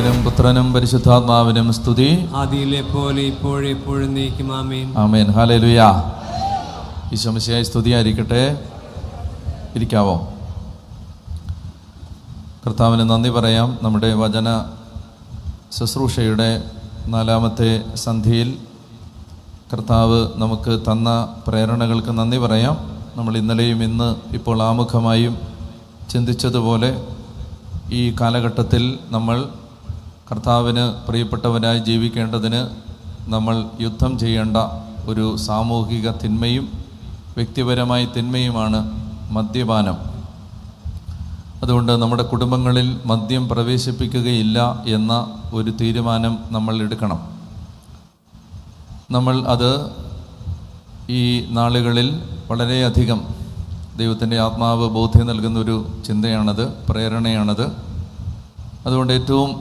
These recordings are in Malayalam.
പിതാവിനും പുത്രനും പരിശുദ്ധാത്മാവിനും സ്തുതി, ആദിയിലെ പോലെ ഇപ്പോഴെപ്പോഴും നീക്കും. ആമേൻ. ആമേൻ. ഹല്ലേലൂയാ. ഈശോ മിശിഹായെ സ്തുതിയായിരിക്കട്ടെ. ഇരിക്കാവോ? കർത്താവിന് നന്ദി പറയാം. നമ്മുടെ വചന ശുശ്രൂഷയുടെ 4-ാമത്തെ സന്ധ്യയിൽ കർത്താവ് നമുക്ക് തന്ന പ്രേരണകൾക്ക് നന്ദി പറയാം. നമ്മൾ ഇന്നലെയും ഇന്ന് ഇപ്പോൾ ആമുഖമായും ചിന്തിച്ചതുപോലെ ഈ കാലഘട്ടത്തിൽ നമ്മൾ കർത്താവിന് പ്രിയപ്പെട്ടവരായി ജീവിക്കേണ്ടതിന് നമ്മൾ യുദ്ധം ചെയ്യേണ്ട ഒരു സാമൂഹിക തിന്മയും വ്യക്തിപരമായ തിന്മയുമാണ് മദ്യപാനം. അതുകൊണ്ട് നമ്മുടെ കുടുംബങ്ങളിൽ മദ്യം പ്രവേശിപ്പിക്കുകയില്ല എന്ന ഒരു തീരുമാനം നമ്മൾ എടുക്കണം. നമ്മൾ അത് ഈ നാളുകളിൽ വളരെയധികം ദൈവത്തിൻ്റെ ആത്മാവ് ബോധ്യം നൽകുന്നൊരു ചിന്തയാണത്, പ്രേരണയാണത്. അതുകൊണ്ട് ഏറ്റവും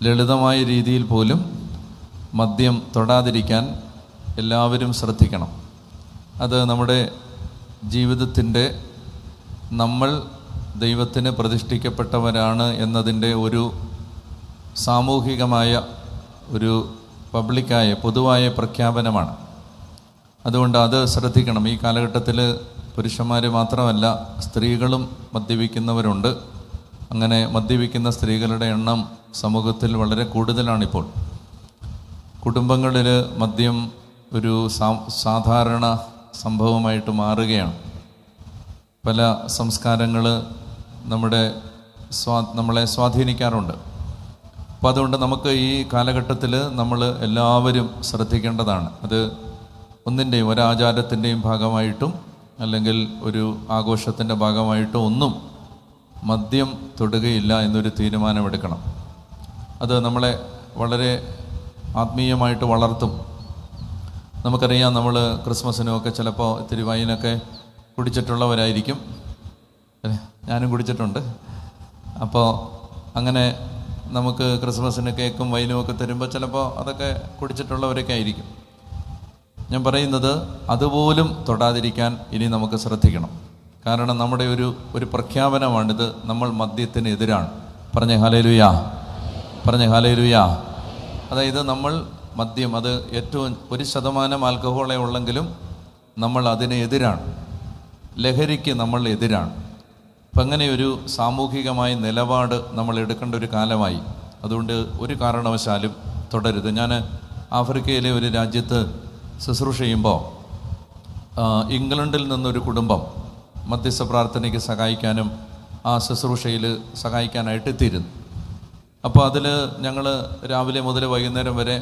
ലളിതമായ രീതിയിൽ പോലും മദ്യം തൊടാതിരിക്കാൻ എല്ലാവരും ശ്രദ്ധിക്കണം. അത് നമ്മുടെ ജീവിതത്തിൻ്റെ നമ്മൾ ദൈവത്തിന് പ്രതിഷ്ഠിക്കപ്പെട്ടവരാണ് എന്നതിൻ്റെ ഒരു സാമൂഹികമായ ഒരു പബ്ലിക്കായ പൊതുവായ പ്രഖ്യാപനമാണ്. അതുകൊണ്ട് അത് ശ്രദ്ധിക്കണം. ഈ കാലഘട്ടത്തിൽ പുരുഷന്മാർ മാത്രമല്ല, സ്ത്രീകളും മദ്യപിക്കുന്നവരുണ്ട്. അങ്ങനെ മദ്യപിക്കുന്ന സ്ത്രീകളുടെ എണ്ണം സമൂഹത്തിൽ വളരെ കൂടുതലാണിപ്പോൾ. കുടുംബങ്ങളിൽ മദ്യം ഒരു സാധാരണ സംഭവമായിട്ട് മാറുകയാണ്. പല സംസ്കാരങ്ങൾ നമ്മളെ സ്വാധീനിക്കാറുണ്ട്. അപ്പോൾ അതുകൊണ്ട് നമുക്ക് ഈ കാലഘട്ടത്തിൽ നമ്മൾ എല്ലാവരും ശ്രദ്ധിക്കേണ്ടതാണ്. അത് ഒന്നിൻ്റെയും ഒരാചാരത്തിൻ്റെയും ഭാഗമായിട്ടും അല്ലെങ്കിൽ ഒരു ആഘോഷത്തിൻ്റെ ഭാഗമായിട്ടോ ഒന്നും മദ്യം തൊടുകയില്ല എന്നൊരു തീരുമാനമെടുക്കണം. അത് നമ്മളെ വളരെ ആത്മീയമായിട്ട് വളർത്തും. നമുക്കറിയാം, നമ്മൾ ക്രിസ്മസിനുമൊക്കെ ചിലപ്പോൾ ഇത്തിരി വൈനൊക്കെ കുടിച്ചിട്ടുള്ളവരായിരിക്കും. ഞാനും കുടിച്ചിട്ടുണ്ട്. അപ്പോൾ അങ്ങനെ നമുക്ക് ക്രിസ്മസിന് കേക്കും വൈനും ഒക്കെ തരുമ്പോൾ ചിലപ്പോൾ അതൊക്കെ കുടിച്ചിട്ടുള്ളവരൊക്കെ ആയിരിക്കും. ഞാൻ പറയുന്നത് അതുപോലും തൊടാതിരിക്കാൻ ഇനി നമുക്ക് ശ്രദ്ധിക്കണം. കാരണം നമ്മുടെ ഒരു പ്രഖ്യാപനമാണിത്. നമ്മൾ മദ്യത്തിന് എതിരാണ്. പറഞ്ഞ ഹല്ലേലൂയാ, പറഞ്ഞ ഹല്ലേലൂയാ. അതായത് നമ്മൾ മദ്യം, അത് ഏറ്റവും 1% ആൽക്കഹോളേ ഉള്ളെങ്കിലും നമ്മൾ അതിന് എതിരാണ്. ലഹരിക്ക് നമ്മൾ എതിരാണ്. അപ്പം അങ്ങനെ ഒരു സാമൂഹികമായ നിലപാട് നമ്മൾ എടുക്കേണ്ട ഒരു കാലമായി. അതുകൊണ്ട് ഒരു കാരണവശാലും തുടരുത്. ഞാൻ ആഫ്രിക്കയിലെ ഒരു രാജ്യത്ത് ശുശ്രൂഷ ചെയ്യുമ്പോൾ ഇംഗ്ലണ്ടിൽ നിന്നൊരു കുടുംബം മധ്യസ്ഥ പ്രാർത്ഥനയ്ക്ക് സഹായിക്കാനും ആ ശുശ്രൂഷയിൽ സഹായിക്കാനായിട്ട് എത്തിയിരുന്നു. അപ്പോൾ അതിൽ ഞങ്ങൾ രാവിലെ മുതൽ വൈകുന്നേരം വരെ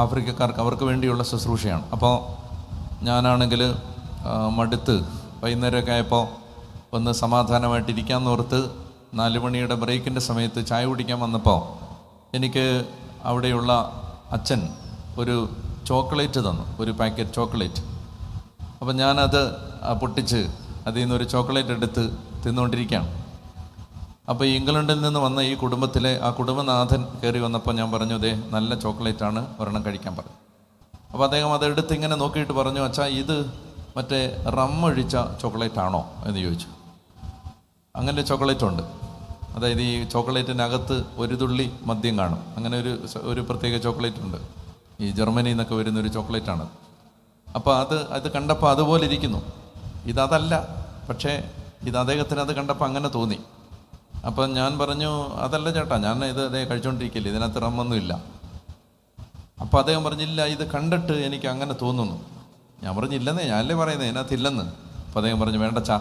ആഫ്രിക്കക്കാർക്ക് അവർക്ക് വേണ്ടിയുള്ള ശുശ്രൂഷയാണ്. അപ്പോൾ ഞാനാണെങ്കിൽ മടുത്ത് വൈകുന്നേരമൊക്കെ ആയപ്പോൾ ഒന്ന് സമാധാനമായിട്ടിരിക്കാമെന്ന് ഓർത്ത് 4 മണിയുടെ ബ്രേക്കിൻ്റെ സമയത്ത് ചായ കുടിക്കാൻ വന്നപ്പോൾ എനിക്ക് അവിടെയുള്ള അച്ഛൻ ഒരു ചോക്ലേറ്റ് തന്നു, ഒരു പാക്കറ്റ് ചോക്ലേറ്റ്. അപ്പം ഞാനത് പൊട്ടിച്ച് അതിൽ നിന്നൊരു ചോക്ലേറ്റ് എടുത്ത് തിന്നുകൊണ്ടിരിക്കുകയാണ്. അപ്പോൾ ഇംഗ്ലണ്ടിൽ നിന്ന് വന്ന ഈ കുടുംബത്തിലെ ആ കുടുംബനാഥൻ കയറി വന്നപ്പോൾ ഞാൻ പറഞ്ഞു, അതേ നല്ല ചോക്ലേറ്റാണ്, ഒരെണ്ണം കഴിക്കാൻ പറഞ്ഞു. അപ്പോൾ അദ്ദേഹം അതെടുത്ത് ഇങ്ങനെ നോക്കിയിട്ട് പറഞ്ഞു, അച്ഛാ ഇത് മറ്റേ റമ്മൊഴിച്ച ചോക്ലേറ്റ് ആണോ എന്ന് ചോദിച്ചു. അങ്ങനെ ചോക്ലേറ്റ് ഉണ്ട്. അതായത് ഈ ചോക്ലേറ്റിനകത്ത് ഒരു തുള്ളി മദ്യം കാണും. അങ്ങനെ ഒരു പ്രത്യേക ചോക്ലേറ്റ് ഉണ്ട്. ഈ ജർമ്മനിയിൽ നിന്നൊക്കെ വരുന്നൊരു ചോക്ലേറ്റാണ്. അപ്പോൾ അത് കണ്ടപ്പോൾ അതുപോലെ ഇരിക്കുന്നു. ഇതല്ല, പക്ഷേ ഇത് അദ്ദേഹത്തിന് അത് കണ്ടപ്പോൾ അങ്ങനെ തോന്നി. അപ്പം ഞാൻ പറഞ്ഞു, അതല്ല ചേട്ടാ, ഞാൻ അതേ കഴിച്ചുകൊണ്ടിരിക്കില്ല, ഇതിനകത്ത് റമ്മൊന്നുമില്ല. അപ്പോൾ അദ്ദേഹം പറഞ്ഞില്ല, ഇത് കണ്ടിട്ട് എനിക്ക് അങ്ങനെ തോന്നുന്നു. ഞാൻ പറഞ്ഞില്ലെന്നേ, ഞാനല്ലേ പറയുന്നത് ഇതിനകത്തില്ലെന്ന്. അപ്പോൾ അദ്ദേഹം പറഞ്ഞു, വേണ്ട ചാ,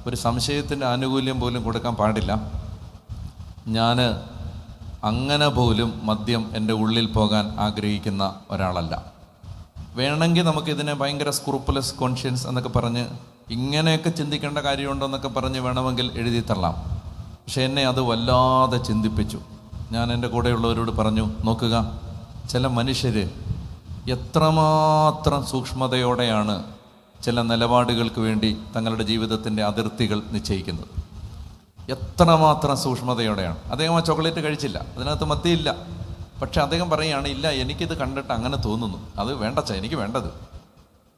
ഒരു സംശയത്തിൻ്റെ ആനുകൂല്യം പോലും കൊടുക്കാൻ പാടില്ല. ഞാൻ അങ്ങനെ പോലും മദ്യം എൻ്റെ ഉള്ളിൽ പോകാൻ ആഗ്രഹിക്കുന്ന ഒരാളല്ല. വേണമെങ്കിൽ നമുക്കിതിനെ ഭയങ്കര സ്ക്രൂപ്പുലസ് കോൺഷ്യൻസ് എന്നൊക്കെ പറഞ്ഞ് ഇങ്ങനെയൊക്കെ ചിന്തിക്കേണ്ട കാര്യമുണ്ടോ എന്നൊക്കെ പറഞ്ഞ് വേണമെങ്കിൽ എഴുതി തള്ളാം. പക്ഷെ എന്നെ അത് വല്ലാതെ ചിന്തിപ്പിച്ചു. ഞാൻ എൻ്റെ കൂടെയുള്ളവരോട് പറഞ്ഞു, നോക്കുക, ചില മനുഷ്യർ എത്രമാത്രം സൂക്ഷ്മതയോടെയാണ് ചില നിലപാടുകൾക്ക് വേണ്ടി തങ്ങളുടെ ജീവിതത്തിൻ്റെ അതിർത്തികൾ നിശ്ചയിക്കുന്നത്. എത്രമാത്രം സൂക്ഷ്മതയോടെയാണ്. അദ്ദേഹം ആ ചോക്ലേറ്റ് കഴിച്ചില്ല, അതിനകത്ത് മദ്യമില്ല. പക്ഷെ അദ്ദേഹം പറയുകയാണ്, ഇല്ല, എനിക്കിത് കണ്ടിട്ട് അങ്ങനെ തോന്നുന്നു, അത് വേണ്ടച്ച, എനിക്ക് വേണ്ടത്.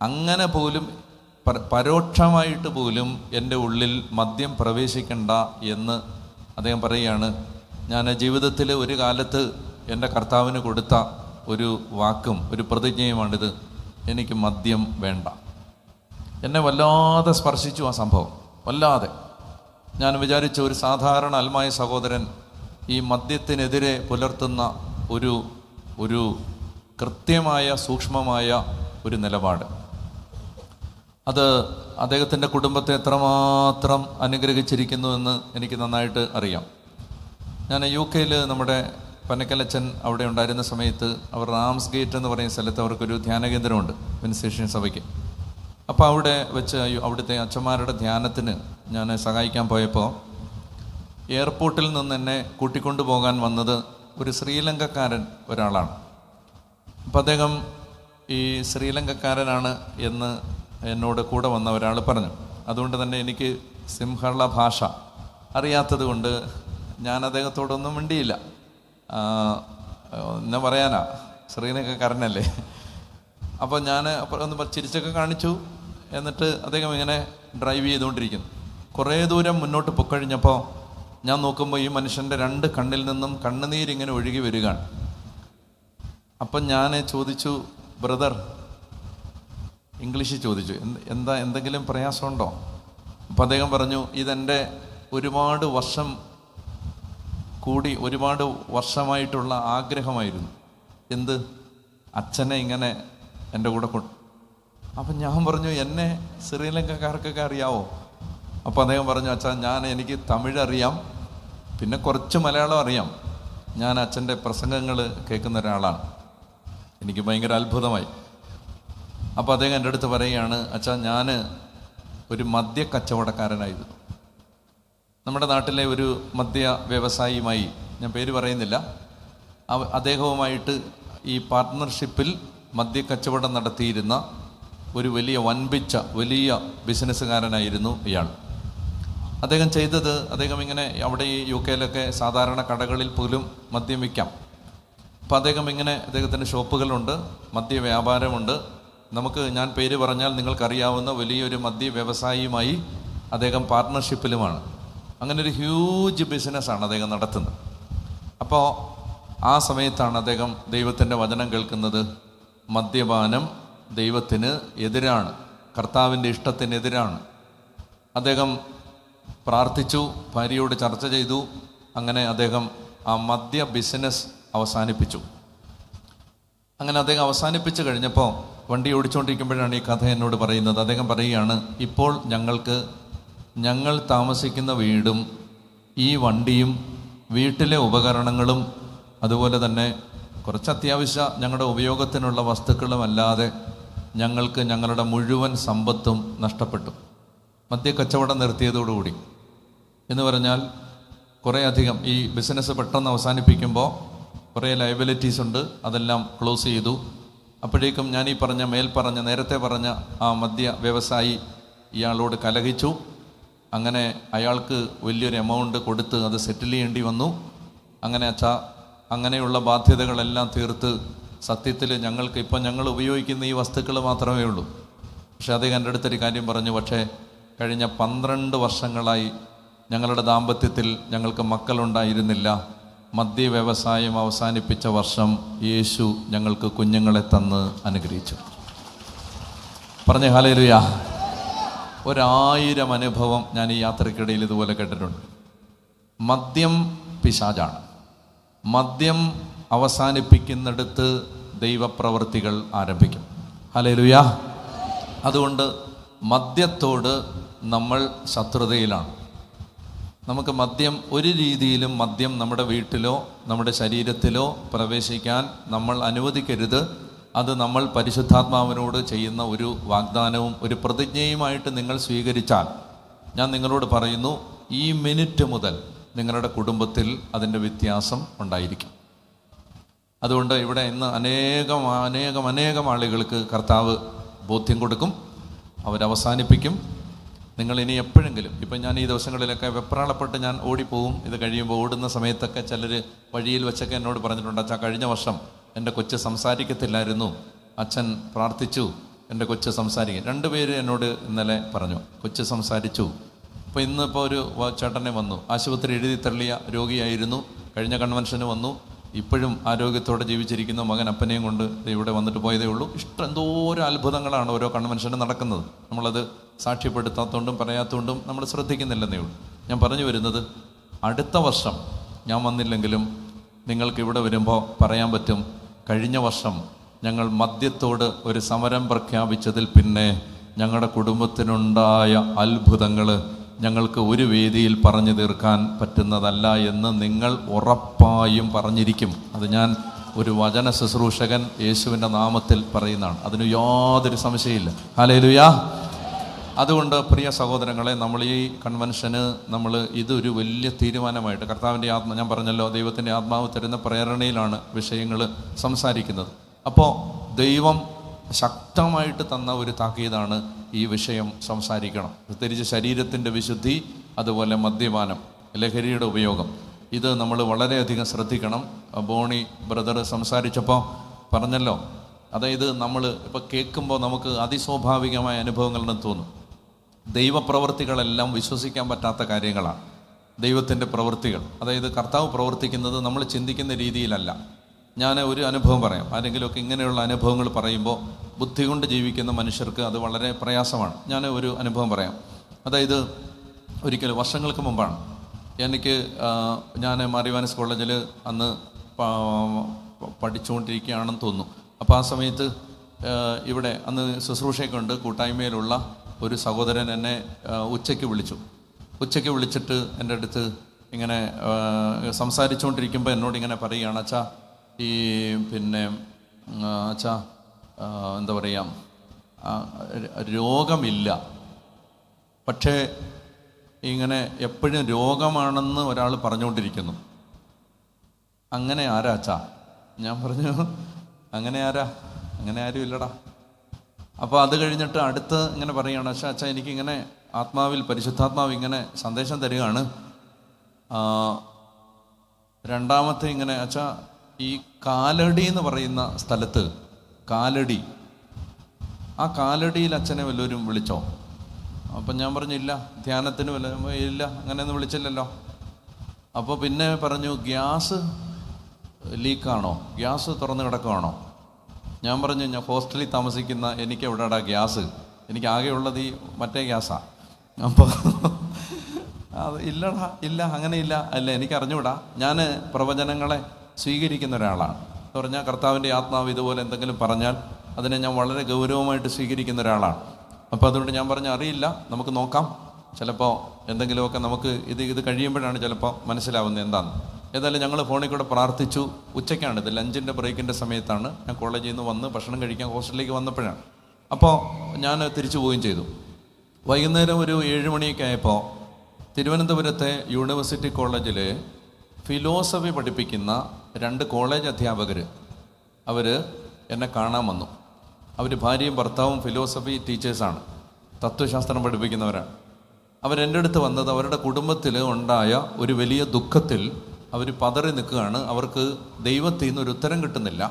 അങ്ങനെ പോലും പരോക്ഷമായിട്ട് പോലും എൻ്റെ ഉള്ളിൽ മദ്യം പ്രവേശിക്കണ്ട എന്ന് അദ്ദേഹം പറയുകയാണ്. ഞാൻ ജീവിതത്തിൽ ഒരു കാലത്ത് എൻ്റെ കർത്താവിന് കൊടുത്ത ഒരു വാക്കും ഒരു പ്രതിജ്ഞയുമാണിത്: എനിക്ക് മദ്യം വേണ്ട. എന്നെ വല്ലാതെ സ്പർശിച്ചു ആ സംഭവം, വല്ലാതെ. ഞാൻ വിചാരിച്ചു, ഒരു സാധാരണ അൽമായ സഹോദരൻ ഈ മദ്യത്തിനെതിരെ പുലർത്തുന്ന ഒരു കൃത്യമായ സൂക്ഷ്മമായ ഒരു നിലപാട്, അത് അദ്ദേഹത്തിൻ്റെ കുടുംബത്തെ എത്രമാത്രം അനുഗ്രഹിച്ചിരിക്കുന്നുവെന്ന് എനിക്ക് നന്നായിട്ട് അറിയാം. ഞാൻ UK നമ്മുടെ പനക്കലച്ചൻ അവിടെ ഉണ്ടായിരുന്ന സമയത്ത് അവർ റാംസ് ഗേറ്റ് എന്ന് പറയുന്ന സ്ഥലത്ത് അവർക്കൊരു ധ്യാന കേന്ദ്രമുണ്ട്, വിൻസേഷൻ സഭയ്ക്ക്. അപ്പോൾ അവിടെ വെച്ച് അവിടുത്തെ അച്ഛന്മാരുടെ ധ്യാനത്തിന് ഞാൻ സഹായിക്കാൻ പോയപ്പോൾ എയർപോർട്ടിൽ നിന്ന് എന്നെ കൂട്ടിക്കൊണ്ടു പോകാൻ വന്നത് ഒരു ശ്രീലങ്കക്കാരൻ ഒരാളാണ്. അപ്പം അദ്ദേഹം ഈ ശ്രീലങ്കക്കാരനാണ് എന്ന് എന്നോട് കൂടെ വന്ന ഒരാൾ പറഞ്ഞു. അതുകൊണ്ട് തന്നെ എനിക്ക് സിംഹള ഭാഷ അറിയാത്തത് കൊണ്ട് ഞാൻ അദ്ദേഹത്തോടൊന്നും മിണ്ടിയില്ല. എന്നാ പറയാനാ, ശ്രീലങ്കക്കാരനല്ലേ. അപ്പോൾ ഞാൻ ഒന്ന് ചിരിച്ചൊക്കെ കാണിച്ചു. എന്നിട്ട് അദ്ദേഹം ഇങ്ങനെ ഡ്രൈവ് ചെയ്തുകൊണ്ടിരിക്കുന്നു. കുറേ ദൂരം മുന്നോട്ട് പൊക്കഴിഞ്ഞപ്പോൾ ഞാൻ നോക്കുമ്പോൾ ഈ മനുഷ്യൻ്റെ 2 കണ്ണിൽ നിന്നും കണ്ണുനീരിങ്ങനെ ഒഴുകി വരികയാണ്. അപ്പം ഞാൻ ചോദിച്ചു, ബ്രദർ, ഇംഗ്ലീഷിൽ ചോദിച്ചു, എന്തെങ്കിലും പ്രയാസമുണ്ടോ? അപ്പം അദ്ദേഹം പറഞ്ഞു, ഇതെൻ്റെ ഒരുപാട് വർഷമായിട്ടുള്ള ആഗ്രഹമായിരുന്നു. എന്ത്? അച്ഛനെ ഇങ്ങനെ എൻ്റെ കൂടെ കൊണ്ട്. അപ്പം ഞാൻ പറഞ്ഞു, എന്നെ ശ്രീലങ്കക്കാർക്കൊക്കെ അറിയാവോ? അപ്പോൾ അദ്ദേഹം പറഞ്ഞു, അച്ഛാ, എനിക്ക് തമിഴ് അറിയാം, പിന്നെ കുറച്ച് മലയാളം അറിയാം. ഞാൻ അച്ഛൻ്റെ പ്രസംഗങ്ങൾ കേൾക്കുന്ന ഒരാളാണ്. എനിക്ക് ഭയങ്കര അത്ഭുതമായി. അപ്പോൾ അദ്ദേഹം എൻ്റെ അടുത്ത് പറയുകയാണ്, അച്ഛാ, ഞാൻ ഒരു മദ്യ കച്ചവടക്കാരനായിരുന്നു. നമ്മുടെ നാട്ടിലെ ഒരു മദ്യ വ്യവസായിയുമായി, ഞാൻ പേര് പറയുന്നില്ല, അദ്ദേഹവുമായിട്ട് ഈ പാർട്ട്ണർഷിപ്പിൽ മദ്യക്കച്ചവടം നടത്തിയിരുന്ന ഒരു വലിയ ബിസിനസ്സുകാരനായിരുന്നു ഇയാൾ. അദ്ദേഹം ചെയ്തത്, അദ്ദേഹം ഇങ്ങനെ അവിടെ ഈ UK സാധാരണ കടകളിൽ പോലും മദ്യം വിൽക്കാം. അപ്പോൾ അദ്ദേഹത്തിൻ്റെ ഷോപ്പുകളുണ്ട്, മദ്യ വ്യാപാരമുണ്ട്. ഞാൻ പേര് പറഞ്ഞാൽ നിങ്ങൾക്കറിയാവുന്ന വലിയൊരു മദ്യ വ്യവസായിയുമായി അദ്ദേഹം പാർട്ട്ണർഷിപ്പിലുമാണ്. അങ്ങനെ ഒരു ഹ്യൂജ് ബിസിനസ്സാണ് അദ്ദേഹം നടത്തുന്നത്. അപ്പോൾ ആ സമയത്താണ് അദ്ദേഹം ദൈവത്തിൻ്റെ വചനം കേൾക്കുന്നത്. മദ്യപാനം ദൈവത്തിന് എതിരാണ്, കർത്താവിൻ്റെ ഇഷ്ടത്തിനെതിരാണ്. അദ്ദേഹം പ്രാർത്ഥിച്ചു, ഭാര്യയോട് ചർച്ച ചെയ്തു. അങ്ങനെ അദ്ദേഹം ആ മദ്യ ബിസിനസ് അവസാനിപ്പിച്ചു. അങ്ങനെ അദ്ദേഹം അവസാനിപ്പിച്ച് കഴിഞ്ഞപ്പോൾ വണ്ടി ഓടിച്ചുകൊണ്ടിരിക്കുമ്പോഴാണ് ഈ കഥ എന്നോട് പറയുന്നത്. അദ്ദേഹം പറയുകയാണ്, ഇപ്പോൾ ഞങ്ങൾ താമസിക്കുന്ന വീടും ഈ വണ്ടിയും വീട്ടിലെ ഉപകരണങ്ങളും അതുപോലെ തന്നെ കുറച്ച് അത്യാവശ്യ ഞങ്ങളുടെ ഉപയോഗത്തിനുള്ള വസ്തുക്കളും അല്ലാതെ ഞങ്ങൾക്ക് ഞങ്ങളുടെ മുഴുവൻ സമ്പത്തും നഷ്ടപ്പെട്ടു മദ്യക്കച്ചവടം നിർത്തിയതോടുകൂടി. എന്ന് പറഞ്ഞാൽ കുറേ അധികം ഈ ബിസിനസ് പെട്ടെന്ന് അവസാനിപ്പിക്കുമ്പോൾ കുറേ ലയബിലിറ്റീസ് ഉണ്ട്, അതെല്ലാം ക്ലോസ് ചെയ്തു. അപ്പോഴേക്കും ഞാൻ നേരത്തെ പറഞ്ഞ ആ മദ്യ വ്യവസായി ഇയാളോട് കലഹിച്ചു. അങ്ങനെ അയാൾക്ക് വലിയൊരു എമൗണ്ട് കൊടുത്ത് അത് സെറ്റിൽ ചെയ്യേണ്ടി വന്നു. അങ്ങനെയുള്ള ബാധ്യതകളെല്ലാം തീർത്ത് സത്യത്തിൽ ഞങ്ങൾ ഉപയോഗിക്കുന്ന ഈ വസ്തുക്കൾ മാത്രമേ ഉള്ളൂ. പക്ഷെ അദ്ദേഹം എൻ്റെ അടുത്തൊരു കാര്യം പറഞ്ഞു, പക്ഷേ കഴിഞ്ഞ 12 വർഷങ്ങളായി ഞങ്ങളുടെ ദാമ്പത്യത്തിൽ ഞങ്ങൾക്ക് മക്കളുണ്ടായിരുന്നില്ല. മദ്യ വ്യവസായം അവസാനിപ്പിച്ച വർഷം യേശു ഞങ്ങൾക്ക് കുഞ്ഞുങ്ങളെ തന്ന് അനുഗ്രഹിച്ചു. പറഞ്ഞ ഹല്ലേലൂയ. 1000 അനുഭവം ഞാൻ ഈ യാത്രക്കിടയിൽ ഇതുപോലെ കേട്ടിട്ടുണ്ട്. മദ്യം പിശാചാണ്. മദ്യം അവസാനിപ്പിക്കുന്നിടത്ത് ദൈവപ്രവൃത്തികൾ ആരംഭിക്കും. ഹല്ലേലൂയ. അതുകൊണ്ട് മദ്യത്തോട് നമ്മൾ ശത്രുതയിലാണ്. നമുക്ക് ഒരു രീതിയിലും മദ്യം നമ്മുടെ വീട്ടിലോ നമ്മുടെ ശരീരത്തിലോ പ്രവേശിക്കാൻ നമ്മൾ അനുവദിക്കരുത്. അത് നമ്മൾ പരിശുദ്ധാത്മാവിനോട് ചെയ്യുന്ന ഒരു വാഗ്ദാനവും ഒരു പ്രതിജ്ഞയുമായിട്ട് നിങ്ങൾ സ്വീകരിച്ചാൽ, ഞാൻ നിങ്ങളോട് പറയുന്നു, ഈ മിനിറ്റ് മുതൽ നിങ്ങളുടെ കുടുംബത്തിൽ അതിൻ്റെ വ്യത്യാസം ഉണ്ടായിരിക്കും. അതുകൊണ്ട് ഇവിടെ ഇന്ന് അനേകം ആളുകൾക്ക് കർത്താവ് ബോധ്യം കൊടുക്കും, അവരവസാനിപ്പിക്കും. നിങ്ങൾ ഇനി എപ്പോഴെങ്കിലും, ഇപ്പം ഞാൻ ഈ ദിവസങ്ങളിലൊക്കെ വെപ്രാളപ്പെട്ട് ഞാൻ ഓടിപ്പോവും. ഇത് കഴിയുമ്പോൾ ഓടുന്ന സമയത്തൊക്കെ ചിലർ വഴിയിൽ വെച്ചൊക്കെ എന്നോട് പറഞ്ഞിട്ടുണ്ട്, അച്ഛാ, കഴിഞ്ഞ വർഷം എൻ്റെ കൊച്ച് സംസാരിക്കത്തില്ലായിരുന്നു, അച്ഛൻ പ്രാർത്ഥിച്ചു, എൻ്റെ കൊച്ച് സംസാരിക്കും. 2 പേര് എന്നോട് ഇന്നലെ പറഞ്ഞു, കൊച്ച് സംസാരിച്ചു. അപ്പോൾ ഇന്നിപ്പോൾ ഒരു ചേട്ടനെ വന്നു, ആശുപത്രി എഴുതി തള്ളിയ രോഗിയായിരുന്നു, കഴിഞ്ഞ കൺവെൻഷന് വന്നു, ഇപ്പോഴും ആരോഗ്യത്തോടെ ജീവിച്ചിരിക്കുന്ന മകൻ അപ്പനെയും കൊണ്ട് ഇവിടെ വന്നിട്ട് പോയതേ ഉള്ളൂ. എന്തോരോ അത്ഭുതങ്ങളാണ് ഓരോ കൺവെൻഷനും നടക്കുന്നത്. നമ്മളത് സാക്ഷ്യപ്പെടുത്താത്തതുകൊണ്ടും പറയാത്തതുകൊണ്ടും നമ്മൾ ശ്രദ്ധിക്കുന്നില്ലെന്നേ ഉള്ളൂ. ഞാൻ പറഞ്ഞു വരുന്നത്, അടുത്ത വർഷം ഞാൻ വന്നില്ലെങ്കിലും നിങ്ങൾക്ക് ഇവിടെ വരുമ്പോൾ പറയാൻ പറ്റും, കഴിഞ്ഞ വർഷം ഞങ്ങൾ മദ്യത്തോട് ഒരു സമരം പ്രഖ്യാപിച്ചതിൽ പിന്നെ ഞങ്ങളുടെ കുടുംബത്തിനുണ്ടായ അത്ഭുതങ്ങൾ ഞങ്ങൾക്ക് ഒരു വേദിയിൽ പറഞ്ഞു തീർക്കാൻ പറ്റുന്നതല്ല എന്ന് നിങ്ങൾ ഉറപ്പായും പറഞ്ഞിരിക്കും. അത് ഞാൻ ഒരു വചന ശുശ്രൂഷകൻ യേശുവിൻ്റെ നാമത്തിൽ പറയുന്നതാണ്. അതിന് യാതൊരു സംശയമില്ല. ഹല്ലേലൂയാ. അതുകൊണ്ട് പ്രിയ സഹോദരങ്ങളെ, നമ്മൾ ഈ കൺവെൻഷന് ഇതൊരു വലിയ തീരുമാനമായിട്ട് കർത്താവിൻ്റെ ഞാൻ പറഞ്ഞല്ലോ, ദൈവത്തിൻ്റെ ആത്മാവ് തരുന്ന പ്രേരണയിലാണ് വിഷയങ്ങൾ സംസാരിക്കുന്നത്. അപ്പോൾ ദൈവം ശക്തമായിട്ട് തന്ന ഒരു താക്കീതാണ് ഈ വിഷയം സംസാരിക്കണം. പ്രത്യേകിച്ച് ശരീരത്തിൻ്റെ വിശുദ്ധി, അതുപോലെ മദ്യപാനം, ലഹരിയുടെ ഉപയോഗം, ഇത് നമ്മൾ വളരെയധികം ശ്രദ്ധിക്കണം. ബോണി ബ്രദർ സംസാരിച്ചപ്പോൾ പറഞ്ഞല്ലോ, അതായത് നമ്മൾ ഇപ്പോൾ കേൾക്കുമ്പോൾ നമുക്ക് അതിസ്വാഭാവികമായ അനുഭവങ്ങളെന്ന് തോന്നും. ദൈവപ്രവൃത്തികളെല്ലാം വിശ്വസിക്കാൻ പറ്റാത്ത കാര്യങ്ങളാണ്. ദൈവത്തിൻ്റെ പ്രവൃത്തികൾ, അതായത് കർത്താവ് പ്രവർത്തിക്കുന്നത് നമ്മൾ ചിന്തിക്കുന്ന രീതിയിലല്ല. ഞാൻ ഒരു അനുഭവം പറയാം. ആരെങ്കിലുമൊക്കെ ഇങ്ങനെയുള്ള അനുഭവങ്ങൾ പറയുമ്പോൾ ബുദ്ധി കൊണ്ട് ജീവിക്കുന്ന മനുഷ്യർക്ക് അത് വളരെ പ്രയാസമാണ്. ഞാൻ ഒരു അനുഭവം പറയാം. അതായത് ഒരിക്കൽ വർഷങ്ങൾക്ക് മുമ്പാണ്, ഞാൻ മാറിവാനസ് കോളേജിൽ അന്ന് പഠിച്ചുകൊണ്ടിരിക്കുകയാണെന്ന് തോന്നുന്നു. അപ്പോൾ ആ സമയത്ത് ഇവിടെ അന്ന് ശുശ്രൂഷയൊക്കെ ഉണ്ട്. കൂട്ടായ്മയിലുള്ള ഒരു സഹോദരൻ എന്നെ ഉച്ചയ്ക്ക് വിളിച്ചിട്ട് എൻ്റെ അടുത്ത് ഇങ്ങനെ സംസാരിച്ചുകൊണ്ടിരിക്കുമ്പോൾ എന്നോട് ഇങ്ങനെ പറയുകയാണ്, അച്ഛാ അച്ഛാ എന്താ പറയുക, രോഗമില്ല, പക്ഷേ ഇങ്ങനെ എപ്പോഴും രോഗമാണെന്ന് ഒരാൾ പറഞ്ഞുകൊണ്ടിരിക്കുന്നു. അങ്ങനെ ആരാ അച്ഛാ? ഞാൻ പറഞ്ഞു, അങ്ങനെ ആരും ഇല്ലടാ. അപ്പോൾ അത് കഴിഞ്ഞിട്ട് അടുത്ത് ഇങ്ങനെ പറയുകയാണ്, അച്ഛാ എനിക്കിങ്ങനെ പരിശുദ്ധാത്മാവ് ഇങ്ങനെ സന്ദേശം തരികയാണ്. രണ്ടാമത്തെ ഇങ്ങനെ, അച്ഛാ ഈ കാലടി എന്ന് പറയുന്ന സ്ഥലത്ത്, ആ കാലടിയിൽ അച്ഛനെ വല്ലവരും വിളിച്ചോ? അപ്പം ഞാൻ പറഞ്ഞു, ഇല്ല. ധ്യാനത്തിന് ഇല്ല, അങ്ങനെയൊന്നും വിളിച്ചില്ലല്ലോ. അപ്പോൾ പിന്നെ പറഞ്ഞു, ഗ്യാസ് ലീക്കാണോ, ഗ്യാസ് തുറന്ന് കിടക്കുകയാണോ? ഞാൻ പറഞ്ഞു, ഞാൻ ഹോസ്റ്റലിൽ താമസിക്കുന്ന എനിക്ക് എവിടെടാ ഗ്യാസ്, എനിക്ക് ആകെയുള്ളത് ഈ മറ്റേ ഗ്യാസാണ്. അപ്പോൾ അത് ഇല്ലടാ, ഇല്ല, അങ്ങനെയില്ല. അല്ല, എനിക്ക് അറിഞ്ഞുകൂടാ. ഞാൻ പ്രവചനങ്ങളെ സ്വീകരിക്കുന്ന ഒരാളാണ്. എന്ന് പറഞ്ഞാൽ കർത്താവിൻ്റെ ആത്മാവ് ഇതുപോലെ എന്തെങ്കിലും പറഞ്ഞാൽ അതിനെ ഞാൻ വളരെ ഗൗരവമായിട്ട് സ്വീകരിക്കുന്ന ഒരാളാണ്. അപ്പോൾ അതുകൊണ്ട് ഞാൻ പറഞ്ഞു, അറിയില്ല, നമുക്ക് നോക്കാം, ചിലപ്പോൾ എന്തെങ്കിലുമൊക്കെ നമുക്ക് ഇത് കഴിയുമ്പോഴാണ് ചിലപ്പോൾ മനസ്സിലാവുന്നത് എന്താണെന്ന്. ഏതായാലും ഞങ്ങൾ ഫോണിൽ കൂടെ പ്രാർത്ഥിച്ചു. ഉച്ചയ്ക്കാണിത്, ലഞ്ചിൻ്റെ ബ്രേക്കിൻ്റെ സമയത്താണ്. ഞാൻ കോളേജിൽ നിന്ന് വന്ന് ഭക്ഷണം കഴിക്കാൻ ഹോസ്റ്റലിലേക്ക് വന്നപ്പോഴാണ്. അപ്പോൾ ഞാൻ തിരിച്ചു പോവുകയും ചെയ്തു. വൈകുന്നേരം ഒരു 7 മണിയൊക്കെ ആയപ്പോൾ തിരുവനന്തപുരത്തെ യൂണിവേഴ്സിറ്റി കോളേജിൽ ഫിലോസഫി പഠിപ്പിക്കുന്ന 2 കോളേജ് അധ്യാപകർ അവർ എന്നെ കാണാൻ വന്നു. അവർ ഭാര്യയും ഭർത്താവും ഫിലോസഫി ടീച്ചേഴ്സാണ്, തത്വശാസ്ത്രം പഠിപ്പിക്കുന്നവരാണ്. അവരെൻ്റെ അടുത്ത് വന്നത് അവരുടെ കുടുംബത്തിൽ ഉണ്ടായ ഒരു വലിയ ദുഃഖത്തിൽ അവർ പതറി നിൽക്കുകയാണ്. അവർക്ക് ദൈവത്തിൽ നിന്ന് ഒരു ഉത്തരം കിട്ടുന്നില്ല,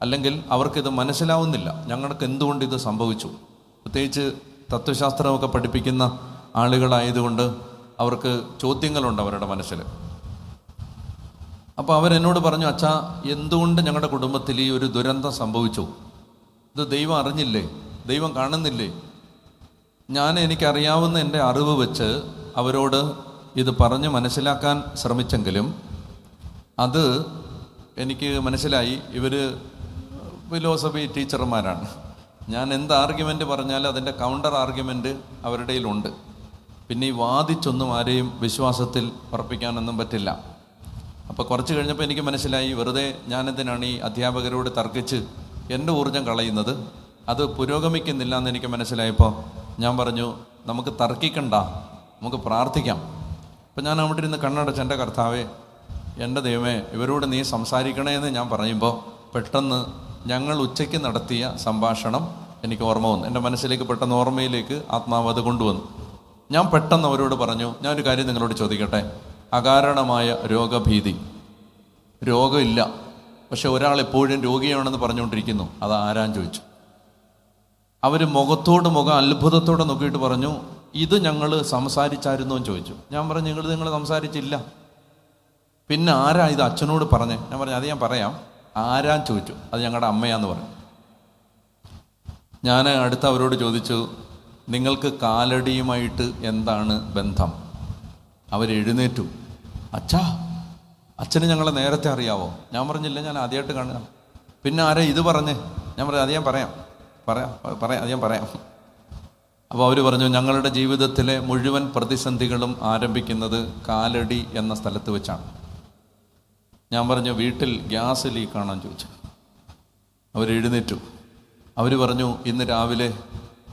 അല്ലെങ്കിൽ അവർക്കിത് മനസ്സിലാവുന്നില്ല, ഞങ്ങൾക്ക് എന്തുകൊണ്ട് ഇത് സംഭവിച്ചു. പ്രത്യേകിച്ച് തത്വശാസ്ത്രമൊക്കെ പഠിപ്പിക്കുന്ന ആളുകളായതുകൊണ്ട് അവർക്ക് ചോദ്യങ്ങളുണ്ട് അവരുടെ മനസ്സിൽ. അപ്പോൾ അവരെന്നോട് പറഞ്ഞു, അച്ഛാ എന്തുകൊണ്ട് ഞങ്ങളുടെ കുടുംബത്തിൽ ഈ ഒരു ദുരന്തം സംഭവിച്ചു? ഇത് ദൈവം അറിഞ്ഞില്ലേ? ദൈവം കാണുന്നില്ലേ? എനിക്കറിയാവുന്ന എൻ്റെ അറിവ് വെച്ച് അവരോട് ഇത് പറഞ്ഞ് മനസ്സിലാക്കാൻ ശ്രമിച്ചെങ്കിലും അത് എനിക്ക് മനസ്സിലായി ഇവർ ഫിലോസഫി ടീച്ചർമാരാണ്. ഞാൻ എന്ത് ആർഗ്യുമെൻ്റ് പറഞ്ഞാലും അതിൻ്റെ കൗണ്ടർ ആർഗ്യുമെൻ്റ് അവരുടെ കയ്യിലുണ്ട്. പിന്നെ ഈ വാദിച്ചൊന്നും ആരെയും വിശ്വാസത്തിൽ ഉറപ്പിക്കാനൊന്നും പറ്റില്ല. അപ്പോൾ കുറച്ച് കഴിഞ്ഞപ്പോൾ എനിക്ക് മനസ്സിലായി, വെറുതെ ഞാനെന്തിനാണ് ഈ അധ്യാപകരോട് തർക്കിച്ച് എൻ്റെ ഊർജം കളയുന്നത്, അത് പുരോഗമിക്കുന്നില്ല എന്ന് എനിക്ക് മനസ്സിലായപ്പോൾ ഞാൻ പറഞ്ഞു, നമുക്ക് തർക്കിക്കണ്ട, നമുക്ക് പ്രാർത്ഥിക്കാം. അപ്പം ഞാൻ അവിടെ ഇരുന്ന് കണ്ണടച്ച്, എൻ്റെ കർത്താവേ, എൻ്റെ ദൈവമേ, ഇവരോട് നീ സംസാരിക്കണേ എന്ന് ഞാൻ പറയുമ്പോൾ പെട്ടെന്ന് ഞങ്ങൾ ഉച്ചയ്ക്ക് നടത്തിയ സംഭാഷണം എനിക്ക് ഓർമ്മ വന്നു. എൻ്റെ മനസ്സിലേക്ക് പെട്ടെന്ന് ഓർമ്മയിലേക്ക് ആത്മാവ് അത് കൊണ്ടുവന്നു. ഞാൻ പെട്ടെന്ന് അവരോട് പറഞ്ഞു, ഞാനൊരു കാര്യം നിങ്ങളോട് ചോദിക്കട്ടെ. അകാരണമായ രോഗഭീതി, രോഗമില്ല, പക്ഷെ ഒരാൾ എപ്പോഴും രോഗിയാണെന്ന് പറഞ്ഞുകൊണ്ടിരിക്കുന്നു, അത് ആരാൻ ചോദിച്ചു. അവർ മുഖത്തോട് മുഖം അത്ഭുതത്തോടെ നോക്കിയിട്ട് പറഞ്ഞു, ഇത് ഞങ്ങൾ സംസാരിച്ചായിരുന്നോ എന്ന് ചോദിച്ചു. ഞാൻ പറഞ്ഞു, നിങ്ങൾ സംസാരിച്ചില്ല. പിന്നെ ആരാ ഇത് അച്ഛനോട് പറഞ്ഞേ? ഞാൻ പറഞ്ഞു അത് ഞാൻ പറയാം. ആരാന്ന് ചോദിച്ചു. അത് ഞങ്ങളുടെ അമ്മയാന്ന് പറഞ്ഞു. ഞാൻ അടുത്ത അവരോട് ചോദിച്ചു, നിങ്ങൾക്ക് കാലടിയുമായിട്ട് എന്താണ് ബന്ധം? അവരെഴുന്നേറ്റു. അച്ഛാ, അച്ഛന് ഞങ്ങളെ നേരത്തെ അറിയാവോ? ഞാൻ പറഞ്ഞില്ല, ഞാൻ ആദ്യമായിട്ട് കാണുക. പിന്നെ ആരാ ഇത് പറഞ്ഞേ? ഞാൻ പറഞ്ഞു അത് ഞാൻ പറയാം അത് ഞാൻ പറയാം. അപ്പോൾ അവർ പറഞ്ഞു, ഞങ്ങളുടെ ജീവിതത്തിലെ മുഴുവൻ പ്രതിസന്ധികളും ആരംഭിക്കുന്നത് കാലടി എന്ന സ്ഥലത്ത് വെച്ചാണ്. ഞാൻ പറഞ്ഞു വീട്ടിൽ ഗ്യാസ് ലീക്കാണെന്ന് ചോദിച്ചു. അവരെഴുന്നേറ്റു. അവർ പറഞ്ഞു ഇന്ന് രാവിലെ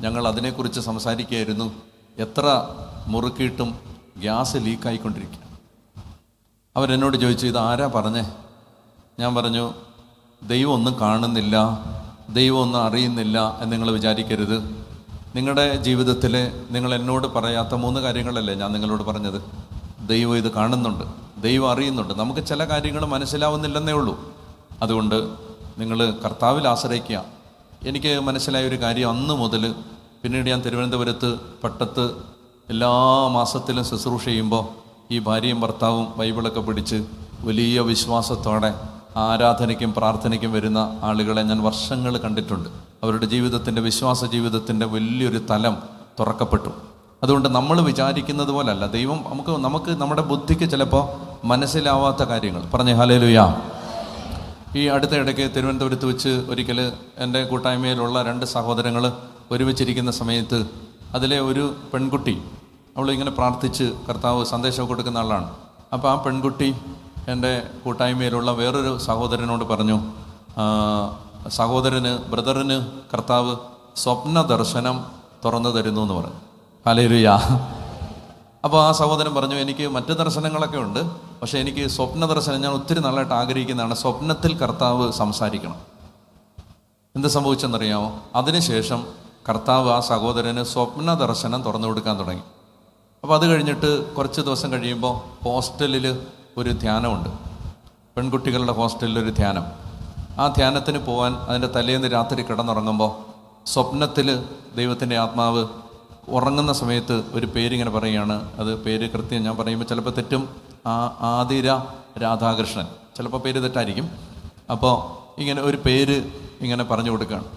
ഞങ്ങൾ അതിനെക്കുറിച്ച് സംസാരിക്കുകയായിരുന്നു. എത്ര മുറുക്കിയിട്ടും ഗ്യാസ് ലീക്കായിക്കൊണ്ടിരിക്കുക. അവരെന്നോട് ചോദിച്ചു ഇത് ആരാ പറഞ്ഞേ? ഞാൻ പറഞ്ഞു ദൈവം ഒന്നും കാണുന്നില്ല, ദൈവം ഒന്നും അറിയുന്നില്ല എന്ന് നിങ്ങൾ വിചാരിക്കരുത്. നിങ്ങളുടെ ജീവിതത്തിൽ നിങ്ങൾ എന്നോട് പറയാത്ത 3 കാര്യങ്ങളല്ലേ ഞാൻ നിങ്ങളോട് പറഞ്ഞത്. ദൈവം ഇത് കാണുന്നുണ്ട്, ദൈവം അറിയുന്നുണ്ട്. നമുക്ക് ചില കാര്യങ്ങൾ മനസ്സിലാവുന്നില്ലെന്നേ ഉള്ളൂ. അതുകൊണ്ട് നിങ്ങൾ കർത്താവിൽ ആശ്രയിക്കുക. എനിക്ക് മനസ്സിലായ ഒരു കാര്യം, അന്ന് മുതൽ പിന്നീട് ഞാൻ തിരുവനന്തപുരത്ത് പട്ടത്ത് എല്ലാ മാസത്തിലും ശുശ്രൂഷ ചെയ്യുമ്പോൾ ഈ ഭാര്യയും ഭർത്താവും ബൈബിളൊക്കെ പിടിച്ച് വലിയ വിശ്വാസത്തോടെ ആരാധനയ്ക്കും പ്രാർത്ഥനയ്ക്കും വരുന്ന ആളുകളെ ഞാൻ വർഷങ്ങൾ കണ്ടിട്ടുണ്ട്. അവരുടെ ജീവിതത്തിൻ്റെ, വിശ്വാസ ജീവിതത്തിൻ്റെ വലിയൊരു തലം തുറക്കപ്പെട്ടു. അതുകൊണ്ട് നമ്മൾ വിചാരിക്കുന്നത് പോലല്ല ദൈവം. നമുക്ക് നമ്മുടെ ബുദ്ധിക്ക് ചിലപ്പോൾ മനസ്സിലാവാത്ത കാര്യങ്ങൾ പറഞ്ഞ് ഹല്ലേലൂയ. ഈ അടുത്ത ഇടയ്ക്ക് തിരുവനന്തപുരത്ത് വെച്ച് ഒരിക്കൽ എൻ്റെ കൂട്ടായ്മയിലുള്ള 2 സഹോദരങ്ങൾ ഒരുമിച്ചിരിക്കുന്ന സമയത്ത് അതിലെ ഒരു പെൺകുട്ടി, അവൾ ഇങ്ങനെ പ്രാർത്ഥിച്ച് കർത്താവ് സന്ദേശം കൊടുക്കുന്ന ആളാണ്. അപ്പോൾ ആ പെൺകുട്ടി എൻ്റെ കൂട്ടായ്മയിലുള്ള വേറൊരു സഹോദരനോട് പറഞ്ഞു, ബ്രദറിന് കർത്താവ് സ്വപ്ന ദർശനം തുറന്നു തരുന്നു എന്ന് പറഞ്ഞു. ഹല്ലേലൂയ. അപ്പോൾ ആ സഹോദരൻ പറഞ്ഞു എനിക്ക് മറ്റ് ദർശനങ്ങളൊക്കെ ഉണ്ട്, പക്ഷേ എനിക്ക് സ്വപ്ന ദർശനം ഞാൻ ഒത്തിരി നാളായിട്ട് ആഗ്രഹിക്കുന്നതാണ്. സ്വപ്നത്തിൽ കർത്താവ് സംസാരിക്കണം. എന്ത് സംഭവിച്ചെന്നറിയാമോ? അതിനുശേഷം കർത്താവ് ആ സഹോദരന് സ്വപ്ന ദർശനം തുറന്നു കൊടുക്കാൻ തുടങ്ങി. അപ്പോൾ അത് കഴിഞ്ഞിട്ട് കുറച്ച് ദിവസം കഴിയുമ്പോൾ ഹോസ്റ്റലിൽ ഒരു ധ്യാനമുണ്ട്, പെൺകുട്ടികളുടെ ഹോസ്റ്റലിൽ ഒരു ധ്യാനം. ആ ധ്യാനത്തിന് പോകാൻ അതിൻ്റെ തലേന്ന് രാത്രി കിടന്നുറങ്ങുമ്പോൾ സ്വപ്നത്തിൽ ദൈവത്തിൻ്റെ ആത്മാവ് ഉറങ്ങുന്ന സമയത്ത് ഒരു പേരിങ്ങനെ പറയുകയാണ്. അത് പേര് കൃത്യം ഞാൻ പറയുമ്പോൾ ചിലപ്പോൾ തെറ്റും. ആതിര രാധാകൃഷ്ണൻ, ചിലപ്പോൾ പേര് തെറ്റായിരിക്കും. അപ്പോൾ ഇങ്ങനെ ഒരു പേര് ഇങ്ങനെ പറഞ്ഞു കൊടുക്കുകയാണ്.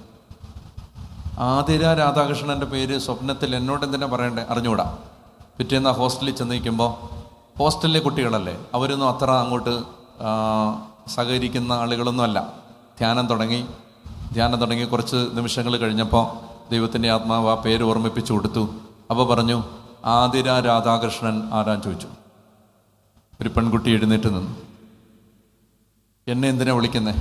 ആതിര രാധാകൃഷ്ണൻ്റെ പേര് സ്വപ്നത്തിൽ എന്നോട് എന്തിനാ പറയണ്ടേ അറിഞ്ഞുകൂടാ. പിറ്റേന്ന് ഹോസ്റ്റലിൽ ചെന്ന് നിൽക്കുമ്പോൾ ഹോസ്റ്റലിലെ കുട്ടികളല്ലേ, അവരൊന്നും അത്ര അങ്ങോട്ട് സഹകരിക്കുന്ന ആളുകളൊന്നും അല്ല. ധ്യാനം തുടങ്ങി കുറച്ച് നിമിഷങ്ങൾ കഴിഞ്ഞപ്പോൾ ദൈവത്തിൻ്റെ ആത്മാവ് ആ പേര് ഓർമ്മിപ്പിച്ചു കൊടുത്തു. അപ്പോൾ പറഞ്ഞു ആതിര രാധാകൃഷ്ണൻ ആരാൻ ചോദിച്ചു. ഒരു പെൺകുട്ടി എഴുന്നേറ്റ് നിന്നു. എന്നെ എന്തിനാ വിളിക്കുന്നേ?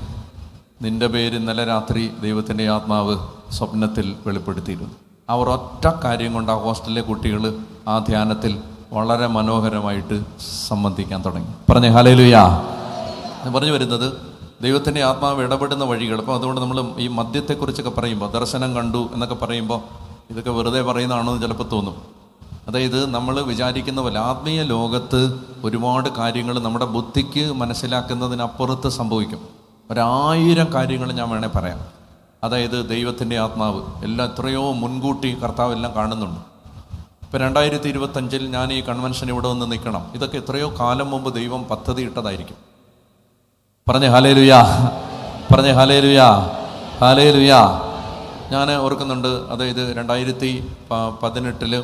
നിന്റെ പേര് ഇന്നലെ രാത്രി ദൈവത്തിൻ്റെ ആത്മാവ് സ്വപ്നത്തിൽ വെളിപ്പെടുത്തിയിരുന്നു. അവർ ഒറ്റ കാര്യം കൊണ്ട് ആ ഹോസ്റ്റലിലെ കുട്ടികൾ ആ ധ്യാനത്തിൽ വളരെ മനോഹരമായിട്ട് സംബന്ധിക്കാൻ തുടങ്ങി. പറഞ്ഞേ ഹല്ലേലൂയ. പറഞ്ഞു വരുന്നത് ദൈവത്തിൻ്റെ ആത്മാവ് ഇടപെടുന്ന വഴികൾ. അപ്പോൾ അതുകൊണ്ട് നമ്മൾ ഈ മദ്യത്തെക്കുറിച്ചൊക്കെ പറയുമ്പോൾ, ദർശനം കണ്ടു എന്നൊക്കെ പറയുമ്പോൾ ഇതൊക്കെ വെറുതെ പറയുന്നതാണോ എന്ന് ചിലപ്പോൾ തോന്നും. അതായത് നമ്മൾ വിചാരിക്കുന്ന പോലെ ആത്മീയ ലോകത്ത് ഒരുപാട് കാര്യങ്ങൾ നമ്മുടെ ബുദ്ധിക്ക് മനസ്സിലാക്കുന്നതിനപ്പുറത്ത് സംഭവിക്കും. 1000 കാര്യങ്ങൾ ഞാൻ വേണേൽ പറയാം. അതായത് ദൈവത്തിൻ്റെ ആത്മാവ് എല്ലാം എത്രയോ മുൻകൂട്ടി കർത്താവ് എല്ലാം കാണുന്നുണ്ട്. ഇപ്പോൾ 2025 ഞാൻ ഈ കൺവെൻഷൻ ഇവിടെ വന്ന് നിൽക്കണം, ഇതൊക്കെ എത്രയോ കാലം മുമ്പ് ദൈവം പദ്ധതി ഇട്ടതായിരിക്കും. പറഞ്ഞേ ഹല്ലേലൂയാ, പറഞ്ഞേ ഹല്ലേലൂയാ, ഹല്ലേലൂയാ. ഞാൻ ഓർക്കുന്നുണ്ട്, അതായത് 2018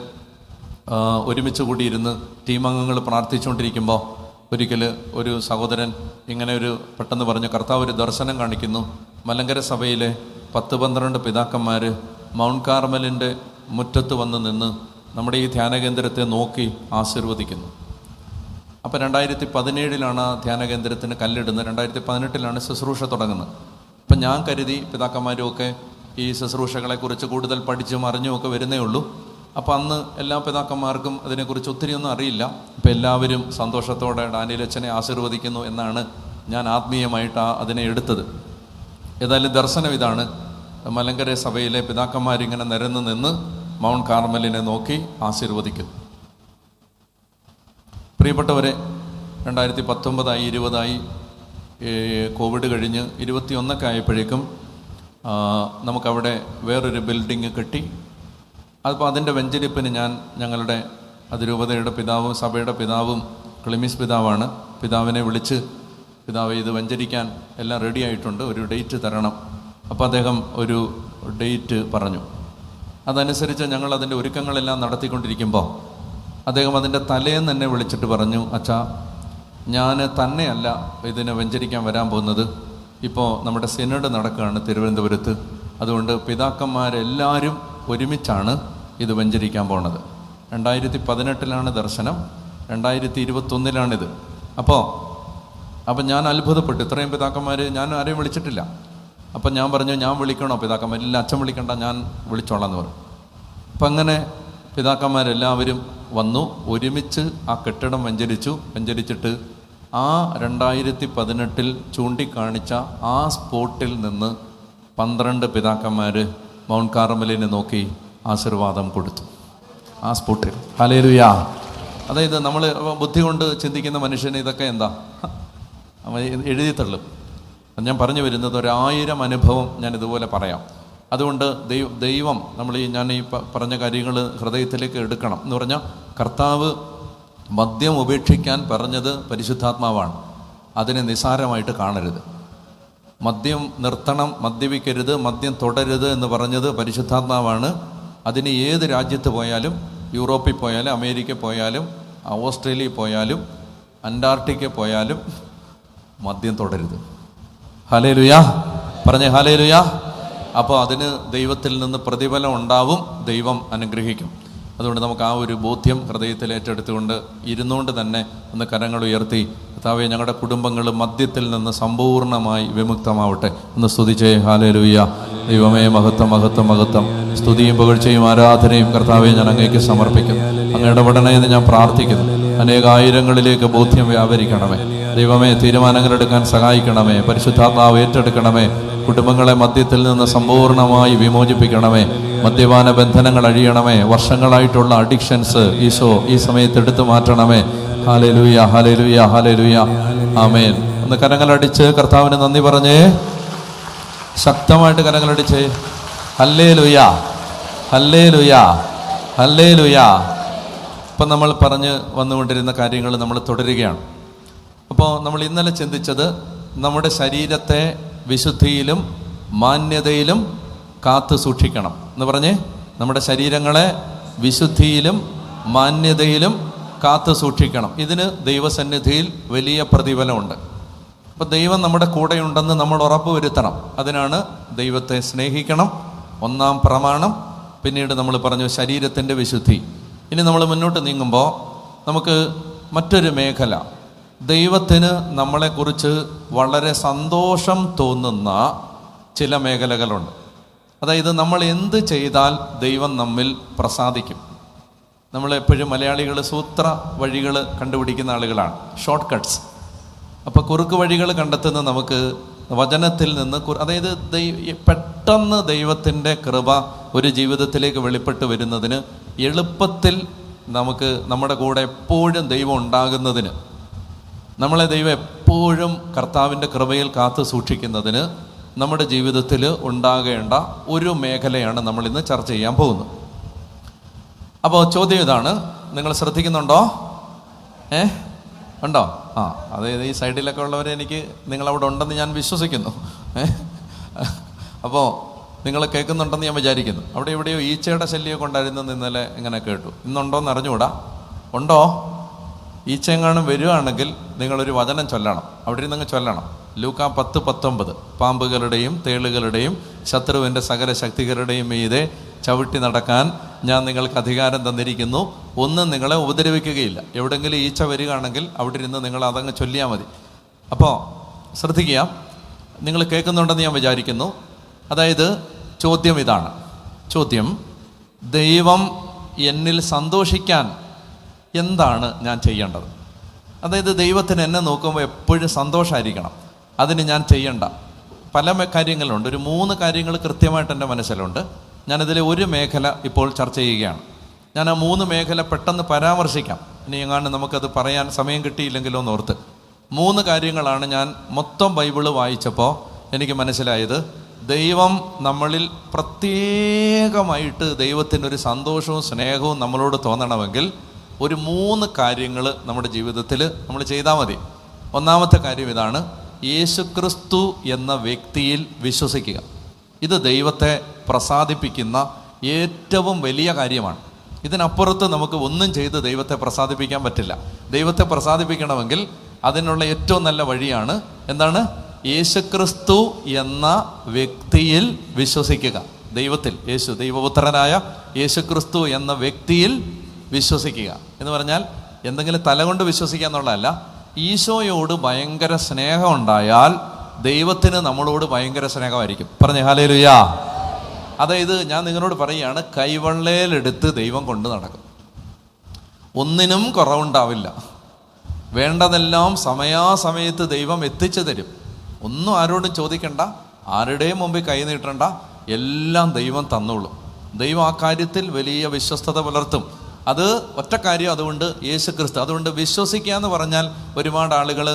ഒരുമിച്ച് കൂടിയിരുന്ന് ടീമംഗങ്ങൾ പ്രാർത്ഥിച്ചുകൊണ്ടിരിക്കുമ്പോൾ ഒരിക്കൽ ഒരു സഹോദരൻ ഇങ്ങനെ പെട്ടെന്ന് പറഞ്ഞു, കർത്താവ് ഒരു ദർശനം കാണിക്കുന്നു. മലങ്കര സഭയിലെ 10-12 പിതാക്കന്മാർ മൗണ്ട് കാർമലിൻ്റെ മുറ്റത്ത് വന്ന് നിന്ന് നമ്മുടെ ഈ ധ്യാനകേന്ദ്രത്തെ നോക്കി ആശീർവദിക്കുന്നു. അപ്പോൾ 2017 ധ്യാനകേന്ദ്രത്തിന് കല്ലിടുന്നത്, 2018 ശുശ്രൂഷ തുടങ്ങുന്നത്. അപ്പം ഞാൻ കരുതി പിതാക്കന്മാരുമൊക്കെ ഈ ശുശ്രൂഷകളെക്കുറിച്ച് കൂടുതൽ പഠിച്ചും അറിഞ്ഞുമൊക്കെ വരുന്നേ ഉള്ളൂ. അപ്പോൾ അന്ന് എല്ലാ പിതാക്കന്മാർക്കും അതിനെക്കുറിച്ച് ഒത്തിരിയൊന്നും അറിയില്ല. അപ്പോൾ എല്ലാവരും സന്തോഷത്തോടെ ഡാനിയലച്ചനെ ആശീർവദിക്കുന്നു എന്നാണ് ഞാൻ ആത്മീയമായിട്ട് അതിനെ എടുത്തത്. ഏതായാലും ദർശനം ഇതാണ്. മലങ്കര സഭയിലെ പിതാക്കന്മാരിങ്ങനെ നിരന്ന് നിന്ന് മൗണ്ട് കാർമലിനെ നോക്കി ആശീർവദിക്കുന്നു. പ്രിയപ്പെട്ടവരെ, 2019 20 കോവിഡ് കഴിഞ്ഞ് 21 ആയപ്പോഴേക്കും നമുക്കവിടെ വേറൊരു ബിൽഡിങ് കെട്ടി. അപ്പോൾ അതിൻ്റെ വെഞ്ചരിപ്പിന് ഞങ്ങളുടെ അതിരൂപതയുടെ പിതാവും സഭയുടെ പിതാവും ക്ലിമിസ് പിതാവാണ് പിതാവിനെ വിളിച്ച്, പിതാവ് ഇത് വഞ്ചരിക്കാൻ എല്ലാം റെഡി ആയിട്ടുണ്ട്, ഒരു ഡേറ്റ് തരണം. അപ്പോൾ അദ്ദേഹം ഒരു ഡേറ്റ് പറഞ്ഞു. അതനുസരിച്ച് ഞങ്ങൾ അതിൻ്റെ ഒരുക്കങ്ങളെല്ലാം നടത്തിക്കൊണ്ടിരിക്കുമ്പോൾ അദ്ദേഹം അതിൻ്റെ തലേന്ന് എന്നെ വിളിച്ചിട്ട് പറഞ്ഞു, അച്ഛാ, ഞാൻ തന്നെയല്ല ഇതിനെ വഞ്ചരിക്കാൻ വരാൻ പോകുന്നത്. ഇപ്പോൾ നമ്മുടെ സിനഡ് നടക്കുകയാണ് തിരുവനന്തപുരത്ത്. അതുകൊണ്ട് പിതാക്കന്മാരെല്ലാവരും ഒരുമിച്ചാണ് ഇത് വഞ്ചരിക്കാൻ പോണത്. 2018 ദർശനം, 2021 അപ്പോൾ ഞാൻ അത്ഭുതപ്പെട്ടു. ഇത്രയും പിതാക്കന്മാർ, ഞാൻ ആരെയും വിളിച്ചിട്ടില്ല. അപ്പം ഞാൻ പറഞ്ഞു, ഞാൻ വിളിക്കണോ പിതാക്കന്മാർ? ഇല്ല, അച്ഛൻ വിളിക്കണ്ട, ഞാൻ വിളിച്ചോളാം എന്ന് പറഞ്ഞു. അപ്പം അങ്ങനെ പിതാക്കന്മാരെല്ലാവരും വന്നു, ഒരുമിച്ച് ആ കെട്ടിടം വഞ്ചരിച്ചിട്ട് ആ 2018 ചൂണ്ടിക്കാണിച്ച ആ സ്പോട്ടിൽ നിന്ന് 12 പിതാക്കന്മാർ മൗണ്ട് കാർമലിനെ നോക്കി ആശീർവാദം കൊടുത്തു. ആ സ്പോട്ടിൽ. ഹല്ലേലൂയ. അതായത് നമ്മൾ ബുദ്ധി കൊണ്ട് ചിന്തിക്കുന്ന മനുഷ്യന് ഇതൊക്കെ എന്താ എഴുതി തള്ളും. ഞാൻ പറഞ്ഞു വരുന്നത് 1000 അനുഭവം ഞാൻ ഇതുപോലെ പറയാം. അതുകൊണ്ട് ദൈവം ഞാൻ ഈ പറഞ്ഞ കാര്യങ്ങൾ ഹൃദയത്തിലേക്ക് എടുക്കണം എന്ന് പറഞ്ഞാൽ, കർത്താവ് മദ്യം ഉപേക്ഷിക്കാൻ പറഞ്ഞത് പരിശുദ്ധാത്മാവാണ്. അതിനെ നിസാരമായിട്ട് കാണരുത്. മദ്യം നിർത്തണം, മദ്യപിക്കരുത്, മദ്യം തുടരുത് എന്ന് പറഞ്ഞത് പരിശുദ്ധാത്മാവാണ്. അതിന് ഏത് രാജ്യത്ത് പോയാലും, യൂറോപ്പിൽ പോയാലും, അമേരിക്ക പോയാലും, ഓസ്ട്രേലിയ പോയാലും, അന്റാർട്ടിക്ക പോയാലും മദ്യം തുടരുത്. ഹല്ലേലൂയ. പറഞ്ഞേ ഹല്ലേലൂയ. അപ്പോൾ അതിന് ദൈവത്തിൽ നിന്ന് പ്രതിഫലം ഉണ്ടാവും, ദൈവം അനുഗ്രഹിക്കും. അതുകൊണ്ട് നമുക്ക് ആ ഒരു ബോധ്യം ഹൃദയത്തിൽ ഏറ്റെടുത്തുകൊണ്ട് ഇരുന്നുകൊണ്ട് തന്നെ ഒന്ന് കരങ്ങൾ ഉയർത്തി, കർത്താവേ, ഞങ്ങളുടെ കുടുംബങ്ങൾ മദ്യത്തിൽ നിന്ന് സമ്പൂർണ്ണമായി വിമുക്തമാവട്ടെ എന്ന് സ്തുതിച്ചേ. ഹല്ലേലൂയ. ദൈവമേ, മഹത്വം മഹത്വം മഹത്വം. സ്തുതിയും പുകഴ്ചയും ആരാധനയും കർത്താവെ ഞാൻ അങ്ങേക്ക് സമർപ്പിക്കുന്നു. അങ്ങ് ഇടപെടണേ എന്ന് ഞാൻ പ്രാർത്ഥിക്കുന്നു. അനേകായിരങ്ങളിലേക്ക് ബോധ്യം വ്യാപരിക്കണമേ ദൈവമേ. തീരുമാനങ്ങളെടുക്കാൻ സഹായിക്കണമേ. പരിശുദ്ധാത്മാവ് ഏറ്റെടുക്കണമേ. കുടുംബങ്ങളെ മദ്യത്തിൽ നിന്ന് സമ്പൂർണ്ണമായി വിമോചിപ്പിക്കണമേ. മദ്യപാന ബന്ധനങ്ങൾ അഴിയണമേ. വർഷങ്ങളായിട്ടുള്ള അഡിക്ഷൻസ് ഈശോ ഈ സമയത്ത് എടുത്തു മാറ്റണമേ. Hallelujah, hallelujah, hallelujah. ആമേൻ. ഒന്ന് കരങ്ങളടിച്ച് കർത്താവിന് നന്ദി പറഞ്ഞേ. ശക്തമായിട്ട് കരങ്ങളടിച്ച് ഹല്ലേലൂയ, ഹല്ലേലൂയ, ഹല്ലേലൂയ. ഇപ്പം നമ്മൾ പറഞ്ഞ് വന്നുകൊണ്ടിരുന്ന കാര്യങ്ങൾ നമ്മൾ തുടരുകയാണ്. അപ്പോൾ നമ്മൾ ഇന്നലെ ചിന്തിച്ചത് നമ്മുടെ ശരീരത്തെ വിശുദ്ധിയിലും മാന്യതയിലും കാത്തു സൂക്ഷിക്കണം എന്ന് പറഞ്ഞേ. നമ്മുടെ ശരീരങ്ങളെ വിശുദ്ധിയിലും മാന്യതയിലും കാത്തു സൂക്ഷിക്കണം. ഇതിന് ദൈവസന്നിധിയിൽ വലിയ പ്രതിഫലമുണ്ട്. അപ്പോൾ ദൈവം നമ്മുടെ കൂടെയുണ്ടെന്ന് നമ്മൾ ഉറപ്പ് വരുത്തണം. അതിനാണ് ദൈവത്തെ സ്നേഹിക്കണം, ഒന്നാം പ്രമാണം. പിന്നീട് നമ്മൾ പറഞ്ഞു ശരീരത്തിൻ്റെ വിശുദ്ധി. ഇനി നമ്മൾ മുന്നോട്ട് നീങ്ങുമ്പോൾ നമുക്ക് മറ്റൊരു മേഖല, ദൈവത്തിന് നമ്മളെക്കുറിച്ച് വളരെ സന്തോഷം തോന്നുന്ന ചില മേഖലകളുണ്ട്. അതായത് നമ്മൾ എന്ത് ചെയ്താൽ ദൈവം നമ്മിൽ പ്രസാദിക്കും. നമ്മളെപ്പോഴും മലയാളികൾ സൂത്ര വഴികൾ കണ്ടുപിടിക്കുന്ന ആളുകളാണ്, ഷോർട്ട് കട്ട്സ്. അപ്പോൾ കുറുക്ക് വഴികൾ കണ്ടെത്തുന്ന നമുക്ക് വചനത്തിൽ നിന്ന്, അതായത് പെട്ടെന്ന് ദൈവത്തിൻ്റെ കൃപ ഒരു ജീവിതത്തിലേക്ക് വെളിപ്പെട്ട് വരുന്നതിന്, എളുപ്പത്തിൽ നമുക്ക് നമ്മുടെ കൂടെ എപ്പോഴും ദൈവം ഉണ്ടാകുന്നതിന്, നമ്മളെ ദൈവം എപ്പോഴും കർത്താവിൻ്റെ കൃപയിൽ കാത്തു സൂക്ഷിക്കുന്നതിന് നമ്മുടെ ജീവിതത്തിൽ ഉണ്ടാകേണ്ട ഒരു മേഖലയാണ് നമ്മൾ ഇന്ന് ചർച്ച ചെയ്യാൻ പോകുന്നത്. അപ്പോൾ ചോദ്യം ഇതാണ്, നിങ്ങൾ ശ്രദ്ധിക്കുന്നുണ്ടോ? ഉണ്ടോ? അതായത് ഈ സൈഡിലൊക്കെ ഉള്ളവരെ എനിക്ക് നിങ്ങളവിടെ ഉണ്ടെന്ന് ഞാൻ വിശ്വസിക്കുന്നു. അപ്പോൾ നിങ്ങൾ കേൾക്കുന്നുണ്ടെന്ന് ഞാൻ വിചാരിക്കുന്നു. അവിടെ എവിടെയോ ഈച്ചയുടെ ശല്യമൊക്കെ ഉണ്ടായിരുന്നെന്ന് ഇന്നലെ ഇങ്ങനെ കേട്ടു. ഇന്നുണ്ടോയെന്ന് അറിഞ്ഞുകൂടാ. ഉണ്ടോ? ഈച്ചയെങ്ങാനും വരുവാണെങ്കിൽ നിങ്ങളൊരു വചനം ചൊല്ലണം. അവിടെ ഇരുന്നങ്ങ് ചൊല്ലണം. ലൂക്കാ 10:19. പാമ്പുകളുടെയും തേളുകളുടെയും ശത്രുവിൻ്റെ സകല ശക്തികളുടെയും മീതെ ചവിട്ടി നടക്കാൻ ഞാൻ നിങ്ങൾക്ക് അധികാരം തന്നിരിക്കുന്നു, ഒന്നും നിങ്ങളെ ഉപദ്രവിക്കുകയില്ല. എവിടെയെങ്കിലും ഈച്ച വരികയാണെങ്കിൽ അവിടെ ഇരുന്ന് നിങ്ങൾ അതങ്ങ് ചൊല്ലിയാൽ മതി. അപ്പോൾ ശ്രദ്ധിക്കുക, നിങ്ങൾ കേൾക്കുന്നുണ്ടെന്ന് ഞാൻ വിചാരിക്കുന്നു. അതായത് ചോദ്യം ഇതാണ്. ചോദ്യം, ദൈവം എന്നിൽ സന്തോഷിക്കാൻ എന്താണ് ഞാൻ ചെയ്യേണ്ടത്? അതായത് ദൈവത്തിന് എന്നെ നോക്കുമ്പോൾ എപ്പോഴും സന്തോഷമായിരിക്കണം. അതിന് ഞാൻ ചെയ്യേണ്ട പല കാര്യങ്ങളുണ്ട്. ഒരു 3 കാര്യങ്ങൾ കൃത്യമായിട്ട് എൻ്റെ മനസ്സിലുണ്ട്. ഞാനതിലെ ഒരു മേഖല ഇപ്പോൾ ചർച്ച ചെയ്യുകയാണ്. ഞാൻ ആ 3 മേഖല പെട്ടെന്ന് പരാമർശിക്കാം. ഇനി എങ്ങാണ്ട് നമുക്കത് പറയാൻ സമയം കിട്ടിയില്ലെങ്കിലോ എന്നോർത്ത്. 3 കാര്യങ്ങളാണ് ഞാൻ മൊത്തം ബൈബിള് വായിച്ചപ്പോൾ എനിക്ക് മനസ്സിലായത്. ദൈവം നമ്മളിൽ പ്രത്യേകമായിട്ട് ദൈവത്തിനൊരു സന്തോഷവും സ്നേഹവും നമ്മളോട് തോന്നണമെങ്കിൽ ഒരു 3 കാര്യങ്ങൾ നമ്മുടെ ജീവിതത്തിൽ നമ്മൾ ചെയ്താൽ മതി. ഒന്നാമത്തെ കാര്യം ഇതാണ്, യേശുക്രിസ്തു എന്ന വ്യക്തിയിൽ വിശ്വസിക്കുക. ഇത് ദൈവത്തെ പ്രസാദിപ്പിക്കുന്ന ഏറ്റവും വലിയ കാര്യമാണ്. ഇതിനപ്പുറത്ത് നമുക്ക് ഒന്നും ചെയ്ത് ദൈവത്തെ പ്രസാദിപ്പിക്കാൻ പറ്റില്ല. ദൈവത്തെ പ്രസാദിപ്പിക്കണമെങ്കിൽ അതിനുള്ള ഏറ്റവും നല്ല വഴിയാണ് എന്താണ്? യേശുക്രിസ്തു എന്ന വ്യക്തിയിൽ വിശ്വസിക്കുക. ദൈവത്തിൽ, ദൈവപുത്രനായ യേശുക്രിസ്തു എന്ന വ്യക്തിയിൽ വിശ്വസിക്കുക എന്ന് പറഞ്ഞാൽ എന്തെങ്കിലും തലകൊണ്ട് വിശ്വസിക്കുക എന്നുള്ളതല്ല. ഈശോയോട് ഭയങ്കര സ്നേഹം ഉണ്ടായാൽ ദൈവത്തിന് നമ്മളോട് ഭയങ്കര സ്നേഹമായിരിക്കും. പറഞ്ഞേ ഹല്ലേലൂയാ. അതായത് ഞാൻ നിങ്ങളോട് പറയുകയാണ്, കൈവെള്ളയിലെടുത്ത് ദൈവം കൊണ്ട് നടക്കും. ഒന്നിനും കുറവുണ്ടാവില്ല. വേണ്ടതെല്ലാം സമയാസമയത്ത് ദൈവം എത്തിച്ചു തരും. ഒന്നും ആരോടും ചോദിക്കണ്ട, ആരുടെയും മുമ്പിൽ കൈ നീട്ടണ്ട, എല്ലാം ദൈവം തന്നോളും. ദൈവം ആ കാര്യത്തിൽ വലിയ വിശ്വസ്തത പുലർത്തും. അത് ഒറ്റ കാര്യം. അതുകൊണ്ട് യേശുക്രിസ്തു, അതുകൊണ്ട് വിശ്വസിക്കുക എന്ന് പറഞ്ഞാൽ ഒരുപാട് ആളുകൾ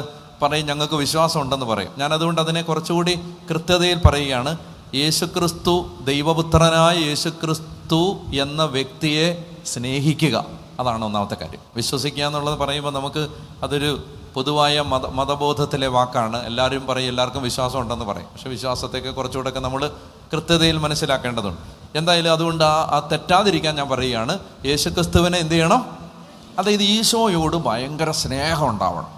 പറയും ഞങ്ങൾക്ക് വിശ്വാസം ഉണ്ടെന്ന് പറയും. ഞാൻ അതുകൊണ്ട് അതിനെ കുറച്ചുകൂടി കൃത്യതയിൽ പറയുകയാണ്. യേശുക്രിസ്തു, ദൈവപുത്രനായ യേശുക്രിസ്തു എന്ന വ്യക്തിയെ സ്നേഹിക്കുക, അതാണ് ഒന്നാമത്തെ കാര്യം. വിശ്വസിക്കുക എന്നുള്ളത് പറയുമ്പോൾ നമുക്ക് അതൊരു പൊതുവായ മതബോധത്തിലെ വാക്കാണ്. എല്ലാവരും പറയും എല്ലാവർക്കും വിശ്വാസം ഉണ്ടെന്ന് പറയും. പക്ഷെ വിശ്വാസത്തേക്ക് കുറച്ചുകൂടെയൊക്കെ നമ്മൾ കൃത്യതയിൽ മനസ്സിലാക്കേണ്ടതുണ്ട്. എന്തായാലും അതുകൊണ്ട് ആ തെറ്റാതിരിക്കാൻ ഞാൻ പറയുകയാണ്, യേശുക്രിസ്തുവിനെ എന്ത് ചെയ്യണം? അതായത് ഈശോയോട് ഭയങ്കര സ്നേഹം ഉണ്ടാവണം.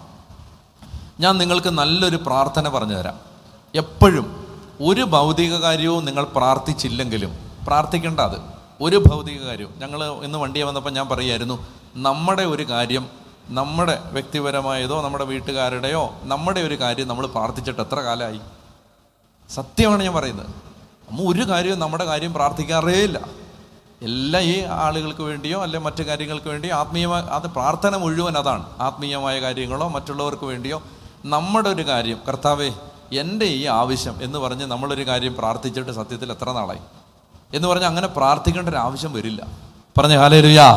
ഞാൻ നിങ്ങൾക്ക് നല്ലൊരു പ്രാർത്ഥന പറഞ്ഞു തരാം. എപ്പോഴും ഒരു ഭൗതിക കാര്യവും നിങ്ങൾ പ്രാർത്ഥിച്ചില്ലെങ്കിലും പ്രാർത്ഥിക്കേണ്ട. അത് ഒരു ഭൗതിക കാര്യവും, ഞങ്ങൾ ഇന്ന് വണ്ടിയെ വന്നപ്പോൾ ഞാൻ പറയുമായിരുന്നു, നമ്മുടെ ഒരു കാര്യം, നമ്മുടെ വ്യക്തിപരമായതോ നമ്മുടെ വീട്ടുകാരുടെയോ നമ്മുടെ ഒരു കാര്യം നമ്മൾ പ്രാർത്ഥിച്ചിട്ട് എത്ര കാലമായി? സത്യമാണ് ഞാൻ പറയുന്നത്. നമ്മൾ ഒരു കാര്യവും നമ്മുടെ കാര്യം പ്രാർത്ഥിക്കാറേ ഇല്ല. എല്ലാം ഈ ആളുകൾക്ക് വേണ്ടിയോ അല്ലെ മറ്റു കാര്യങ്ങൾക്ക് വേണ്ടിയോ ആത്മീയമായ, അത് പ്രാർത്ഥന മുഴുവൻ അതാണ്. ആത്മീയമായ കാര്യങ്ങളോ മറ്റുള്ളവർക്ക് വേണ്ടിയോ നമ്മുടെ ഒരു കാര്യം, കർത്താവേ എൻ്റെ ഈ ആവശ്യം എന്ന് പറഞ്ഞ് നമ്മളൊരു കാര്യം പ്രാർത്ഥിച്ചിട്ട് സത്യത്തിൽ എത്ര നാളായി എന്ന് പറഞ്ഞ് അങ്ങനെ പ്രാർത്ഥിക്കേണ്ട ഒരു ആവശ്യം വരില്ല. പറഞ്ഞ ഹല്ലേലൂയാ.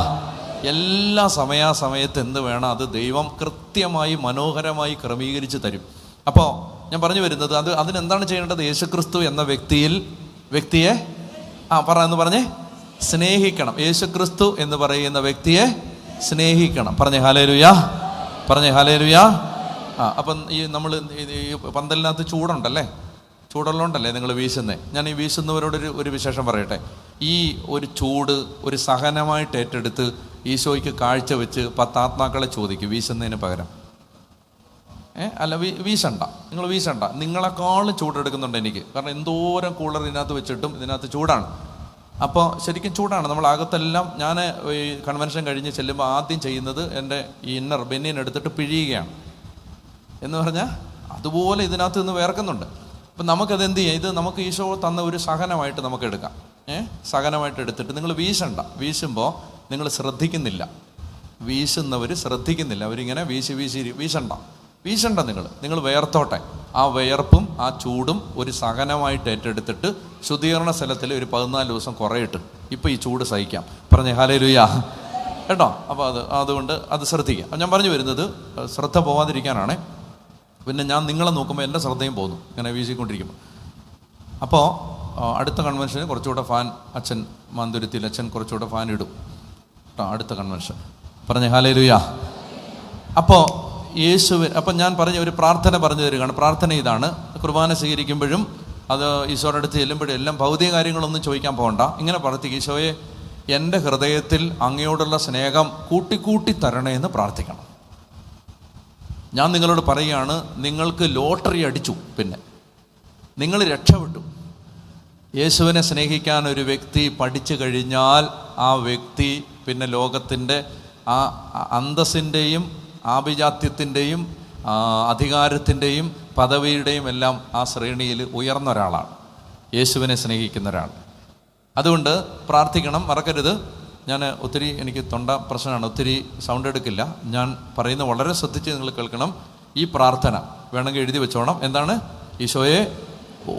എല്ലാ സമയാസമയത്ത് എന്ത് വേണം അത് ദൈവം കൃത്യമായി മനോഹരമായി ക്രമീകരിച്ച് തരും. അപ്പോൾ ഞാൻ പറഞ്ഞു വരുന്നത്, അതിനെന്താണ് ചെയ്യേണ്ടത്? യേശുക്രിസ്തു എന്ന വ്യക്തിയെ എന്ന് പറഞ്ഞേ സ്നേഹിക്കണം. യേശുക്രിസ്തു എന്ന് പറയുന്ന വ്യക്തിയെ സ്നേഹിക്കണം. പറഞ്ഞേ ഹല്ലേലൂയാ. പറഞ്ഞേ ഹല്ലേലൂയാ. അപ്പം ഈ നമ്മൾ ഈ പന്തലിനകത്ത് ചൂടുണ്ടല്ലേ, ചൂടുള്ളതുകൊണ്ടല്ലേ നിങ്ങൾ വീശുന്നേ. ഞാൻ ഈ വീശുന്നവരോടൊരു വിശേഷം പറയട്ടെ. ഈ ഒരു ചൂട് ഒരു സഹനമായിട്ട് ഏറ്റെടുത്ത് ഈശോയ്ക്ക് കാഴ്ച വെച്ച് 10 ആത്മാക്കളെ ചോദിക്കും വീശുന്നതിന് പകരം. അല്ല വീശണ്ട, നിങ്ങൾ വീശണ്ട, നിങ്ങളെക്കാളും ചൂടെടുക്കുന്നുണ്ട് എനിക്ക്. കാരണം എന്തോരം കൂളർ ഇതിനകത്ത് വെച്ചിട്ടും ഇതിനകത്ത് ചൂടാണ്. അപ്പോൾ ശരിക്കും ചൂടാണ്. നമ്മൾ അകത്തെല്ലാം, ഞാൻ ഈ കൺവെൻഷൻ കഴിഞ്ഞ് ചെല്ലുമ്പോൾ ആദ്യം ചെയ്യുന്നത് എൻ്റെ ഈ ഇന്നർ ബനിയൻ എടുത്തിട്ട് പിഴിയുകയാണ്. എന്ന് പറഞ്ഞാൽ അതുപോലെ ഇതിനകത്ത് നിന്ന് വേർക്കുന്നുണ്ട്. അപ്പം നമുക്കത് എന്ത് ചെയ്യാം? ഇത് നമുക്ക് ഈശോ തന്ന ഒരു സഹനമായിട്ട് നമുക്ക് എടുക്കാം. സഹനമായിട്ട് എടുത്തിട്ട് നിങ്ങൾ വീശണ്ട. വീശുമ്പോൾ നിങ്ങൾ ശ്രദ്ധിക്കുന്നില്ല, വീശുന്നവർ ശ്രദ്ധിക്കുന്നില്ല. അവരിങ്ങനെ വീശണ്ട. നിങ്ങൾ വേർത്തോട്ടെ. ആ വേർപ്പും ആ ചൂടും ഒരു സഹനമായിട്ട് ഏറ്റെടുത്തിട്ട് ശുദ്ധീകരണ സ്ഥലത്തിൽ ഒരു 14 ദിവസം കുറയിട്ട് ഇപ്പോൾ ഈ ചൂട് സഹിക്കാം. പറഞ്ഞേ ഹല്ലേലൂയാ കേട്ടോ. അപ്പോൾ അതുകൊണ്ട് അത് ശ്രദ്ധിക്കാം. ഞാൻ പറഞ്ഞു വരുന്നത് ശ്രദ്ധ പോകാതിരിക്കാനാണ്. പിന്നെ ഞാൻ നിങ്ങളെ നോക്കുമ്പോൾ എൻ്റെ ശ്രദ്ധയും പോകുന്നു ഇങ്ങനെ വീശിക്കൊണ്ടിരിക്കുമ്പോൾ. അപ്പോൾ അടുത്ത കൺവെൻഷന് കുറച്ചുകൂടെ ഫാൻ അച്ഛൻ മാന്തുരുത്തിയിൽ അച്ഛൻ കുറച്ചുകൂടെ ഫാൻ ഇടും കേട്ടോ അടുത്ത കൺവെൻഷൻ. പറഞ്ഞേ ഹല്ലേലൂയാ. അപ്പോൾ അപ്പം ഞാൻ പറഞ്ഞ ഒരു പ്രാർത്ഥന പറഞ്ഞു തരികയാണ്. പ്രാർത്ഥന ഇതാണ്. കുർബാന സ്വീകരിക്കുമ്പോഴും അത് ഈശോയുടെ അടുത്ത് ചെല്ലുമ്പോഴും എല്ലാം ഭൗതിക കാര്യങ്ങളൊന്നും ചോദിക്കാൻ പോകണ്ട. ഇങ്ങനെ പ്രാർത്ഥിക്കുക, ഈശോയെ എൻ്റെ ഹൃദയത്തിൽ അങ്ങയോടുള്ള സ്നേഹം കൂട്ടിക്കൂട്ടി തരണേ എന്ന് പ്രാർത്ഥിക്കണം. ഞാൻ നിങ്ങളോട് പറയുകയാണ്, നിങ്ങൾക്ക് ലോട്ടറി അടിച്ചു, പിന്നെ നിങ്ങൾ രക്ഷപ്പെട്ടു. യേശുവിനെ സ്നേഹിക്കാൻ ഒരു വ്യക്തി പഠിച്ചു കഴിഞ്ഞാൽ ആ വ്യക്തി പിന്നെ ലോകത്തിൻ്റെ ആ അന്തസ്സിൻ്റെയും ആഭിജാത്യത്തിൻ്റെയും അധികാരത്തിൻ്റെയും പദവിയുടെയും എല്ലാം ആ ശ്രേണിയിൽ ഉയർന്ന ഒരാളാണ്, യേശുവിനെ സ്നേഹിക്കുന്ന ഒരാൾ. അതുകൊണ്ട് പ്രാർത്ഥിക്കണം, മറക്കരുത്. എനിക്ക് തൊണ്ട പ്രശ്നമാണ്, ഒത്തിരി സൗണ്ട് എടുക്കില്ല. ഞാൻ പറയുന്നത് വളരെ ശ്രദ്ധിച്ച് നിങ്ങൾ കേൾക്കണം. ഈ പ്രാർത്ഥന വേണമെങ്കിൽ എഴുതി വെച്ചോണം. എന്താണ്? ഈശോയെ,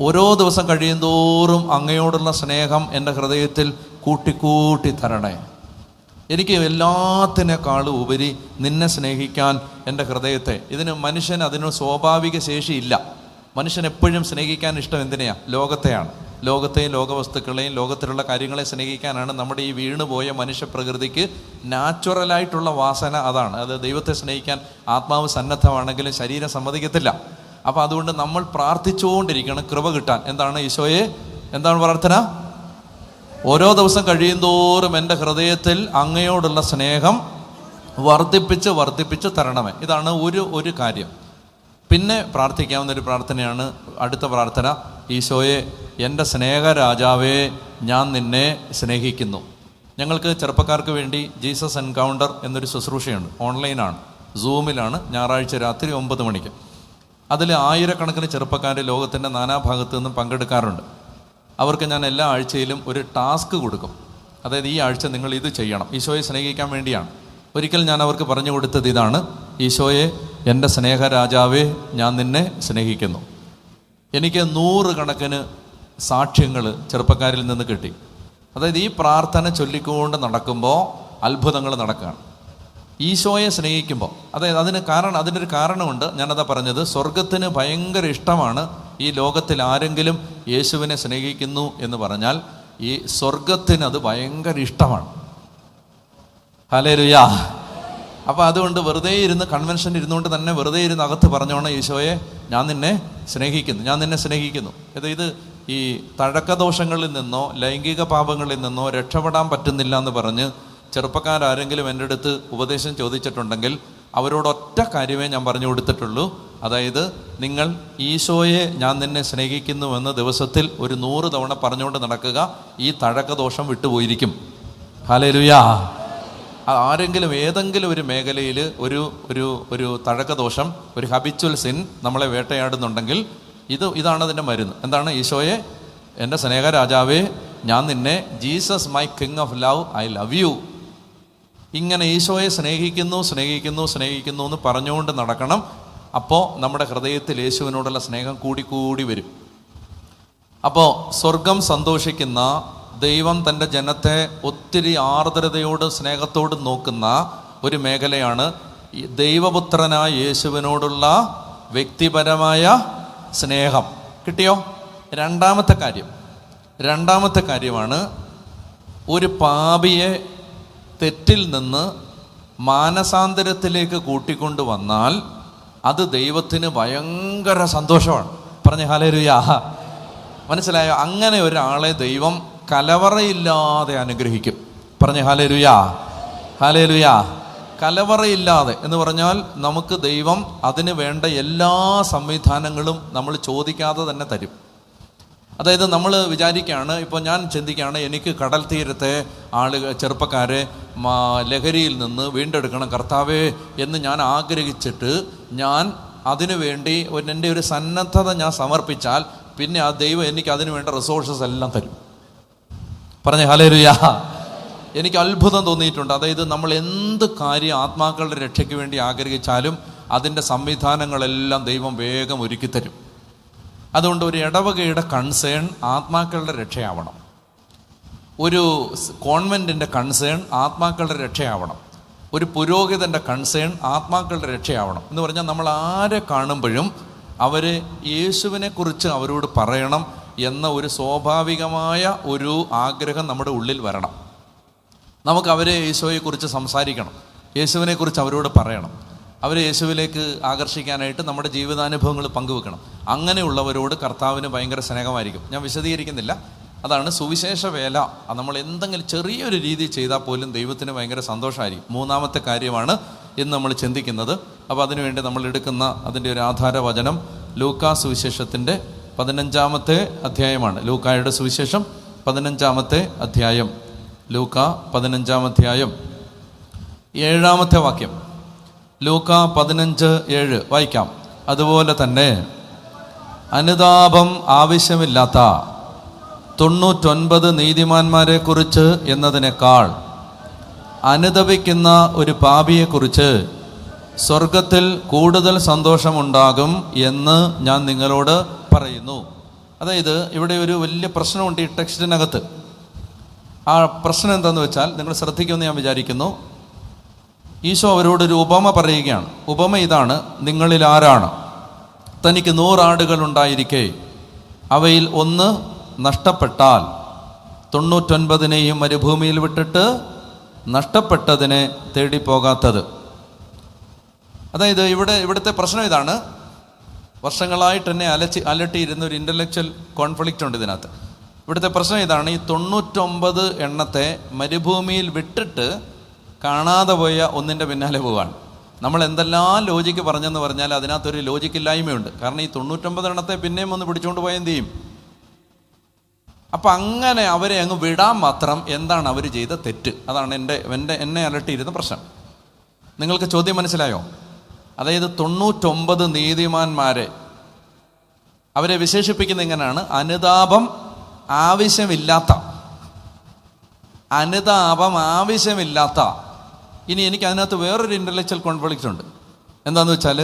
ഓരോ ദിവസം കഴിയുന്തോറും അങ്ങയോടുള്ള സ്നേഹം എൻ്റെ ഹൃദയത്തിൽ കൂട്ടിക്കൂട്ടി തരണേ. എനിക്ക് എല്ലാത്തിനേക്കാളും ഉപരി നിന്നെ സ്നേഹിക്കാൻ എൻ്റെ ഹൃദയത്തെ, അതിന് സ്വാഭാവിക ശേഷിയില്ല. മനുഷ്യൻ എപ്പോഴും സ്നേഹിക്കാൻ ഇഷ്ടം എന്തിനെയാണ്? ലോകത്തെയാണ്. ലോകത്തെയും ലോകവസ്തുക്കളെയും ലോകത്തിലുള്ള കാര്യങ്ങളെ സ്നേഹിക്കാനാണ് നമ്മുടെ ഈ വീണുപോയ മനുഷ്യപ്രകൃതിക്ക് നാച്ചുറലായിട്ടുള്ള വാസന. അതാണ്. അത് ദൈവത്തെ സ്നേഹിക്കാൻ ആത്മാവ് സന്നദ്ധമാണെങ്കിലും ശരീരം സമ്മതിക്കത്തില്ല. അപ്പോൾ അതുകൊണ്ട് നമ്മൾ പ്രാർത്ഥിച്ചുകൊണ്ടിരിക്കണം കൃപ കിട്ടാൻ. എന്താണ് ഈശോയെ, എന്താണ് പ്രാർത്ഥന? ഓരോ ദിവസം കഴിയുന്തോറും എൻ്റെ ഹൃദയത്തിൽ അങ്ങയോടുള്ള സ്നേഹം വർദ്ധിപ്പിച്ച് വർദ്ധിപ്പിച്ച് തരണമേ. ഇതാണ് ഒരു കാര്യം. പിന്നെ പ്രാർത്ഥിക്കാവുന്നൊരു പ്രാർത്ഥനയാണ് അടുത്ത പ്രാർത്ഥന. ഈശോയെ, എൻ്റെ സ്നേഹരാജാവേ, ഞാൻ നിന്നെ സ്നേഹിക്കുന്നു. ഞങ്ങൾക്ക് ചെറുപ്പക്കാർക്ക് വേണ്ടി ജീസസ് എൻകൗണ്ടർ എന്നൊരു ശുശ്രൂഷയുണ്ട്. ഓൺലൈനാണ്, സൂമിലാണ്, ഞായറാഴ്ച രാത്രി 9 മണിക്ക്. അതിൽ ആയിരക്കണക്കിന് ചെറുപ്പക്കാർ ലോകത്തിൻ്റെ നാനാഭാഗത്തു നിന്നും പങ്കെടുക്കാറുണ്ട്. അവർക്ക് ഞാൻ എല്ലാ ആഴ്ചയിലും ഒരു ടാസ്ക് കൊടുക്കും. അതായത് ഈ ആഴ്ച നിങ്ങൾ ഇത് ചെയ്യണം, ഈശോയെ സ്നേഹിക്കാൻ വേണ്ടിയാണ്. ഒരിക്കൽ ഞാൻ അവർക്ക് പറഞ്ഞു കൊടുത്തത് ഇതാണ്: ഈശോയെ, എൻ്റെ സ്നേഹരാജാവേ, ഞാൻ നിന്നെ സ്നേഹിക്കുന്നു. എനിക്ക് 100 കണക്കിന് സാക്ഷ്യങ്ങൾ ചെറുപ്പക്കാരിൽ നിന്ന് കിട്ടി. അതായത് ഈ പ്രാർത്ഥന ചൊല്ലിക്കൊണ്ട് നടക്കുമ്പോൾ അത്ഭുതങ്ങൾ നടക്കുകയാണ്. ഈശോയെ സ്നേഹിക്കുമ്പോൾ, അതായത് അതിനൊരു കാരണമുണ്ട്. ഞാനതാ പറഞ്ഞത്, സ്വർഗത്തിന് ഭയങ്കര ഇഷ്ടമാണ് ഈ ലോകത്തിൽ ആരെങ്കിലും യേശുവിനെ സ്നേഹിക്കുന്നു എന്ന് പറഞ്ഞാൽ ഈ സ്വർഗത്തിന് അത് ഭയങ്കര ഇഷ്ടമാണ്. ഹല്ലേലൂയ. അപ്പോൾ അതുകൊണ്ട് വെറുതെ ഇരുന്ന് കൺവെൻഷൻ ഇരുന്നുകൊണ്ട് തന്നെ വെറുതെ ഇരുന്ന് അകത്ത് പറഞ്ഞോണം, ഈശോയെ, ഞാൻ നിന്നെ സ്നേഹിക്കുന്നു, ഞാൻ നിന്നെ സ്നേഹിക്കുന്നു. ഇത് ഈ തഴക്കദോഷങ്ങളിൽ നിന്നോ ലൈംഗിക പാപങ്ങളിൽ നിന്നോ രക്ഷപ്പെടാൻ പറ്റുന്നില്ല എന്ന് പറഞ്ഞ് ചെറുപ്പക്കാരെങ്കിലും എൻ്റെ അടുത്ത് ഉപദേശം ചോദിച്ചിട്ടുണ്ടെങ്കിൽ അവരോട് ഒറ്റ കാര്യമേ ഞാൻ പറഞ്ഞു കൊടുത്തിട്ടുള്ളൂ. അതായത് നിങ്ങൾ ഈശോയെ ഞാൻ നിന്നെ സ്നേഹിക്കുന്നുവെന്ന് ദിവസത്തിൽ ഒരു 100 തവണ പറഞ്ഞുകൊണ്ട് നടക്കുക. ഈ തഴക്കദോഷം വിട്ടുപോയിരിക്കും. ഹല്ലേലൂയ. ആരെങ്കിലും ഏതെങ്കിലും ഒരു മേഖലയിൽ ഒരു തഴക്കദോഷം, ഒരു ഹബിച്വൽ സിൻ നമ്മളെ വേട്ടയാടുന്നുണ്ടെങ്കിൽ ഇതാണ് അതിൻ്റെ മരുന്ന്. എന്താണ്? ഈശോയെ, എൻ്റെ സ്നേഹരാജാവേ, ഞാൻ നിന്നെ, Jesus my king of love, I love you. ഇങ്ങനെ ഈശോയെ സ്നേഹിക്കുന്നു സ്നേഹിക്കുന്നു സ്നേഹിക്കുന്നു എന്ന് പറഞ്ഞുകൊണ്ട് നടക്കണം. അപ്പോൾ നമ്മുടെ ഹൃദയത്തിൽ യേശുവിനോടുള്ള സ്നേഹം കൂടി വരും. അപ്പോൾ സ്വർഗം സന്തോഷിക്കുന്ന ദൈവം തൻ്റെ ജനത്തെ ഒത്തിരി ആർദ്രതയോട് സ്നേഹത്തോട് നോക്കുന്ന ഒരു മേഖലയാണ് ദൈവപുത്രനായ യേശുവിനോടുള്ള വ്യക്തിപരമായ സ്നേഹം. കിട്ടിയോ? രണ്ടാമത്തെ കാര്യമാണ് ഒരു പാപിയെ തെറ്റിൽ നിന്ന് മാനസാന്തരത്തിലേക്ക് കൂട്ടിക്കൊണ്ട് വന്നാൽ അത് ദൈവത്തിന് ഭയങ്കര സന്തോഷമാണ്. പറഞ്ഞ ഹല്ലേലൂയ. മനസ്സിലായോ? അങ്ങനെ ഒരാളെ ദൈവം കലവറയില്ലാതെ അനുഗ്രഹിക്കും. പറഞ്ഞ ഹല്ലേലൂയ, ഹല്ലേലൂയ. കലവറയില്ലാതെ എന്ന് പറഞ്ഞാൽ നമുക്ക് ദൈവം അതിന് വേണ്ട എല്ലാ സംവിധാനങ്ങളും നമ്മൾ ചോദിക്കാതെ തന്നെ തരും. അതായത് നമ്മൾ വിചാരിക്കുകയാണ്, ഇപ്പോൾ ഞാൻ ചിന്തിക്കുകയാണ്, എനിക്ക് കടൽ തീരത്തെ ചെറുപ്പക്കാരെ ലഹരിയിൽ നിന്ന് വീണ്ടെടുക്കണം കർത്താവേ എന്ന് ഞാൻ ആഗ്രഹിച്ചിട്ട് ഞാൻ അതിനു വേണ്ടി എൻ്റെ ഒരു സന്നദ്ധത ഞാൻ സമർപ്പിച്ചാൽ പിന്നെ ആ ദൈവം എനിക്ക് അതിനു വേണ്ട റിസോഴ്സസ് എല്ലാം തരും. പറഞ്ഞ ഹല്ലേലൂയ. എനിക്ക് അത്ഭുതം തോന്നിയിട്ടുണ്ട്. അതായത് നമ്മൾ എന്ത് കാര്യം ആത്മാക്കളുടെ രക്ഷയ്ക്ക് വേണ്ടി ആഗ്രഹിച്ചാലും അതിൻ്റെ സംവിധാനങ്ങളെല്ലാം ദൈവം വേഗം ഒരുക്കിത്തരും. അതുകൊണ്ട് ഒരു ഇടവകയുടെ കൺസേൺ ആത്മാക്കളുടെ രക്ഷയാവണം. ഒരു കോൺവെൻറ്റിൻ്റെ കൺസേൺ ആത്മാക്കളുടെ രക്ഷയാവണം. ഒരു പുരോഹിതൻ്റെ കൺസേൺ ആത്മാക്കളുടെ രക്ഷയാവണം. എന്ന് പറഞ്ഞാൽ നമ്മൾ ആരെ കാണുമ്പോഴും അവർ യേശുവിനെക്കുറിച്ച് അവരോട് പറയണം എന്ന ഒരു സ്വാഭാവികമായ ഒരു ആഗ്രഹം നമ്മുടെ ഉള്ളിൽ വരണം. നമുക്ക് അവരെ യേശുവെക്കുറിച്ച് സംസാരിക്കണം, യേശുവിനെക്കുറിച്ച് അവരോട് പറയണം, അവരെ യേശുവിലേക്ക് ആകർഷിക്കാനായിട്ട് നമ്മുടെ ജീവിതാനുഭവങ്ങൾ പങ്കുവെക്കണം. അങ്ങനെയുള്ളവരോട് കർത്താവിന് ഭയങ്കര സ്നേഹമായിരിക്കും. ഞാൻ വിശദീകരിക്കുന്നില്ല. അതാണ് സുവിശേഷ വേല. നമ്മൾ എന്തെങ്കിലും ചെറിയൊരു രീതി ചെയ്താൽ പോലും ദൈവത്തിന് ഭയങ്കര സന്തോഷമായിരിക്കും. മൂന്നാമത്തെ കാര്യമാണ് ഇന്ന് നമ്മൾ ചിന്തിക്കുന്നത്. അപ്പോൾ അതിനുവേണ്ടി നമ്മൾ എടുക്കുന്ന അതിൻ്റെ ഒരു ആധാര വചനം ലൂക്കാ സുവിശേഷത്തിൻ്റെ 15-ാമത്തെ അധ്യായമാണ്. ലൂക്കായുടെ സുവിശേഷം 15-ാമത്തെ അധ്യായം. ലൂക്കാ 15-ാം അധ്യായം 7-ാമത്തെ വാക്യം. ലൂക്കാ 15:7 വായിക്കാം. അതുപോലെ തന്നെ അനുതാപം ആവശ്യമില്ലാത്ത 99 നീതിമാന്മാരെ കുറിച്ച് എന്നതിനേക്കാൾ അനുതപിക്കുന്ന ഒരു പാപിയെക്കുറിച്ച് സ്വർഗത്തിൽ കൂടുതൽ സന്തോഷമുണ്ടാകും എന്ന് ഞാൻ നിങ്ങളോട് പറയുന്നു. അതായത് ഇവിടെ ഒരു വലിയ പ്രശ്നമുണ്ട് ഈ ടെക്സ്റ്റിനകത്ത്. ആ പ്രശ്നം എന്താണെന്ന് വെച്ചാൽ നിങ്ങൾ ശ്രദ്ധിക്കുമെന്ന് ഞാൻ വിചാരിക്കുന്നു. ഈശോ അവരോടൊരു ഉപമ പറയുകയാണ്. ഉപമ ഇതാണ്: നിങ്ങളിൽ ആരാണ് തനിക്ക് 100 ആടുകൾ ഉണ്ടായിരിക്കെ അവയിൽ ഒന്ന് നഷ്ടപ്പെട്ടാൽ 99 മരുഭൂമിയിൽ വിട്ടിട്ട് നഷ്ടപ്പെട്ടതിനെ തേടിപ്പോകാത്തത്. അതായത് ഇവിടുത്തെ പ്രശ്നം ഇതാണ്. വർഷങ്ങളായിട്ട് എന്നെ അലട്ടിയിരുന്ന ഒരു ഇൻ്റലക്ച്വൽ കോൺഫ്ലിക്റ്റ് ഉണ്ട് ഇതിനകത്ത്. ഇവിടുത്തെ പ്രശ്നം ഇതാണ്. ഈ 99 എണ്ണത്തെ മരുഭൂമിയിൽ വിട്ടിട്ട് കാണാതെ പോയ ഒന്നിൻ്റെ പിന്നാലെ പോവാണ്. നമ്മൾ എന്തെല്ലാം ലോജിക്ക് പറഞ്ഞെന്ന് പറഞ്ഞാൽ അതിനകത്തൊരു ലോജിക്കില്ലായ്മയുണ്ട്. കാരണം ഈ 99 എണ്ണത്തെ പിന്നെയും ഒന്ന് പിടിച്ചുകൊണ്ട് പോയാൽ എന്ത് ചെയ്യും? അപ്പം അങ്ങനെ അവരെ അങ്ങ് വിടാൻ മാത്രം എന്താണ് അവർ ചെയ്ത തെറ്റ്? അതാണ് എന്നെ അലട്ടിയിരുന്ന പ്രശ്നം. നിങ്ങൾക്ക് ചോദ്യം മനസ്സിലായോ? അതായത് 99 നീതിമാന്മാരെ അവരെ വിശേഷിപ്പിക്കുന്ന എങ്ങനെയാണ്? അനുതാപം ആവശ്യമില്ലാത്ത. ഇനി എനിക്ക് അതിനകത്ത് വേറൊരു ഇൻ്റലക്ച്വൽ കോൺഫ്ലിക്റ്റ് ഉണ്ട്. എന്താണെന്ന് വെച്ചാൽ,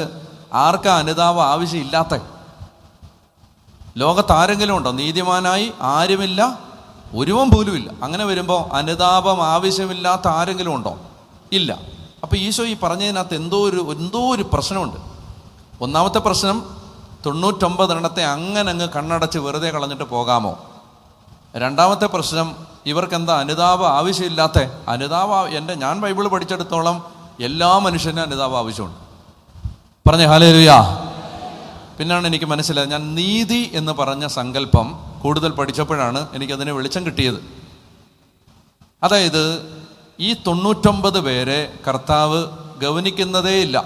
ആർക്കാ അനുതാപം ആവശ്യമില്ലാത്ത? ലോകത്ത് ആരെങ്കിലും ഉണ്ടോ? നീതിമാനായി ആരുമില്ല, ഒരുവൻ പോലും ഇല്ല. അങ്ങനെ വരുമ്പോൾ അനുതാപം ആവശ്യമില്ലാത്ത ആരെങ്കിലും ഉണ്ടോ? ഇല്ല. അപ്പോൾ ഈശോ ഈ പറഞ്ഞതിനകത്ത് എന്തോ ഒരു പ്രശ്നമുണ്ട്. ഒന്നാമത്തെ പ്രശ്നം, 99 എണ്ണത്തെ അങ്ങ് കണ്ണടച്ച് വെറുതെ കളഞ്ഞിട്ട് പോകാമോ? രണ്ടാമത്തെ പ്രശ്നം, ഇവർക്കെന്താ അനുതാപം ആവശ്യമില്ലാത്ത? ഞാൻ ബൈബിൾ പഠിച്ചെടുത്തോളം എല്ലാ മനുഷ്യനും അനുതാപം ആവശ്യമുണ്ട്. പറഞ്ഞേ ഹല്ലേലൂയ. പിന്നാണ് എനിക്ക് മനസ്സിലായത്, ഞാൻ നീതി എന്ന് പറഞ്ഞ സങ്കല്പം കൂടുതൽ പഠിച്ചപ്പോഴാണ് എനിക്കതിന് വെളിച്ചം കിട്ടിയത്. അതായത് ഈ 99 പേരെ കർത്താവ് ഗൗനിക്കുന്നതേയില്ല.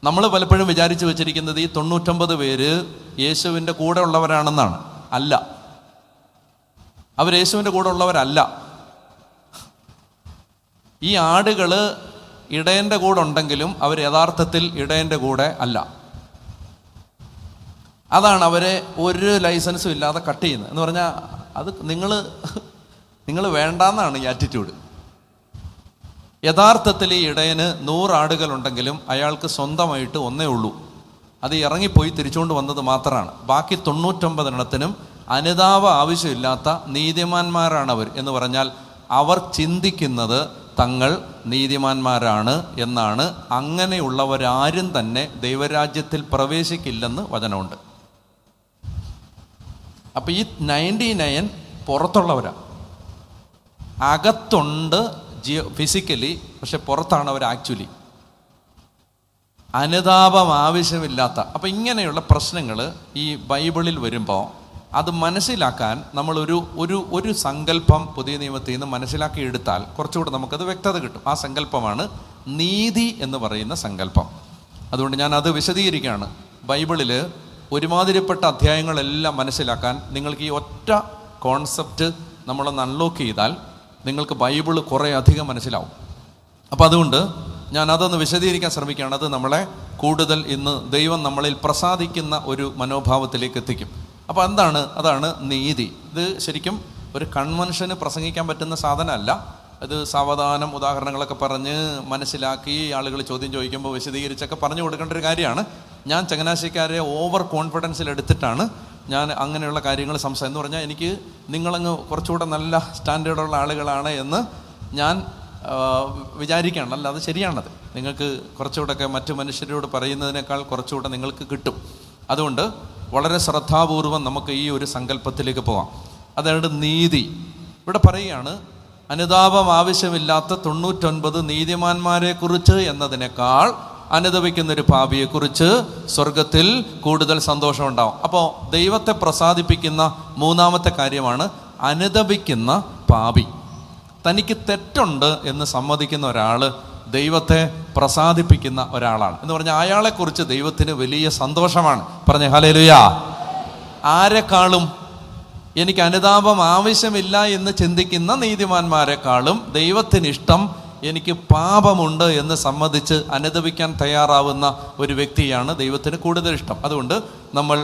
നമ്മൾ പലപ്പോഴും വിചാരിച്ചു വെച്ചിരിക്കുന്നത് ഈ 99 പേര് യേശുവിൻ്റെ കൂടെ ഉള്ളവരാണെന്നാണ്. അല്ല, അവർ യേശുവിൻ്റെ കൂടെ ഉള്ളവരല്ല. ഈ ആടുകൾ ഇടയൻ്റെ കൂടെ ഉണ്ടെങ്കിലും അവർ യഥാർത്ഥത്തിൽ ഇടയൻ്റെ കൂടെ അല്ല. അതാണ് അവരെ ഒരു ലൈസൻസും ഇല്ലാതെ കട്ട് ചെയ്യുന്നത്. എന്ന് പറഞ്ഞാൽ അത് നിങ്ങൾ വേണ്ടാന്നാണ് ഈ ആറ്റിറ്റ്യൂഡ്. യഥാർത്ഥത്തിൽ ഈ ഇടയന് 100 ആടുകളുണ്ടെങ്കിലും അയാൾക്ക് സ്വന്തമായിട്ട് ഒന്നേ ഉള്ളൂ. അത് ഇറങ്ങിപ്പോയി തിരിച്ചുകൊണ്ട് വന്നത് മാത്രമാണ്. ബാക്കി 99 എണ്ണത്തിനും അനുതാപം ആവശ്യമില്ലാത്ത നീതിമാന്മാരാണവർ. എന്ന് പറഞ്ഞാൽ അവർ ചിന്തിക്കുന്നത് തങ്ങൾ നീതിമാന്മാരാണ് എന്നാണ്. അങ്ങനെയുള്ളവരാരും തന്നെ ദൈവരാജ്യത്തിൽ പ്രവേശിക്കില്ലെന്ന് വചനമുണ്ട്. അപ്പം ഈ 99 പുറത്തുള്ളവരാണ്. അകത്തുണ്ട് ഫിസിക്കലി, പക്ഷെ പുറത്താണ് അവർ ആക്ച്വലി. അനുതാപം ആവശ്യമില്ലാത്ത. അപ്പം ഇങ്ങനെയുള്ള പ്രശ്നങ്ങൾ ഈ ബൈബിളിൽ വരുമ്പോൾ അത് മനസ്സിലാക്കാൻ നമ്മൾ ഒരു സങ്കല്പം പുതിയ നിയമത്തിൽ നിന്ന് മനസ്സിലാക്കി എടുത്താൽ കുറച്ചുകൂടെ നമുക്കത് വ്യക്തത കിട്ടും. ആ സങ്കല്പമാണ് നീതി എന്ന് പറയുന്ന സങ്കല്പം. അതുകൊണ്ട് ഞാൻ അത് വിശദീകരിക്കുകയാണ്. ബൈബിളിൽ ഒരുമാതിരിപ്പെട്ട അധ്യായങ്ങളെല്ലാം മനസ്സിലാക്കാൻ നിങ്ങൾക്ക് ഈ ഒറ്റ കോൺസെപ്റ്റ് നമ്മളൊന്ന് അൺലോക്ക് ചെയ്താൽ നിങ്ങൾക്ക് ബൈബിൾ കുറേ അധികം മനസ്സിലാവും. അപ്പം അതുകൊണ്ട് ഞാൻ അതൊന്ന് വിശദീകരിക്കാൻ ശ്രമിക്കുകയാണ്. അത് നമ്മളെ കൂടുതൽ ഇന്ന് ദൈവം നമ്മളിൽ പ്രസാദിക്കുന്ന ഒരു മനോഭാവത്തിലേക്ക് എത്തിക്കും. അപ്പോൾ അതാണ് നീതി. ഇത് ശരിക്കും ഒരു കൺവെൻഷന് പ്രസംഗിക്കാൻ പറ്റുന്ന സാധനമല്ല. അത് സാവധാനം ഉദാഹരണങ്ങളൊക്കെ പറഞ്ഞ് മനസ്സിലാക്കി ആളുകൾ ചോദ്യം ചോദിക്കുമ്പോൾ വിശദീകരിച്ചൊക്കെ പറഞ്ഞു കൊടുക്കേണ്ട ഒരു കാര്യമാണ്. ഞാൻ ചങ്ങനാശ്ശേരിക്കാരെ ഓവർ കോൺഫിഡൻസിൽ എടുത്തിട്ടാണ് ഞാൻ അങ്ങനെയുള്ള കാര്യങ്ങൾ എന്ന് പറഞ്ഞാൽ എനിക്ക് നിങ്ങളങ്ങ് കുറച്ചുകൂടെ നല്ല സ്റ്റാൻഡേർഡുള്ള ആളുകളാണ് എന്ന് ഞാൻ വിചാരിക്കുകയാണ്. അല്ല, അത് ശരിയാണത്. നിങ്ങൾക്ക് കുറച്ചുകൂടെയൊക്കെ മറ്റു മനുഷ്യരോട് പറയുന്നതിനേക്കാൾ കുറച്ചുകൂടെ നിങ്ങൾക്ക് കിട്ടും. അതുകൊണ്ട് വളരെ ശ്രദ്ധാപൂർവം നമുക്ക് ഈ ഒരു സങ്കല്പത്തിലേക്ക് പോവാം. അതായത് നീതി ഇവിടെ പറയുകയാണ്, അനുതാപം ആവശ്യമില്ലാത്ത 99 നീതിമാന്മാരെ കുറിച്ച് എന്നതിനേക്കാൾ അനുതപിക്കുന്നൊരു പാപിയെക്കുറിച്ച് സ്വർഗത്തിൽ കൂടുതൽ സന്തോഷം ഉണ്ടാവും. അപ്പോൾ ദൈവത്തെ പ്രസാദിപ്പിക്കുന്ന മൂന്നാമത്തെ കാര്യമാണ് അനുതപിക്കുന്ന പാപി. തനിക്ക് തെറ്റുണ്ട് എന്ന് സമ്മതിക്കുന്ന ഒരാൾ ദൈവത്തെ പ്രസാദിപ്പിക്കുന്ന ഒരാളാണ്. എന്ന് പറഞ്ഞാൽ അയാളെക്കുറിച്ച് ദൈവത്തിന് വലിയ സന്തോഷമാണ്. പറഞ്ഞേ ഹല്ലേലൂയ. ആരെക്കാളും? എനിക്ക് അനുതാപം ആവശ്യമില്ല എന്ന് ചിന്തിക്കുന്ന നീതിമാന്മാരെക്കാളും ദൈവത്തിന് ഇഷ്ടം എനിക്ക് പാപമുണ്ട് എന്ന് സമ്മതിച്ച് അനുതപിക്കാൻ തയ്യാറാവുന്ന ഒരു വ്യക്തിയാണ് ദൈവത്തിന് കൂടുതൽ ഇഷ്ടം. അതുകൊണ്ട് നമ്മൾ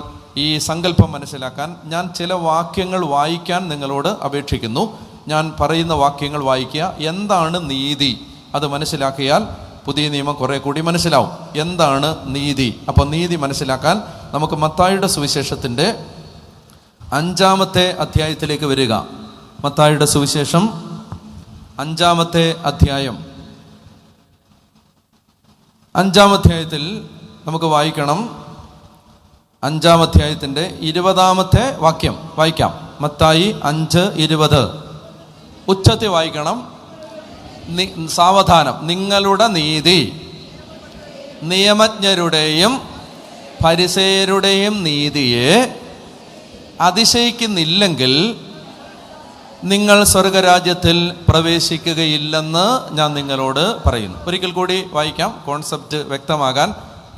ഈ സങ്കല്പം മനസ്സിലാക്കാൻ ഞാൻ ചില വാക്യങ്ങൾ വായിക്കാൻ നിങ്ങളോട് അപേക്ഷിക്കുന്നു. ഞാൻ പറയുന്ന വാക്യങ്ങൾ വായിക്കുക. എന്താണ് നീതി? അത് മനസ്സിലാക്കിയാൽ പുതിയ നിയമം കുറെ കൂടി മനസ്സിലാവും. എന്താണ് നീതി? അപ്പോൾ നീതി മനസ്സിലാക്കാൻ നമുക്ക് മത്തായിയുടെ സുവിശേഷത്തിൻ്റെ 5-ാമത്തെ അധ്യായത്തിലേക്ക് വരിക. മത്തായിയുടെ സുവിശേഷം 5-ാമത്തെ അധ്യായം. 5-ാം അധ്യായത്തിൽ നമുക്ക് വായിക്കണം. 5-ാം അധ്യായത്തിൻ്റെ 20-ാമത്തെ വാക്യം വായിക്കാം. മത്തായി 5:20. ഉച്ചത്തിൽ വായിക്കണം. സാവധാനം. നിങ്ങളുടെ നീതി നിയമജ്ഞരുടെയും ഫരിസേയരുടെയും നീതിയെ അതിശയിക്കുന്നില്ലെങ്കിൽ നിങ്ങൾ സ്വർഗരാജ്യത്തിൽ പ്രവേശിക്കുകയില്ലെന്ന് ഞാൻ നിങ്ങളോട് പറയുന്നു. ഒരിക്കൽ കൂടി വായിക്കാം, കോൺസെപ്റ്റ് വ്യക്തമാകാൻ.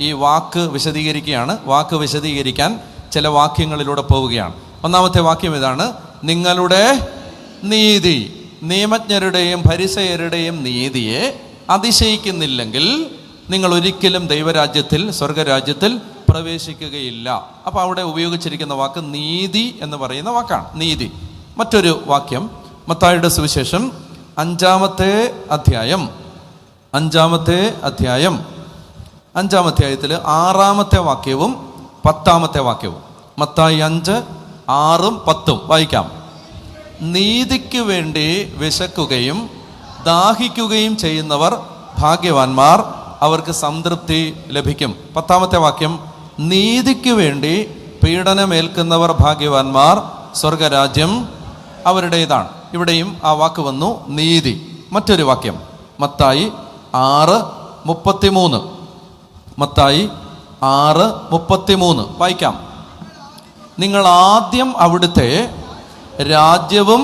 ഈ വാക്ക് വിശദീകരിക്കുകയാണ്. വാക്ക് വിശദീകരിക്കാൻ ചില വാക്യങ്ങളിലൂടെ പോവുകയാണ്. 1-ാമത്തെ വാക്യം ഇതാണ്: നിങ്ങളുടെ നീതി നിയമജ്ഞരുടെയും ഫരിസേയരുടെയും നീതിയെ അതിശയിക്കുന്നില്ലെങ്കിൽ നിങ്ങൾ ഒരിക്കലും ദൈവരാജ്യത്തിൽ സ്വർഗരാജ്യത്തിൽ പ്രവേശിക്കുകയില്ല. അപ്പോൾ അവിടെ ഉപയോഗിച്ചിരിക്കുന്ന വാക്ക് നീതി എന്ന് പറയുന്ന വാക്കാണ്. നീതി. മറ്റൊരു വാക്യം മത്തായിയുടെ സുവിശേഷം 5-ാമത്തെ അധ്യായം 5-ാം അധ്യായത്തിൽ 6-ാമത്തെ വാക്യവും 10-ാമത്തെ വാക്യവും. മത്തായി 5:6-10 വായിക്കാം. നീതിക്ക് വേണ്ടി വിശക്കുകയും ദാഹിക്കുകയും ചെയ്യുന്നവർ ഭാഗ്യവാന്മാർ, അവർക്ക് സംതൃപ്തി ലഭിക്കും. 10-ാമത്തെ വാക്യം: നീതിക്ക് വേണ്ടി പീഡനമേൽക്കുന്നവർ ഭാഗ്യവാന്മാർ, സ്വർഗരാജ്യം അവരുടേതാണ്. ഇവിടെയും ആ വാക്ക് വന്നു, നീതി. മറ്റൊരു വാക്യം മത്തായി 6:33. മത്തായി 6:33 വായിക്കാം. നിങ്ങൾ ആദ്യം അവിടുത്തെ രാജ്യവും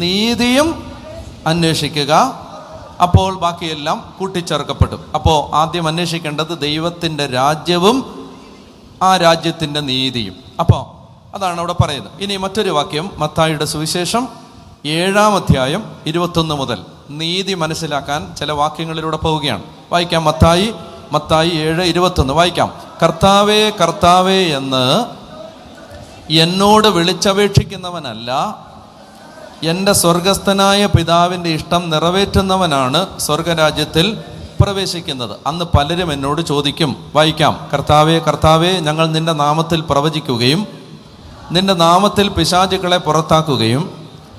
നീതിയും അന്വേഷിക്കുക, അപ്പോൾ ബാക്കിയെല്ലാം കൂട്ടിച്ചേർക്കപ്പെടും. അപ്പോൾ ആദ്യം അന്വേഷിക്കേണ്ടത് ദൈവത്തിൻ്റെ രാജ്യവും ആ രാജ്യത്തിൻ്റെ നീതിയും. അപ്പോൾ അതാണ് അവിടെ പറയുന്നത്. ഇനി മറ്റൊരു വാക്യം മത്തായിയുടെ സുവിശേഷം 7-ാം അധ്യായം 21 മുതൽ. നീതി മനസ്സിലാക്കാൻ ചില വാക്യങ്ങളിലൂടെ പോവുകയാണ്. വായിക്കാം. മത്തായി 7:21 വായിക്കാം. കർത്താവേ കർത്താവേ എന്ന് എന്നോട് വിളിച്ചപേക്ഷിക്കുന്നവനല്ല, എൻ്റെ സ്വർഗസ്ഥനായ പിതാവിൻ്റെ ഇഷ്ടം നിറവേറ്റുന്നവനാണ് സ്വർഗരാജ്യത്തിൽ പ്രവേശിക്കുന്നത്. അന്ന് പലരും എന്നോട് ചോദിക്കും. വായിക്കാം. കർത്താവേ കർത്താവേ, ഞങ്ങൾ നിൻ്റെ നാമത്തിൽ പ്രവചിക്കുകയും നിൻ്റെ നാമത്തിൽ പിശാചുക്കളെ പുറത്താക്കുകയും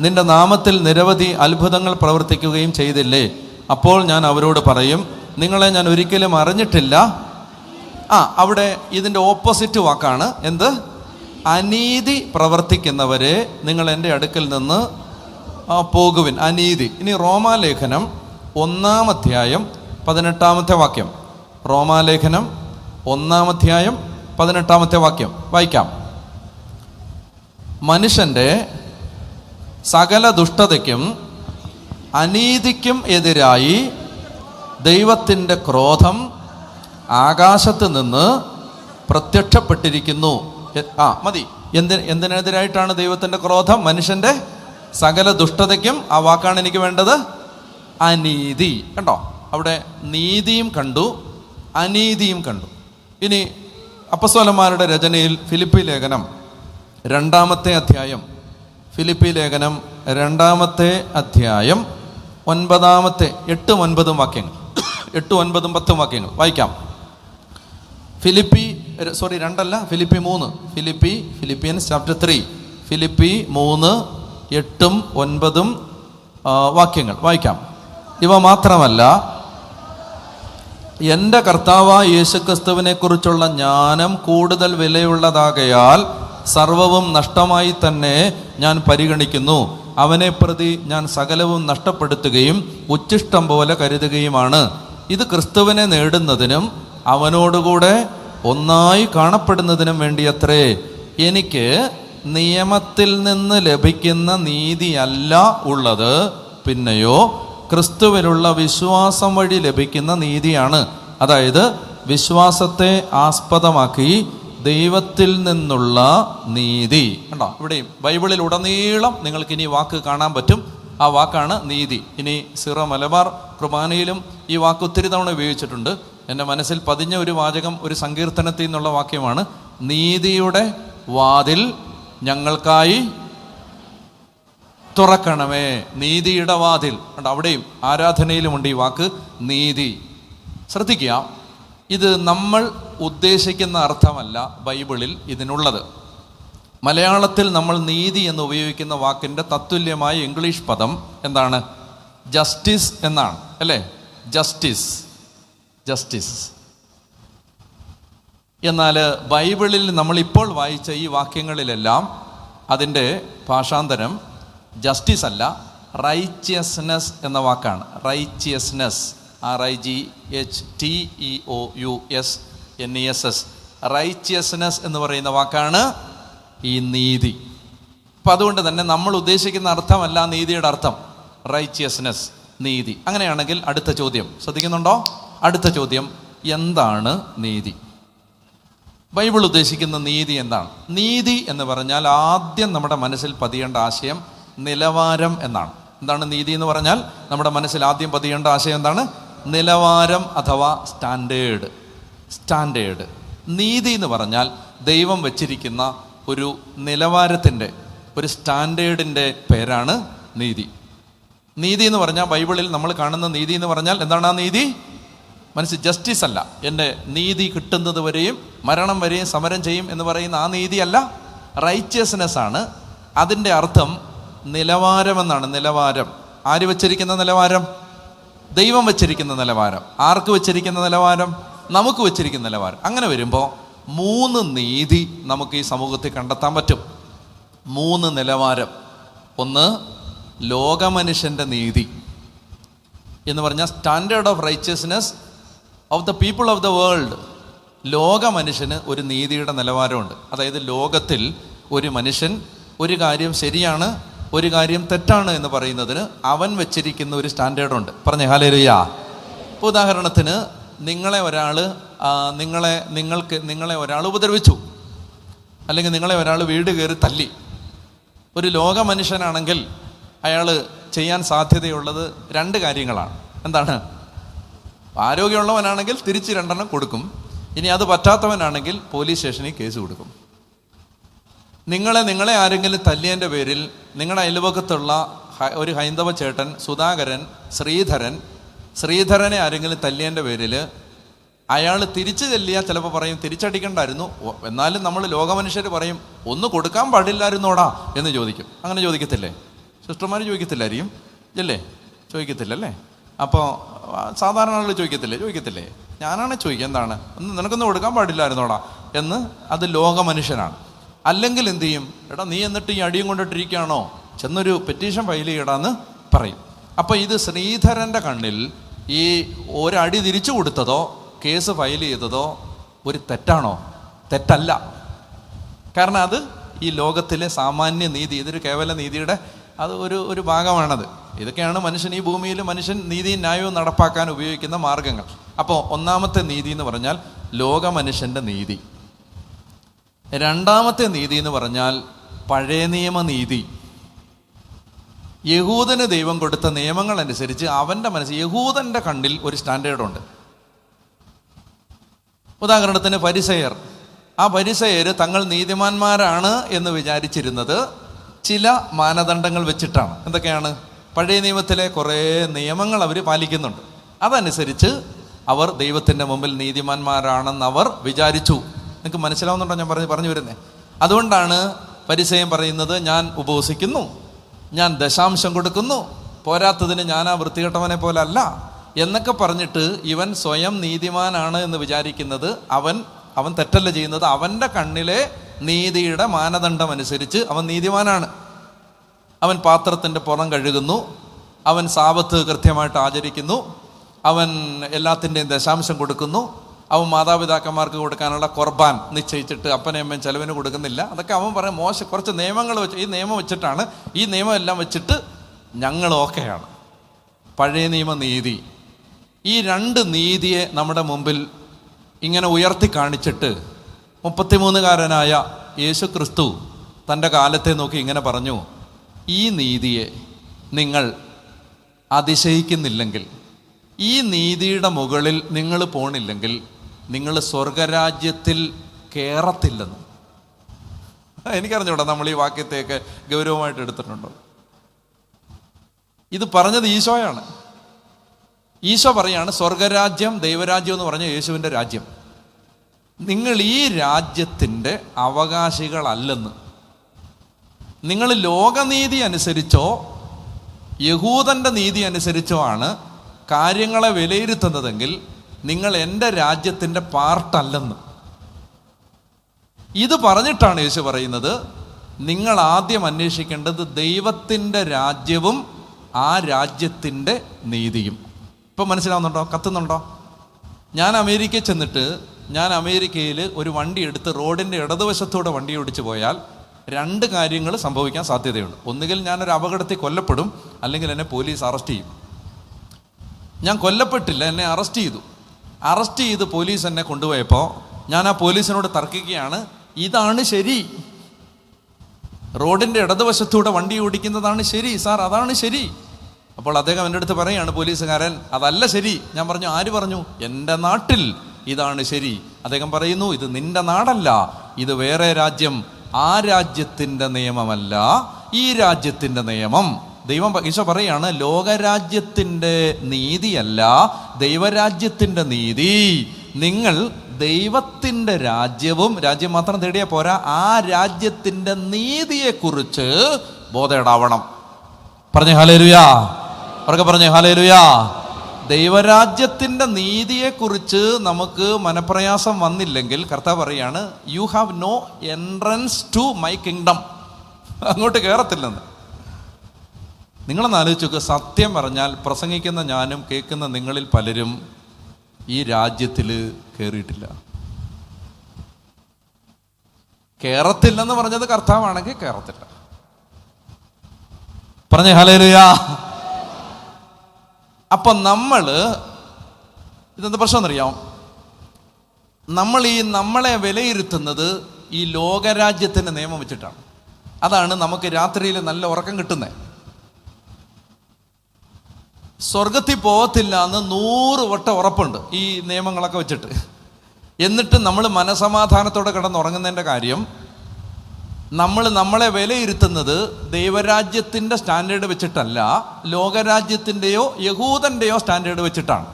നിൻ്റെ നാമത്തിൽ നിരവധി അത്ഭുതങ്ങൾ പ്രവർത്തിക്കുകയും ചെയ്തില്ലേ? അപ്പോൾ ഞാൻ അവരോട് പറയും, നിങ്ങളെ ഞാൻ ഒരിക്കലും അറിഞ്ഞിട്ടില്ല. അവിടെ ഇതിൻ്റെ ഓപ്പോസിറ്റ് വാക്കാണ്. എന്ത്? അനീതി പ്രവർത്തിക്കുന്നവരെ നിങ്ങൾ എൻ്റെ അടുക്കൽ നിന്ന് പോകുവിൻ. അനീതി. ഇനി റോമാലേഖനം 1-ാം അധ്യായം 18-ാമത്തെ വാക്യം. റോമാലേഖനം 1-ാം അധ്യായം 18-ാമത്തെ വാക്യം വായിക്കാം. മനുഷ്യൻ്റെ സകല ദുഷ്ടതയ്ക്കും അനീതിക്കും എതിരായി ദൈവത്തിൻ്റെ ക്രോധം ആകാശത്ത് നിന്ന് പ്രത്യക്ഷപ്പെട്ടിരിക്കുന്നു. മതി. എന്തിനെതിരായിട്ടാണ് ദൈവത്തിൻ്റെ ക്രോധം? മനുഷ്യൻ്റെ സകല ദുഷ്ടതയ്ക്കും. ആ വാക്കാണ് എനിക്ക് വേണ്ടത്. അനീതി. കണ്ടോ? അവിടെ നീതിയും കണ്ടു, അനീതിയും കണ്ടു. ഇനി അപ്പസ്തോലന്മാരുടെ രചനയിൽ ഫിലിപ്പി ലേഖനം 2-ാമത്തെ അധ്യായം, ഫിലിപ്പി ലേഖനം 2-ാമത്തെ അധ്യായം 9-ാമത്തെ 8-9 വാക്യങ്ങൾ, 8-9 10 വാക്യങ്ങൾ വായിക്കാം. ഫിലിപ്പി 3, ഫിലിപ്പിയൻസ് ചാപ്റ്റർ 3, ഫിലിപ്പി 3:8-9 വാക്യങ്ങൾ വായിക്കാം. ഇവ മാത്രമല്ല, എൻ്റെ കർത്താവായ യേശുക്രിസ്തുവിനെ കുറിച്ചുള്ള ജ്ഞാനം കൂടുതൽ വിലയുള്ളതാകയാൽ സർവവും നഷ്ടമായി തന്നെ ഞാൻ പരിഗണിക്കുന്നു. അവനെ പ്രതി ഞാൻ സകലവും നഷ്ടപ്പെടുത്തുകയും ഉച്ഛിഷ്ടം പോലെ കരുതുകയുമാണ്. ഇത് ക്രിസ്തുവിനെ നേടുന്നതിനും അവനോടുകൂടെ ഒന്നായി കാണപ്പെടുന്നതിനും വേണ്ടിയത്രേ. എനിക്ക് നിയമത്തിൽ നിന്ന് ലഭിക്കുന്ന നീതിയല്ല ഉള്ളത്, പിന്നെയോ ക്രിസ്തുവിലുള്ള വിശ്വാസം വഴി ലഭിക്കുന്ന നീതിയാണ്. അതായത് വിശ്വാസത്തെ ആസ്പദമാക്കി ദൈവത്തിൽ നിന്നുള്ള നീതി. കണ്ടോ? ഇവിടെയും ബൈബിളിൽ ഉടനീളം നിങ്ങൾക്ക് ഇനി വാക്ക് കാണാൻ പറ്റും. ആ വാക്കാണ് നീതി. ഇനി സിറോ മലബാർ കുർബാനയിലും ഈ വാക്ക് ഒത്തിരി തവണ ഉപയോഗിച്ചിട്ടുണ്ട്. എൻ്റെ മനസ്സിൽ പതിഞ്ഞ ഒരു വാചകം ഒരു സങ്കീർത്തനത്തിൽ നിന്നുള്ള വാക്യമാണ്: നീതിയുടെ വാതിൽ ഞങ്ങൾക്കായി തുറക്കണമേ. നീതിയുടെ വാതിൽ. അവിടെയും ആരാധനയിലുമുണ്ട് ഈ വാക്ക് നീതി. ശ്രദ്ധിക്കുക, ഇത് നമ്മൾ ഉദ്ദേശിക്കുന്ന അർത്ഥമല്ല ബൈബിളിൽ ഇതിനുള്ളത്. മലയാളത്തിൽ നമ്മൾ നീതി എന്ന് ഉപയോഗിക്കുന്ന വാക്കിൻ്റെ തത്തുല്യമായ ഇംഗ്ലീഷ് പദം എന്താണ്? ജസ്റ്റിസ് എന്നാണ്, അല്ലേ? ജസ്റ്റിസ്. എന്നാൽ ബൈബിളിൽ നമ്മളിപ്പോൾ വായിച്ച ഈ വാക്യങ്ങളിലെല്ലാം അതിൻ്റെ ഭാഷാന്തരം ജസ്റ്റിസ് അല്ല, റൈച്ചിയസ്നെസ് എന്ന വാക്കാണ്. റൈച്ചിയസ്നെസ്, RIGHTEOUSNESS, റൈച്ചിയസ്നെസ് എന്ന് പറയുന്ന വാക്കാണ് ഈ നീതി. അപ്പം അതുകൊണ്ട് തന്നെ നമ്മൾ ഉദ്ദേശിക്കുന്ന അർത്ഥമല്ല നീതിയുടെ അർത്ഥം, റൈച്ചിയസ്നെസ്, നീതി. അങ്ങനെയാണെങ്കിൽ അടുത്ത ചോദ്യം ശ്രദ്ധിക്കുന്നുണ്ടോ? അടുത്ത ചോദ്യം, എന്താണ് നീതി? ബൈബിൾ ഉദ്ദേശിക്കുന്ന നീതി എന്താണ്? നീതി എന്ന് പറഞ്ഞാൽ ആദ്യം നമ്മുടെ മനസ്സിൽ പതിയേണ്ട ആശയം നിലവാരം എന്നാണ്. എന്താണ് നീതി എന്ന് പറഞ്ഞാൽ? നമ്മുടെ മനസ്സിൽ ആദ്യം പതിയേണ്ട ആശയം എന്താണ്? നിലവാരം അഥവാ സ്റ്റാൻഡേർഡ്. സ്റ്റാൻഡേർഡ്. നീതി എന്ന് പറഞ്ഞാൽ ദൈവം വച്ചിരിക്കുന്ന ഒരു നിലവാരത്തിൻ്റെ, ഒരു സ്റ്റാൻഡേർഡിൻ്റെ പേരാണ് നീതി. നീതി എന്ന് പറഞ്ഞാൽ ബൈബിളിൽ നമ്മൾ കാണുന്ന നീതി എന്ന് പറഞ്ഞാൽ എന്താണ്? ആ നീതി മനസ്സിൽ ജസ്റ്റിസ് അല്ല, എൻ്റെ നീതി കിട്ടുന്നത് വരെയും മരണം വരെയും സമരം ചെയ്യും എന്ന് പറയുന്ന ആ നീതിയല്ല, റൈച്ചിയസ്നെസ് ആണ്. അതിൻ്റെ അർത്ഥം നിലവാരമെന്നാണ്. നിലവാരം. ആര് വച്ചിരിക്കുന്ന നിലവാരം? ദൈവം വച്ചിരിക്കുന്ന നിലവാരം. ആർക്ക് വച്ചിരിക്കുന്ന നിലവാരം? നമുക്ക് വച്ചിരിക്കുന്ന നിലവാരം. അങ്ങനെ വരുമ്പോൾ 3 നീതി നമുക്ക് ഈ സമൂഹത്തിൽ കണ്ടെത്താൻ പറ്റും. 3 നിലവാരം. ഒന്ന്, ലോകമനുഷ്യൻ്റെ നീതി എന്ന് പറഞ്ഞാൽ standard of righteousness of the people of the world. ലോക മനുഷ്യന് ഒരു നീതിയുടെ നിലവാരമുണ്ട്. അതായത് ലോകത്തിൽ ഒരു മനുഷ്യൻ ഒരു കാര്യം ശരിയാണ്, ഒരു കാര്യം തെറ്റാണ് എന്ന് പറയുന്നതിന് അവൻ വെച്ചിരിക്കുന്ന ഒരു സ്റ്റാൻഡേർഡുണ്ട്. പറഞ്ഞേ ഹല്ലേലൂയ. ഇപ്പോൾ ഉദാഹരണത്തിന് നിങ്ങളെ ഒരാൾ ഉപദ്രവിച്ചു, അല്ലെങ്കിൽ നിങ്ങളെ ഒരാൾ വീട് കയറി തല്ലി. ഒരു ലോക മനുഷ്യനാണെങ്കിൽ അയാൾ ചെയ്യാൻ സാധ്യതയുള്ളത് 2 കാര്യങ്ങളാണ്. എന്താണ്? ആരോഗ്യമുള്ളവനാണെങ്കിൽ തിരിച്ച് 2 കൊടുക്കും. ഇനി അത് പറ്റാത്തവനാണെങ്കിൽ പോലീസ് സ്റ്റേഷനിൽ കേസ് കൊടുക്കും. നിങ്ങളെ ആരെങ്കിലും തല്ലിയതിൻ്റെ പേരിൽ നിങ്ങളുടെ അയൽവക്കത്തുള്ള ഒരു ഹൈന്ദവ ചേട്ടൻ സുധാകരൻ, ശ്രീധരനെ ആരെങ്കിലും തല്ലിയതിൻ്റെ പേരിൽ അയാൾ തിരിച്ചു തല്ലിയാൽ ചിലപ്പോൾ പറയും തിരിച്ചടിക്കണ്ടായിരുന്നു, എന്നാലും നമ്മൾ ലോകമനുഷ്യർ പറയും ഒന്ന് കൊടുക്കാൻ പാടില്ലായിരുന്നോടാ എന്ന് ചോദിക്കും. അങ്ങനെ ചോദിക്കത്തില്ലേ? സിസ്റ്റർമാർ ചോദിക്കത്തില്ലായിരിക്കും അല്ലേ? ചോദിക്കത്തില്ലല്ലേ? അപ്പോൾ സാധാരണ ആളുകൾ ചോദിക്കത്തില്ലേ? ഞാനാണ് ചോദിക്കുക, എന്താണ് നിനക്കൊന്നും കൊടുക്കാൻ പാടില്ലായിരുന്നോടാ എന്ന്. അത് ലോകമനുഷ്യനാണ്. അല്ലെങ്കിൽ എന്തു ചെയ്യും? എടാ നീ എന്നിട്ട് ഈ അടിയും കൊണ്ടിട്ടിരിക്കുകയാണോ, ചെന്നൊരു പെറ്റീഷൻ ഫയൽ ചെയ്യടാന്ന് പറയും. അപ്പോൾ ഇത് ശ്രീധരൻ്റെ കണ്ണിൽ ഈ ഒരടി തിരിച്ചു കൊടുത്തതോ കേസ് ഫയൽ ചെയ്തതോ ഒരു തെറ്റാണോ? തെറ്റല്ല. കാരണം അത് ഈ ലോകത്തിലെ സാമാന്യ നീതി, ഇതൊരു കേവല നീതിയുടെ അത് ഒരു ഭാഗമാണത്. ഇതൊക്കെയാണ് മനുഷ്യൻ, ഈ ഭൂമിയിൽ മനുഷ്യൻ നീതിയും ന്യായവും നടപ്പാക്കാൻ ഉപയോഗിക്കുന്ന മാർഗങ്ങൾ. അപ്പോൾ ഒന്നാമത്തെ നീതി എന്ന് പറഞ്ഞാൽ ലോക മനുഷ്യൻ്റെ നീതി. രണ്ടാമത്തെ നീതി എന്ന് പറഞ്ഞാൽ പഴയ നിയമ നീതി. യഹൂദന് ദൈവം കൊടുത്ത നിയമങ്ങൾ അനുസരിച്ച് അവൻ്റെ മനസ്സിൽ, യഹൂദൻ്റെ കണ്ണിൽ ഒരു സ്റ്റാൻഡേർഡുണ്ട്. ഉദാഹരണത്തിന് ഫരിസയർ. ആ ഫരിസയർ തങ്ങൾ നീതിമാന്മാരാണ് എന്ന് വിചാരിച്ചിരുന്നത് ചില മാനദണ്ഡങ്ങൾ വെച്ചിട്ടാണ്. എന്തൊക്കെയാണ്? പഴയ നിയമത്തിലെ കുറേ നിയമങ്ങൾ അവർ പാലിക്കുന്നുണ്ട്. അതനുസരിച്ച് അവർ ദൈവത്തിൻ്റെ മുമ്പിൽ നീതിമാന്മാരാണെന്ന് അവർ വിചാരിച്ചു. നിങ്ങൾക്ക് മനസ്സിലാവുന്നുണ്ടോ ഞാൻ പറഞ്ഞു വരുന്നത്? അതുകൊണ്ടാണ് ഫരിസേയൻ പറയുന്നത്, ഞാൻ ഉപവസിക്കുന്നു, ഞാൻ ദശാംശം കൊടുക്കുന്നു, പോരാത്തതിന് ഞാൻ ആ വൃത്തികെട്ടവനെ പോലെ അല്ല എന്നൊക്കെ പറഞ്ഞിട്ട് ഇവൻ സ്വയം നീതിമാനാണ് എന്ന് വിചാരിക്കുന്നത് അവൻ തെറ്റല്ല ചെയ്യുന്നത്. അവൻ്റെ കണ്ണിലെ നീതിയുടെ മാനദണ്ഡം അനുസരിച്ച് അവൻ നീതിമാനാണ്. അവൻ പാത്രത്തിൻ്റെ പുറം കഴുകുന്നു, അവൻ സാബത്ത് കൃത്യമായിട്ട് ആചരിക്കുന്നു, അവൻ എല്ലാത്തിൻ്റെയും ദശാംശം കൊടുക്കുന്നു, അവൻ മാതാപിതാക്കന്മാർക്ക് കൊടുക്കാനുള്ള ഖുർബാൻ നിശ്ചയിച്ചിട്ട് അപ്പനെയും അമ്മയും ചെലവിന് കൊടുക്കുന്നില്ല. അതൊക്കെ അവൻ പറയും കുറച്ച് നിയമങ്ങൾ വെച്ച്, ഈ നിയമം വെച്ചിട്ടാണ്, ഈ നിയമം എല്ലാം വെച്ചിട്ട് ഞങ്ങൾ ഓക്കെയാണ്. പഴയ നിയമ നീതി. ഈ 2 നീതിയെ നമ്മുടെ മുമ്പിൽ ഇങ്ങനെ ഉയർത്തി കാണിച്ചിട്ട് 33-കാരനായ യേശു ക്രിസ്തു തൻ്റെ കാലത്തെ നോക്കി ഇങ്ങനെ പറഞ്ഞു, ഈ നീതിയെ നിങ്ങൾ അതിശയിക്കുന്നില്ലെങ്കിൽ, ഈ നീതിയുടെ മുകളിൽ നിങ്ങൾ പോണില്ലെങ്കിൽ നിങ്ങൾ സ്വർഗരാജ്യത്തിൽ കയറത്തില്ലെന്ന്. എനിക്കറിഞ്ഞൂടാ നമ്മൾ ഈ വാക്യത്തെയൊക്കെ ഗൗരവമായിട്ട് എടുത്തിട്ടുണ്ടോ. ഇത് പറഞ്ഞത് ഈശോയാണ്. ഈശോ പറയാണ് സ്വർഗരാജ്യം, ദൈവരാജ്യം എന്ന് പറഞ്ഞ യേശുവിൻ്റെ രാജ്യം. നിങ്ങൾ ഈ രാജ്യത്തിൻ്റെ അവകാശികളല്ലെന്ന്. നിങ്ങൾ ലോകനീതി അനുസരിച്ചോ യഹൂദൻ്റെ നീതി അനുസരിച്ചോ ആണ് കാര്യങ്ങളെ വിലയിരുത്തുന്നതെങ്കിൽ നിങ്ങൾ എൻ്റെ രാജ്യത്തിൻ്റെ പാർട്ടല്ലെന്ന്. ഇത് പറഞ്ഞിട്ടാണ് യേശു പറയുന്നത്, നിങ്ങൾ ആദ്യം അന്വേഷിക്കേണ്ടത് ദൈവത്തിൻ്റെ രാജ്യവും ആ രാജ്യത്തിൻ്റെ നീതിയും. ഇപ്പം മനസ്സിലാവുന്നുണ്ടോ? കത്തുന്നുണ്ടോ? ഞാൻ അമേരിക്കയിൽ ചെന്നിട്ട് ഞാൻ അമേരിക്കയിൽ ഒരു വണ്ടി എടുത്ത് റോഡിൻ്റെ ഇടതുവശത്തൂടെ വണ്ടി ഓടിച്ചു പോയാൽ രണ്ട് കാര്യങ്ങൾ സംഭവിക്കാൻ സാധ്യതയുണ്ട്. ഒന്നുകിൽ ഞാനൊരു അപകടത്തിൽ കൊല്ലപ്പെടും, അല്ലെങ്കിൽ എന്നെ പോലീസ് അറസ്റ്റ് ചെയ്യും. ഞാൻ കൊല്ലപ്പെട്ടില്ല, എന്നെ അറസ്റ്റ് ചെയ്ത് പോലീസ് എന്നെ കൊണ്ടുപോയപ്പോൾ ഞാൻ ആ പോലീസിനോട് തർക്കിക്കുകയാണ്, ഇതാണ് ശരി, റോഡിൻ്റെ ഇടതുവശത്തൂടെ വണ്ടി ഓടിക്കുന്നതാണ് ശരി സാർ, അതാണ് ശരി. അപ്പോൾ അദ്ദേഹം എൻ്റെ അടുത്ത് പറയാണ്, പോലീസുകാരൻ, അതല്ല ശരി. ഞാൻ പറഞ്ഞു, ആര് പറഞ്ഞു? എൻ്റെ നാട്ടിൽ ഇതാണ് ശരി. അദ്ദേഹം പറയുന്നു, ഇത് നിന്റെ നാടല്ല, ഇത് വേറെ രാജ്യം, ആ രാജ്യത്തിൻ്റെ നിയമമല്ല ഈ രാജ്യത്തിൻ്റെ നിയമം. ഈശോ പറയാണ്, ലോകരാജ്യത്തിൻ്റെ നീതിയല്ല ദൈവരാജ്യത്തിൻ്റെ നീതി. നിങ്ങൾ ദൈവത്തിൻ്റെ രാജ്യം മാത്രം തേടിയാൽ പോരാ, ആ രാജ്യത്തിൻ്റെ നീതിയെക്കുറിച്ച് ബോധേടാവണം. പറഞ്ഞേ ഹല്ലേലൂയാ, അവർക്ക് പറഞ്ഞേ ഹല്ലേലൂയാ. ദൈവരാജ്യത്തിൻ്റെ നീതിയെക്കുറിച്ച് നമുക്ക് മനപ്രയാസം വന്നില്ലെങ്കിൽ കർത്താവ് പറയാണ്, you have no entrance to my kingdom, അങ്ങോട്ട് കയറത്തില്ലെന്ന്. നിങ്ങളൊന്ന് ആലോചിച്ച് നോക്കുക. സത്യം പറഞ്ഞാൽ പ്രസംഗിക്കുന്ന ഞാനും കേൾക്കുന്ന നിങ്ങളിൽ പലരും ഈ രാജ്യത്തിൽ കയറിയിട്ടില്ല. കയറത്തില്ലെന്ന് പറഞ്ഞത് കർത്താവാണെങ്കിൽ കയറത്തില്ല. പറഞ്ഞേ ഹല്ലേലൂയാ. അപ്പം ഇതെന്താ പ്രശ്നം എന്നറിയാം? നമ്മളെ വിലയിരുത്തുന്നത് ഈ ലോകരാജ്യത്തിൻ്റെ നിയമം വെച്ചിട്ടാണ്. അതാണ് നമുക്ക് രാത്രിയിൽ നല്ല ഉറക്കം കിട്ടുന്നത്. സ്വർഗത്തിൽ പോകത്തില്ല എന്ന് 100 വട്ടം ഉറപ്പുണ്ട് ഈ നിയമങ്ങളൊക്കെ വെച്ചിട്ട്. എന്നിട്ട് നമ്മൾ മനസമാധാനത്തോടെ കിടന്നുറങ്ങുന്നതിൻ്റെ കാര്യം, നമ്മളെ വിലയിരുത്തുന്നത് ദൈവരാജ്യത്തിൻ്റെ സ്റ്റാൻഡേർഡ് വെച്ചിട്ടല്ല, ലോകരാജ്യത്തിൻ്റെയോ യഹൂദൻ്റെയോ സ്റ്റാൻഡേർഡ് വെച്ചിട്ടാണ്.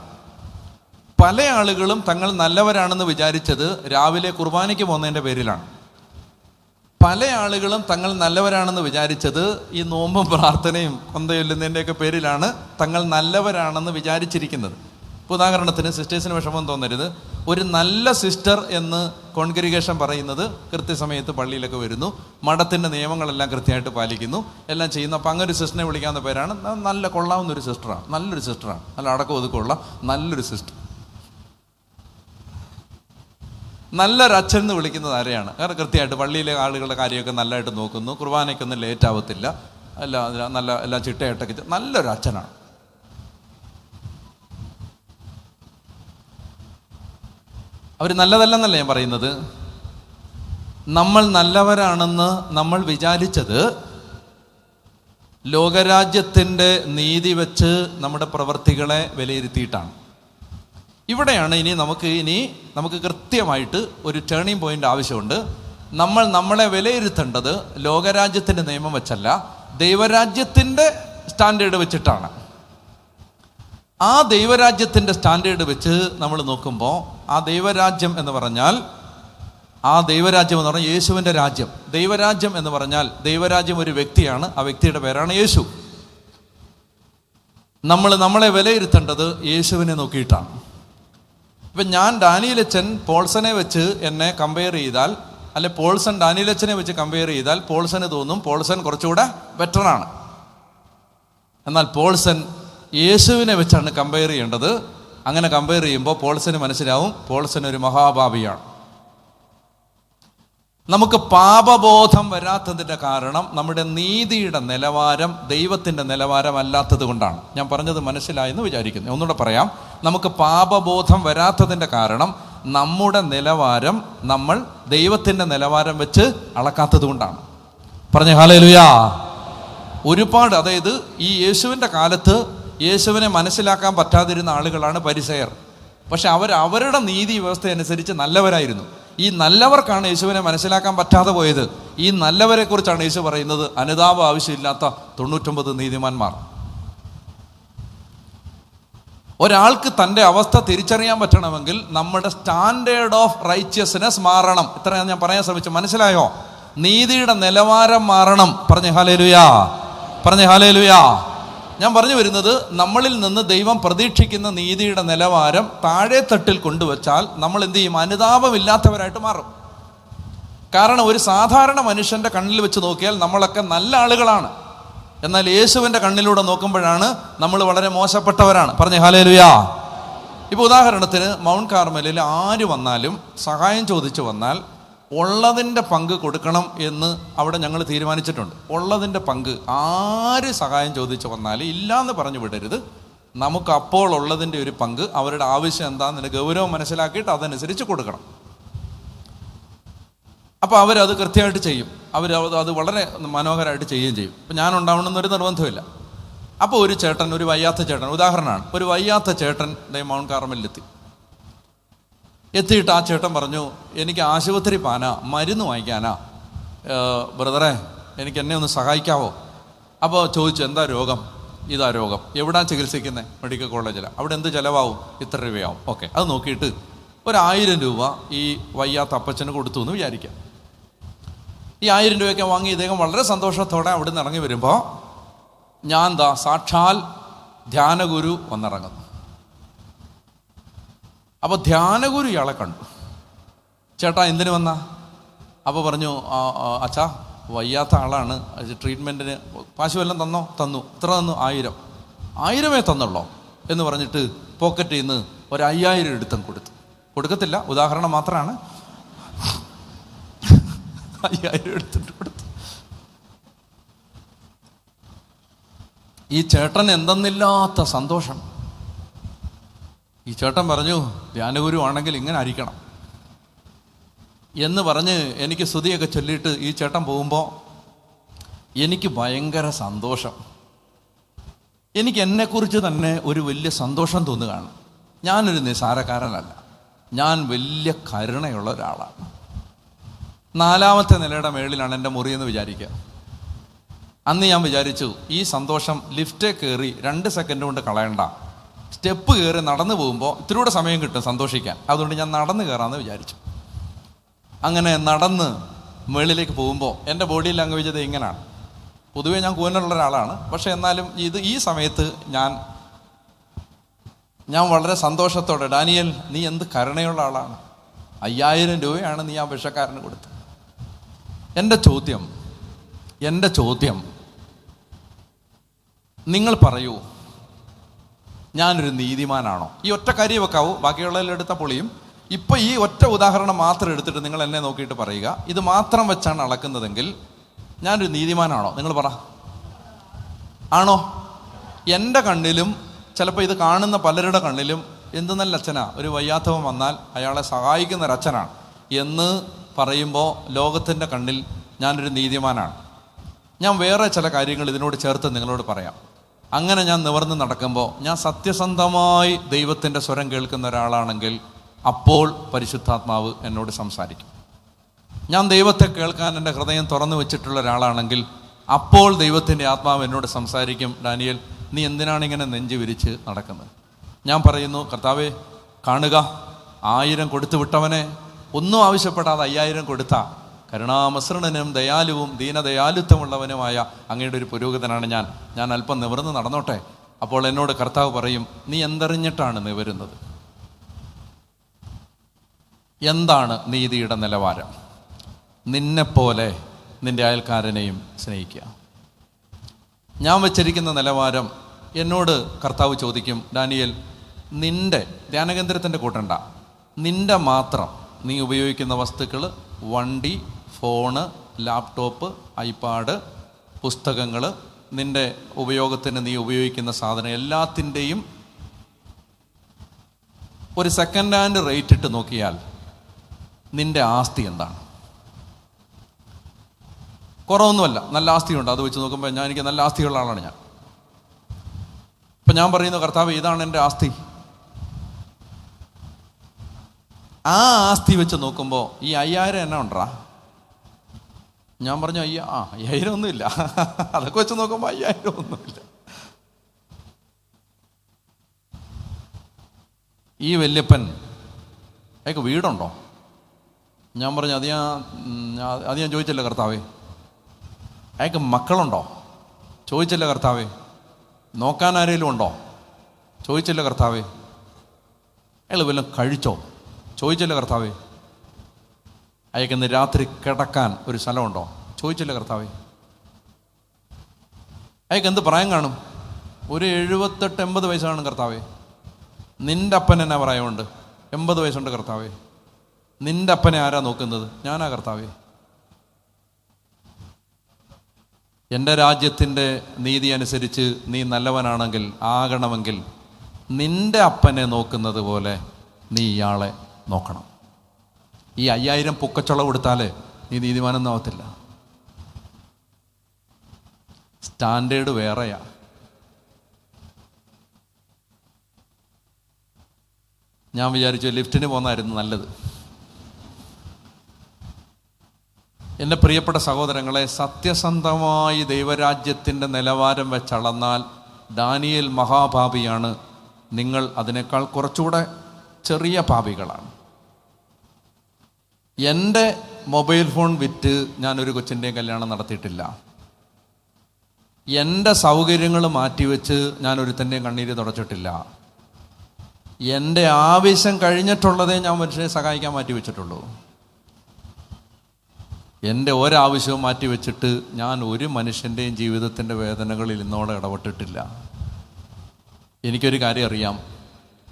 പല ആളുകളും തങ്ങൾ നല്ലവരാണെന്ന് വിചാരിച്ചത് രാവിലെ കുർബാനയ്ക്ക് പോകുന്നതിൻ്റെ പേരിലാണ്. പല ആളുകളും തങ്ങൾ നല്ലവരാണെന്ന് വിചാരിച്ചത് ഈ നോമ്പും പ്രാർത്ഥനയും കൊന്തയൊല്ലുന്നതിൻ്റെയൊക്കെ പേരിലാണ് തങ്ങൾ നല്ലവരാണെന്ന് വിചാരിച്ചിരിക്കുന്നത്. ഉദാഹരണത്തിന്, സിസ്റ്റേഴ്സിന് വിഷമം തോന്നരുത്, ഒരു നല്ല സിസ്റ്റർ എന്ന് കോൺഗ്രിഗേഷൻ പറയുന്നത് കൃത്യസമയത്ത് പള്ളിയിലൊക്കെ വരുന്നു, മഠത്തിൻ്റെ നിയമങ്ങളെല്ലാം കൃത്യമായിട്ട് പാലിക്കുന്നു, എല്ലാം ചെയ്യുന്നു. അപ്പം അങ്ങനെ ഒരു സിസ്റ്ററിനെ വിളിക്കാവുന്ന പേരാണ് നല്ല കൊള്ളാവുന്ന ഒരു സിസ്റ്ററാണ്, നല്ലൊരു സിസ്റ്ററാണ്, നല്ല അടക്കം ഒതുക്കമുള്ള നല്ലൊരു സിസ്റ്റർ. നല്ലൊരു അച്ഛൻ എന്ന് വിളിക്കുന്നത് ആരെയാണ്? കാരണം കൃത്യമായിട്ട് പള്ളിയിലെ ആളുകളുടെ കാര്യമൊക്കെ നല്ലതായിട്ട് നോക്കുന്നു, കുർബാനയ്ക്കൊന്നും ലേറ്റ് ആവത്തില്ല, എല്ലാം ചിട്ടയായിട്ടൊക്കെ നല്ലൊരു അച്ഛനാണ്. അവർ നല്ലതല്ലെന്നല്ല ഞാൻ പറയുന്നത്. നമ്മൾ നല്ലവരാണെന്ന് നമ്മൾ വിചാരിച്ചത് ലോകരാജ്യത്തിൻ്റെ നീതി വെച്ച് നമ്മുടെ പ്രവൃത്തികളെ വിലയിരുത്തിയിട്ടാണ്. ഇവിടെയാണ് നമുക്ക് കൃത്യമായിട്ട് ഒരു ടേണിംഗ് പോയിന്റ് ആവശ്യമുണ്ട്. നമ്മളെ വിലയിരുത്തേണ്ടത് ലോകരാജ്യത്തിൻ്റെ നിയമം വെച്ചല്ല, ദൈവരാജ്യത്തിൻ്റെ സ്റ്റാൻഡേർഡ് വെച്ചിട്ടാണ്. ആ ദൈവരാജ്യത്തിൻ്റെ സ്റ്റാൻഡേർഡ് വെച്ച് നമ്മൾ നോക്കുമ്പോൾ ആ ദൈവരാജ്യം എന്ന് പറഞ്ഞാൽ യേശുവിൻ്റെ രാജ്യം. ദൈവരാജ്യം എന്ന് പറഞ്ഞാൽ ദൈവരാജ്യം ഒരു വ്യക്തിയാണ്, ആ വ്യക്തിയുടെ പേരാണ് യേശു. നമ്മളെ വിലയിരുത്തേണ്ടത് യേശുവിനെ നോക്കിയിട്ടാണ്. ഇപ്പം ഞാൻ ഡാനിയലച്ചൻ പോൾസനെ വെച്ച് എന്നെ കമ്പയർ ചെയ്താൽ, അല്ലെ പോൾസൺ ഡാനിയലച്ചനെ വെച്ച് കമ്പയർ ചെയ്താൽ പോൾസന് തോന്നും പോൾസൺ കുറച്ചുകൂടെ ബെറ്ററാണ്. എന്നാൽ പോൾസൺ യേശുവിനെ വെച്ചാണ് കമ്പയർ ചെയ്യേണ്ടത്. അങ്ങനെ കമ്പയർ ചെയ്യുമ്പോൾ പോൾസന് മനസ്സിലാവും പോൾസൺ ഒരു മഹാപാപിയാണ്. നമുക്ക് പാപബോധം വരാത്തതിൻ്റെ കാരണം നമ്മുടെ നീതിയുടെ നിലവാരം ദൈവത്തിൻ്റെ നിലവാരമല്ലാത്തത് കൊണ്ടാണ്. ഞാൻ പറഞ്ഞത് മനസ്സിലായെന്ന് വിചാരിക്കുന്നു. ഒന്നുകൂടെ പറയാം. നമുക്ക് പാപബോധം വരാത്തതിൻ്റെ കാരണം നമ്മുടെ നിലവാരം നമ്മൾ ദൈവത്തിൻ്റെ നിലവാരം വെച്ച് അളക്കാത്തത് കൊണ്ടാണ്. പറഞ്ഞേ ഹല്ലേലൂയാ. ഒരുപാട്, അതായത് ഈ യേശുവിൻ്റെ കാലത്ത് യേശുവിനെ മനസ്സിലാക്കാൻ പറ്റാതിരുന്ന ആളുകളാണ് പരിസയർ. പക്ഷെ അവരുടെ നീതി വ്യവസ്ഥ അനുസരിച്ച് നല്ലവരായിരുന്നു. ഈ നല്ലവർക്കാണ് യേശുവിനെ മനസ്സിലാക്കാൻ പറ്റാതെ പോയത്. ഈ നല്ലവരെ കുറിച്ചാണ് യേശു പറയുന്നത്, അനുതാപം ആവശ്യമില്ലാത്ത 99 നീതിമാന്മാർ. ഒരാൾക്ക് തൻ്റെ അവസ്ഥ തിരിച്ചറിയാൻ പറ്റണമെങ്കിൽ നമ്മുടെ സ്റ്റാൻഡേർഡ് ഓഫ് റൈച്ചിയസ്നെസ് മാറണം. ഇത്രയാണ് ഞാൻ പറയാൻ ശ്രമിച്ചു. മനസ്സിലായോ? നീതിയുടെ നിലവാരം മാറണം. പറഞ്ഞേ ഹല്ലേലൂയാ, പറഞ്ഞേ ഹല്ലേലൂയാ. ഞാൻ പറഞ്ഞു വരുന്നത്, നമ്മളിൽ നിന്ന് ദൈവം പ്രതീക്ഷിക്കുന്ന നീതിയുടെ നിലവാരം താഴെ തട്ടിൽ കൊണ്ടുവച്ചാൽ നമ്മൾ എന്ത് ചെയ്യും? അനുതാപമില്ലാത്തവരായിട്ട് മാറും. കാരണം ഒരു സാധാരണ മനുഷ്യൻ്റെ കണ്ണിൽ വെച്ച് നോക്കിയാൽ നമ്മളൊക്കെ നല്ല ആളുകളാണ്. എന്നാൽ യേശുവിൻ്റെ കണ്ണിലൂടെ നോക്കുമ്പോഴാണ് നമ്മൾ വളരെ മോശപ്പെട്ടവരാണ്. പറഞ്ഞേ ഹല്ലേലൂയാ. ഇപ്പോൾ ഉദാഹരണത്തിന് മൗണ്ട് കാർമലിൽ ആര് വന്നാലും സഹായം ചോദിച്ചു വന്നാൽ ഉള്ളതിൻ്റെ പങ്ക് കൊടുക്കണം എന്ന് അവിടെ ഞങ്ങൾ തീരുമാനിച്ചിട്ടുണ്ട്. ഉള്ളതിൻ്റെ പങ്ക് ആര് സഹായം ചോദിച്ചു വന്നാലും ഇല്ലയെന്ന് പറഞ്ഞു വിടരുത്. നമുക്ക് അപ്പോൾ ഉള്ളതിൻ്റെ ഒരു പങ്ക് അവരുടെ ആവശ്യം എന്താണെന്ന് ഗൗരവം മനസ്സിലാക്കിയിട്ട് അതനുസരിച്ച് കൊടുക്കണം. അപ്പോൾ അവരത് കൃത്യമായിട്ട് ചെയ്യും. അത് വളരെ മനോഹരമായിട്ട് ചെയ്യുകയും ചെയ്യും. ഇപ്പം ഞാൻ ഉണ്ടാവണമെന്നൊരു നിർബന്ധമില്ല. അപ്പോൾ ഒരു ചേട്ടൻ, ഒരു വയ്യാത്ത ചേട്ടൻ, ഉദാഹരണമാണ്, ഒരു വയ്യാത്ത ചേട്ടൻ മൗണ്ട് കാർമലിലെത്തി. എത്തിയിട്ട് ആ ചേട്ടൻ പറഞ്ഞു, എനിക്ക് ആശുപത്രി പാനാ, മരുന്ന് വാങ്ങിക്കാനാ, ബ്രദറെ എനിക്ക് എന്നെ ഒന്ന് സഹായിക്കാവോ? അപ്പോൾ ചോദിച്ചു, എന്താ രോഗം? ഇതാ രോഗം. എവിടാ ചികിത്സിക്കുന്നത്? മെഡിക്കൽ കോളേജിലാണ്. അവിടെ എന്ത് ചിലവാകും? ഇത്ര രൂപയാവും. ഓക്കെ, അത് നോക്കിയിട്ട് 1000 രൂപ ഈ വയ്യാത്ത അപ്പച്ചന് കൊടുത്തു എന്ന് വിചാരിക്കാം. ഈ 1000 രൂപയൊക്കെ വാങ്ങി ഇദ്ദേഹം വളരെ സന്തോഷത്തോടെ അവിടെ നിന്ന് ഇറങ്ങി വരുമ്പോൾ ഞാൻ സാക്ഷാൽ ധ്യാനഗുരു വന്നിറങ്ങുന്നു. അപ്പോൾ ധ്യാനഗുരു ഇയാളെ കണ്ടു. ചേട്ടാ എന്തിനു വന്നാ? അപ്പോൾ പറഞ്ഞു, അച്ഛാ വയ്യാത്ത ആളാണ്, ട്രീറ്റ്മെൻറ്റിന് കാശ് വല്ലതും തന്നോ? തന്നു. എത്ര തന്നു? 1000 തന്നുള്ളോ എന്ന് പറഞ്ഞിട്ട് പോക്കറ്റിൽ നിന്ന് 5000 എടുത്തും കൊടുത്തു. കൊടുക്കത്തില്ല, ഉദാഹരണം മാത്രമാണ്. 5000 എടുത്തിട്ട് കൊടുത്തു. ഈ ചേട്ടൻ എന്തെന്നില്ലാത്ത സന്തോഷം. ഈ ചേട്ടൻ പറഞ്ഞു, ധ്യാനഗുരു ആണെങ്കിൽ ഇങ്ങനെ ആയിരിക്കണം എന്ന് പറഞ്ഞ് എനിക്ക് സ്തുതിയൊക്കെ ചൊല്ലിയിട്ട് ഈ ചേട്ടൻ പോകുമ്പോൾ എനിക്ക് ഭയങ്കര സന്തോഷം. എനിക്ക് എന്നെക്കുറിച്ച് തന്നെ ഒരു വലിയ സന്തോഷം തോന്നുകയാണ്. ഞാനൊരു നിസാരക്കാരനല്ല, ഞാൻ വലിയ കരുണയുള്ള ഒരാളാണ്. 4ാമത്തെ നിലയുടെ മേളിലാണ് എൻ്റെ മുറിയെന്ന് വിചാരിക്കുക. അന്ന് ഞാൻ വിചാരിച്ചു, ഈ സന്തോഷം ലിഫ്റ്റേ കയറി 2 സെക്കൻഡ് കൊണ്ട് കളയണ്ട, സ്റ്റെപ്പ് കയറി നടന്നു പോകുമ്പോൾ ഇത്തിരൂടെ സമയം കിട്ടും സന്തോഷിക്കാൻ. അതുകൊണ്ട് ഞാൻ നടന്നു കയറാമെന്ന് വിചാരിച്ചു. അങ്ങനെ നടന്ന് മുകളിലേക്ക് പോകുമ്പോൾ എൻ്റെ ബോഡി ലാംഗ്വേജ് ഇത് ഇങ്ങനെയാണ്. പൊതുവേ ഞാൻ കൂനുള്ള ഒരാളാണ്, പക്ഷെ എന്നാലും ഈ സമയത്ത് ഞാൻ വളരെ സന്തോഷത്തോടെ, ഡാനിയൽ നീ എന്ത് കരുണയുള്ള ആളാണ്, 5000 രൂപയാണ് നീ ആ ഭിക്ഷക്കാരന് കൊടുത്തത്. എൻ്റെ ചോദ്യം നിങ്ങൾ പറയൂ, ഞാനൊരു നീതിമാനാണോ? ഈ ഒറ്റ കാര്യം വെക്കാവൂ, ബാക്കിയുള്ളതിൽ എടുത്ത പൊളിയും. ഇപ്പം ഈ ഒറ്റ ഉദാഹരണം മാത്രം എടുത്തിട്ട് നിങ്ങൾ എന്നെ നോക്കിയിട്ട് പറയുക, ഇത് മാത്രം വെച്ചാണ് അളക്കുന്നതെങ്കിൽ ഞാനൊരു നീതിമാനാണോ? നിങ്ങൾ പറ, ആണോ? എൻ്റെ കണ്ണിലും ചിലപ്പോൾ ഇത് കാണുന്ന പലരുടെ കണ്ണിലും എന്ത് നല്ല അച്ഛനാ, ഒരു വയ്യാത്തവൻ വന്നാൽ അയാളെ സഹായിക്കുന്ന ഒരച്ഛനാണ് എന്ന് പറയുമ്പോൾ ലോകത്തിൻ്റെ കണ്ണിൽ ഞാനൊരു നീതിമാനാണ്. ഞാൻ വേറെ ചില കാര്യങ്ങൾ ഇതിനോട് ചേർത്ത് നിങ്ങളോട് പറയാം. അങ്ങനെ ഞാൻ നിവർന്ന് നടക്കുമ്പോൾ ഞാൻ സത്യസന്ധമായി ദൈവത്തിൻ്റെ സ്വരം കേൾക്കുന്ന ഒരാളാണെങ്കിൽ അപ്പോൾ പരിശുദ്ധാത്മാവ് എന്നോട് സംസാരിക്കും. ഞാൻ ദൈവത്തെ കേൾക്കാൻ എൻ്റെ ഹൃദയം തുറന്നു വെച്ചിട്ടുള്ള ഒരാളാണെങ്കിൽ അപ്പോൾ ദൈവത്തിൻ്റെ ആത്മാവ് എന്നോട് സംസാരിക്കും, ഡാനിയൽ നീ എന്തിനാണ് ഇങ്ങനെ നെഞ്ചു വിരിച്ച് നടക്കുന്നത്? ഞാൻ പറയുന്നു, കർത്താവേ കാണുക, 1000 കൊടുത്തു വിട്ടവനെ ഒന്നും ആവശ്യപ്പെടാതെ 5000 കൊടുത്ത കരുണാമസൃണനും ദയാലുവും ദീനദയാലുത്വമുള്ളവനുമായ അങ്ങയുടെ ഒരു പുരോഹിതനാണ് ഞാൻ അല്പം നിവർന്ന് നടന്നോട്ടെ. അപ്പോൾ എന്നോട് കർത്താവ് പറയും, നീ എന്തറിഞ്ഞിട്ടാണ് നിവരുന്നത്? എന്താണ് നീതിയുടെ നിലവാരം? നിന്നെപ്പോലെ നിൻ്റെ അയൽക്കാരനെയും സ്നേഹിക്കുക. ഞാൻ വച്ചിരിക്കുന്ന നിലവാരം എന്നോട് കർത്താവ് ചോദിക്കും, ഡാനിയൽ നിൻ്റെ ധ്യാനകേന്ദ്രത്തിൻ്റെ കൂട്ടണ്ട, നിൻ്റെ മാത്രം നീ ഉപയോഗിക്കുന്ന വസ്തുക്കൾ, വണ്ടി, ഫോണ്, ലാപ്ടോപ്പ്, ഐപാഡ്, പുസ്തകങ്ങൾ, നിൻ്റെ ഉപയോഗത്തിന് നീ ഉപയോഗിക്കുന്ന സാധനം എല്ലാത്തിൻ്റെയും ഒരു സെക്കൻഡ് ഹാൻഡ് റേറ്റ് ഇട്ട് നോക്കിയാൽ നിൻ്റെ ആസ്തി എന്താണ്? കുറവൊന്നുമല്ല, നല്ല ആസ്തിയുണ്ട്. അത് വെച്ച് നോക്കുമ്പോൾ എനിക്ക് നല്ല ആസ്തിയുള്ള ആളാണ് ഞാൻ. ഇപ്പം ഞാൻ പറയുന്നു, കർത്താവ് ഇതാണ് എൻ്റെ ആസ്തി. ആ ആസ്തി വെച്ച് നോക്കുമ്പോൾ ഈ 5000 എന്നാ ഉണ്ടാ? ഞാൻ പറഞ്ഞു, 5000 ഒന്നുമില്ല. അതൊക്കെ വെച്ച് നോക്കുമ്പോൾ 5000 ഒന്നുമില്ല. ഈ വല്യപ്പൻ അയാൾക്ക് വീടുണ്ടോ? ഞാൻ പറഞ്ഞു, അത് ഞാൻ ചോദിച്ചില്ല കർത്താവേ. അയാൾക്ക് മക്കളുണ്ടോ? ചോദിച്ചില്ല കർത്താവേ. നോക്കാൻ ആരെങ്കിലും ഉണ്ടോ? ചോദിച്ചില്ല കർത്താവേ. അയാൾ വല്ലതും കഴിച്ചോ? ചോദിച്ചില്ല കർത്താവേ. അയക്കുന്ന രാത്രി കിടക്കാൻ ഒരു സ്ഥലമുണ്ടോ? ചോദിച്ചില്ല കർത്താവേ. അയക്ക് എന്ത് പ്രായം കാണും? ഒരു 78-80 വയസ്സ് കാണും കർത്താവേ. നിൻ്റെ അപ്പൻ എന്നാ പ്രായമുണ്ട്? 80 വയസ്സുണ്ട് കർത്താവേ. നിൻ്റെ അപ്പനെ ആരാ നോക്കുന്നത്? ഞാനാ കർത്താവേ. എൻ്റെ രാജ്യത്തിൻ്റെ നീതി അനുസരിച്ച് നീ നല്ലവനാണെങ്കിൽ ആകണമെങ്കിൽ നിൻ്റെ അപ്പനെ നോക്കുന്നത് പോലെ നീ ഇയാളെ നോക്കണം. ഈ 5000 പൊക്കച്ചുള കൊടുത്താൽ നീ നീതിമാനൊന്നും ആവത്തില്ല. സ്റ്റാൻഡേർഡ് വേറെയാ. ഞാൻ വിചാരിച്ചു ലിഫ്റ്റിന് പോകുന്നതായിരുന്നു നല്ലത്. എൻ്റെ പ്രിയപ്പെട്ട സഹോദരങ്ങളെ, സത്യസന്ധമായി ദൈവരാജ്യത്തിൻ്റെ നിലവാരം വെച്ചളന്നാൽ ദാനിയേൽ മഹാപാപിയാണ്. നിങ്ങൾ അതിനേക്കാൾ കുറച്ചുകൂടെ ചെറിയ പാപികളാണ്. എൻ്റെ മൊബൈൽ ഫോൺ വിറ്റ് ഞാനൊരു കൊച്ചിൻ്റെയും കല്യാണം നടത്തിയിട്ടില്ല. എൻ്റെ സൗകര്യങ്ങൾ മാറ്റിവെച്ച് ഞാനൊരുത്തൻ്റെയും കണ്ണീര് തുടച്ചിട്ടില്ല. എൻ്റെ ആവശ്യം കഴിഞ്ഞിട്ടുള്ളതേ ഞാൻ മനുഷ്യനെ സഹായിക്കാൻ മാറ്റിവെച്ചിട്ടുള്ളൂ. എൻ്റെ ഒരാവശ്യവും മാറ്റിവെച്ചിട്ട് ഞാൻ ഒരു മനുഷ്യൻ്റെയും ജീവിതത്തിൻ്റെ വേദനകളിൽ ഇന്നോടെ ഇടപെട്ടിട്ടില്ല. എനിക്കൊരു കാര്യം അറിയാം,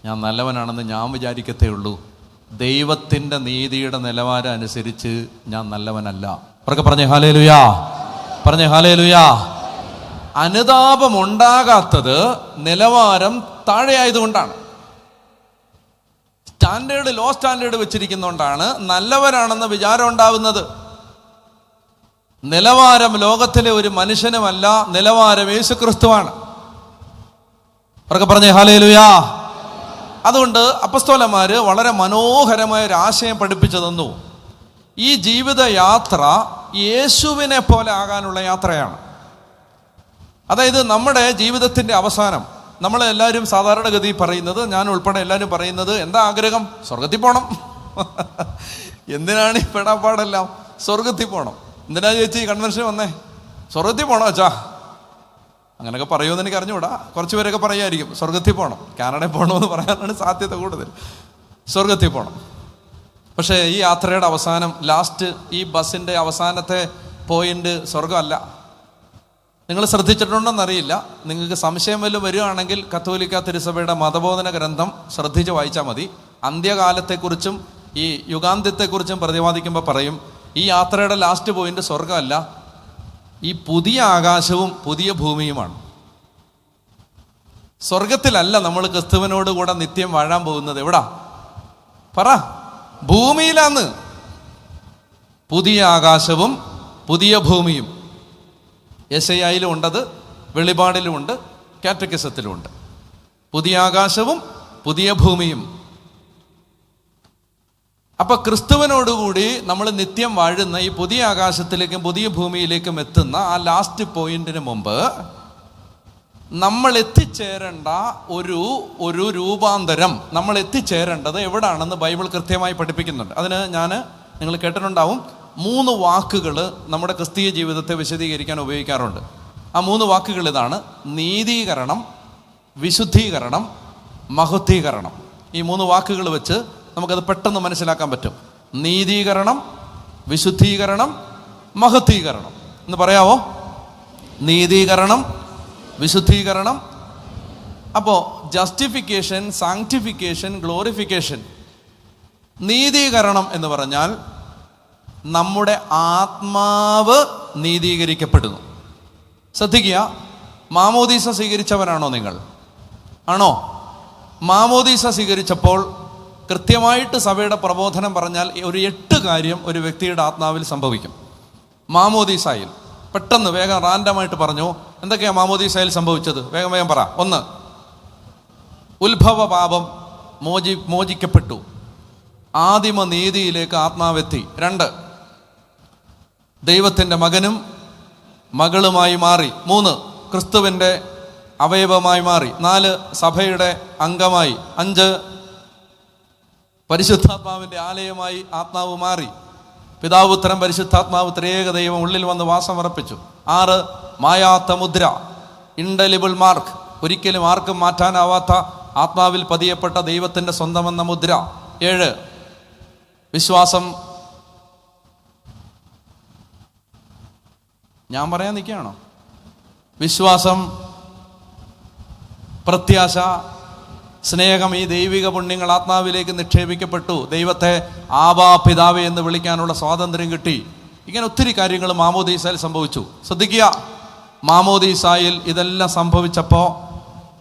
ഞാൻ നല്ലവനാണെന്ന് ഞാൻ വിചാരിക്കത്തേ ഉള്ളൂ. ദൈവത്തിൻ്റെ നീതിയുടെ നിലവാരം അനുസരിച്ച് ഞാൻ നല്ലവനല്ല. അവർക്ക് പറഞ്ഞേ ഹല്ലേലൂയാ, പറഞ്ഞേ ഹല്ലേലൂയാ. അനുതാപമുണ്ടാകാത്തത് നിലവാരം താഴെയായതുകൊണ്ടാണ്. സ്റ്റാൻഡേർഡ് ലോ സ്റ്റാൻഡേർഡ് വെച്ചിരിക്കുന്നതുകൊണ്ടാണ് നല്ലവരാണെന്ന വിചാരം ഉണ്ടാവുന്നത്. നിലവാരം ലോകത്തിലെ ഒരു മനുഷ്യനുമല്ല, നിലവാരം യേശുക്രിസ്തുവാണ്. അവർക്ക് പറഞ്ഞേ ഹല്ലേലൂയാ. അതുകൊണ്ട് അപ്പസ്തോലന്മാര് വളരെ മനോഹരമായ ഒരു ആശയം പഠിപ്പിച്ചു തന്നു. ഈ ജീവിത യാത്ര യേശുവിനെ പോലെ ആകാനുള്ള യാത്രയാണ്. അതായത് നമ്മുടെ ജീവിതത്തിൻ്റെ അവസാനം നമ്മളെല്ലാവരും സാധാരണഗതി പറയുന്നത്, ഞാൻ ഉൾപ്പെടെ എല്ലാവരും പറയുന്നത്, എന്താ ആഗ്രഹം? സ്വർഗത്തിൽ പോകണം. എന്തിനാണ് ഈ പെടാപ്പാടെല്ലാം? സ്വർഗത്തിൽ പോകണം. എന്തിനാ ചേച്ചി ഈ കൺവെൻഷൻ വന്നേ? സ്വർഗത്തിൽ പോകണം അച്ഛാ. അങ്ങനെയൊക്കെ പറയുമെന്ന് എനിക്ക് അറിഞ്ഞുകൂടാ. കുറച്ച് പേരൊക്കെ പറയുമായിരിക്കും സ്വർഗത്തിൽ പോകണം, കാനഡയിൽ പോകണമെന്ന് പറയാനാണ് സാധ്യത കൂടുതൽ. സ്വർഗത്തിൽ പോകണം. പക്ഷേ ഈ യാത്രയുടെ അവസാനം, ലാസ്റ്റ് ഈ ബസ്സിൻ്റെ അവസാനത്തെ പോയിന്റ് സ്വർഗമല്ല. നിങ്ങൾ ശ്രദ്ധിച്ചിട്ടുണ്ടോയെന്നറിയില്ല. നിങ്ങൾക്ക് സംശയം വല്ലതും വരികയാണെങ്കിൽ കത്തോലിക്ക തിരുസഭയുടെ മതബോധന ഗ്രന്ഥം ശ്രദ്ധിച്ച് വായിച്ചാൽ മതി. അന്ത്യകാലത്തെക്കുറിച്ചും ഈ യുഗാന്ത്യത്തെക്കുറിച്ചും പ്രതിപാദിക്കുമ്പോൾ പറയും, ഈ യാത്രയുടെ ലാസ്റ്റ് പോയിന്റ് സ്വർഗമല്ല, ഈ പുതിയ ആകാശവും പുതിയ ഭൂമിയുമാണ്. സ്വർഗത്തിലല്ല നമ്മൾ ക്രിസ്തുവിനോട് കൂടെ നിത്യം വാഴാൻ പോകുന്നത്. എവിടാ പറ? ഭൂമിയിലാന്ന്. പുതിയ ആകാശവും പുതിയ ഭൂമിയും. യെശയ്യായിലും ഉണ്ടത്, വെളിപാടിലുമുണ്ട്, കാറ്റക്കിസത്തിലുമുണ്ട്. പുതിയ ആകാശവും പുതിയ ഭൂമിയും. അപ്പൊ ക്രിസ്തുവിനോടുകൂടി നമ്മൾ നിത്യം വാഴുന്ന ഈ പുതിയ ആകാശത്തിലേക്കും പുതിയ ഭൂമിയിലേക്കും എത്തുന്ന ആ ലാസ്റ്റ് പോയിന്റിന് മുമ്പ് നമ്മൾ എത്തിച്ചേരേണ്ട ഒരു രൂപാന്തരം, നമ്മൾ എത്തിച്ചേരേണ്ടത് എവിടാണെന്ന് ബൈബിൾ കൃത്യമായി പഠിപ്പിക്കുന്നുണ്ട്. അതിന് നിങ്ങൾ കേട്ടിട്ടുണ്ടാവും, 3 വാക്കുകൾ നമ്മുടെ ക്രിസ്തീയ ജീവിതത്തെ വിശദീകരിക്കാൻ ഉപയോഗിക്കാറുണ്ട്. ആ 3 വാക്കുകൾ ഇതാണ്: നീതീകരണം, വിശുദ്ധീകരണം, മഹത്വീകരണം. ഈ 3 വാക്കുകൾ വെച്ച് നമുക്കത് പെട്ടെന്ന് മനസ്സിലാക്കാൻ പറ്റും. നീതീകരണം, വിശുദ്ധീകരണം, മഹത്വീകരണം എന്ന് പറയാവോ? നീതീകരണം, വിശുദ്ധീകരണം. അപ്പോൾ ജസ്റ്റിഫിക്കേഷൻ, സാങ്ക്ടിഫിക്കേഷൻ, ഗ്ലോറിഫിക്കേഷൻ. നീതീകരണം എന്ന് പറഞ്ഞാൽ നമ്മുടെ ആത്മാവ് നീതീകരിക്കപ്പെടുന്നു. ശ്രദ്ധിക്കുക, മാമോദീസ സ്വീകരിച്ചവരാണോ നിങ്ങൾ? ആണോ? മാമോദീസ സ്വീകരിച്ചപ്പോൾ കൃത്യമായിട്ട് സഭയുടെ പ്രബോധനം പറഞ്ഞാൽ ഒരു 8 കാര്യം ഒരു വ്യക്തിയുടെ ആത്മാവിൽ സംഭവിക്കും. മാമോദീസായിൽ പെട്ടെന്ന് വേഗം റാൻഡമായിട്ട് പറഞ്ഞു. എന്തൊക്കെയാണ് മാമോദീസായിൽ സംഭവിച്ചത്? വേഗം വേഗം പറ. 1, ഉത്ഭവ പാപം മോചിക്കപ്പെട്ടു, ആദിമ നീതിയിലേക്ക് ആത്മാവെത്തി. 2, ദൈവത്തിൻ്റെ മകനും മകളുമായി മാറി. 3, ക്രിസ്തുവിൻ്റെ അവയവമായി മാറി. 4, സഭയുടെ അംഗമായി. 5, പരിശുദ്ധാത്മാവിൻ്റെ ആലയമായി ആത്മാവ് മാറി. പിതാവ്, പുത്രൻ, പരിശുദ്ധാത്മാവ് ത്രിയേക ദൈവം ഉള്ളിൽ വന്ന് വാസമർപ്പിച്ചു. 6, മായാത്ത മുദ്ര, ഇൻഡലിബിൾ മാർക്ക്, ഒരിക്കലും ആർക്കും മാറ്റാനാവാത്ത ആത്മാവിൽ പതിയപ്പെട്ട ദൈവത്തിൻ്റെ സ്വന്തമെന്ന മുദ്ര. 7, വിശ്വാസം ഞാൻ പറയാൻ നിൽക്കുകയാണോ? വിശ്വാസം, പ്രത്യാശ, സ്നേഹം, ഈ ദൈവിക പുണ്യങ്ങൾ ആത്മാവിലേക്ക് നിക്ഷേപിക്കപ്പെട്ടു. ദൈവത്തെ ആബാ പിതാവേ എന്ന് വിളിക്കാനുള്ള സ്വാതന്ത്ര്യം കിട്ടി. ഇങ്ങനെ ഒത്തിരി കാര്യങ്ങൾ മാമോദീസായിൽ സംഭവിച്ചു. ശ്രദ്ധിക്കുക, മാമോദീസായിൽ ഇതെല്ലാം സംഭവിച്ചപ്പോൾ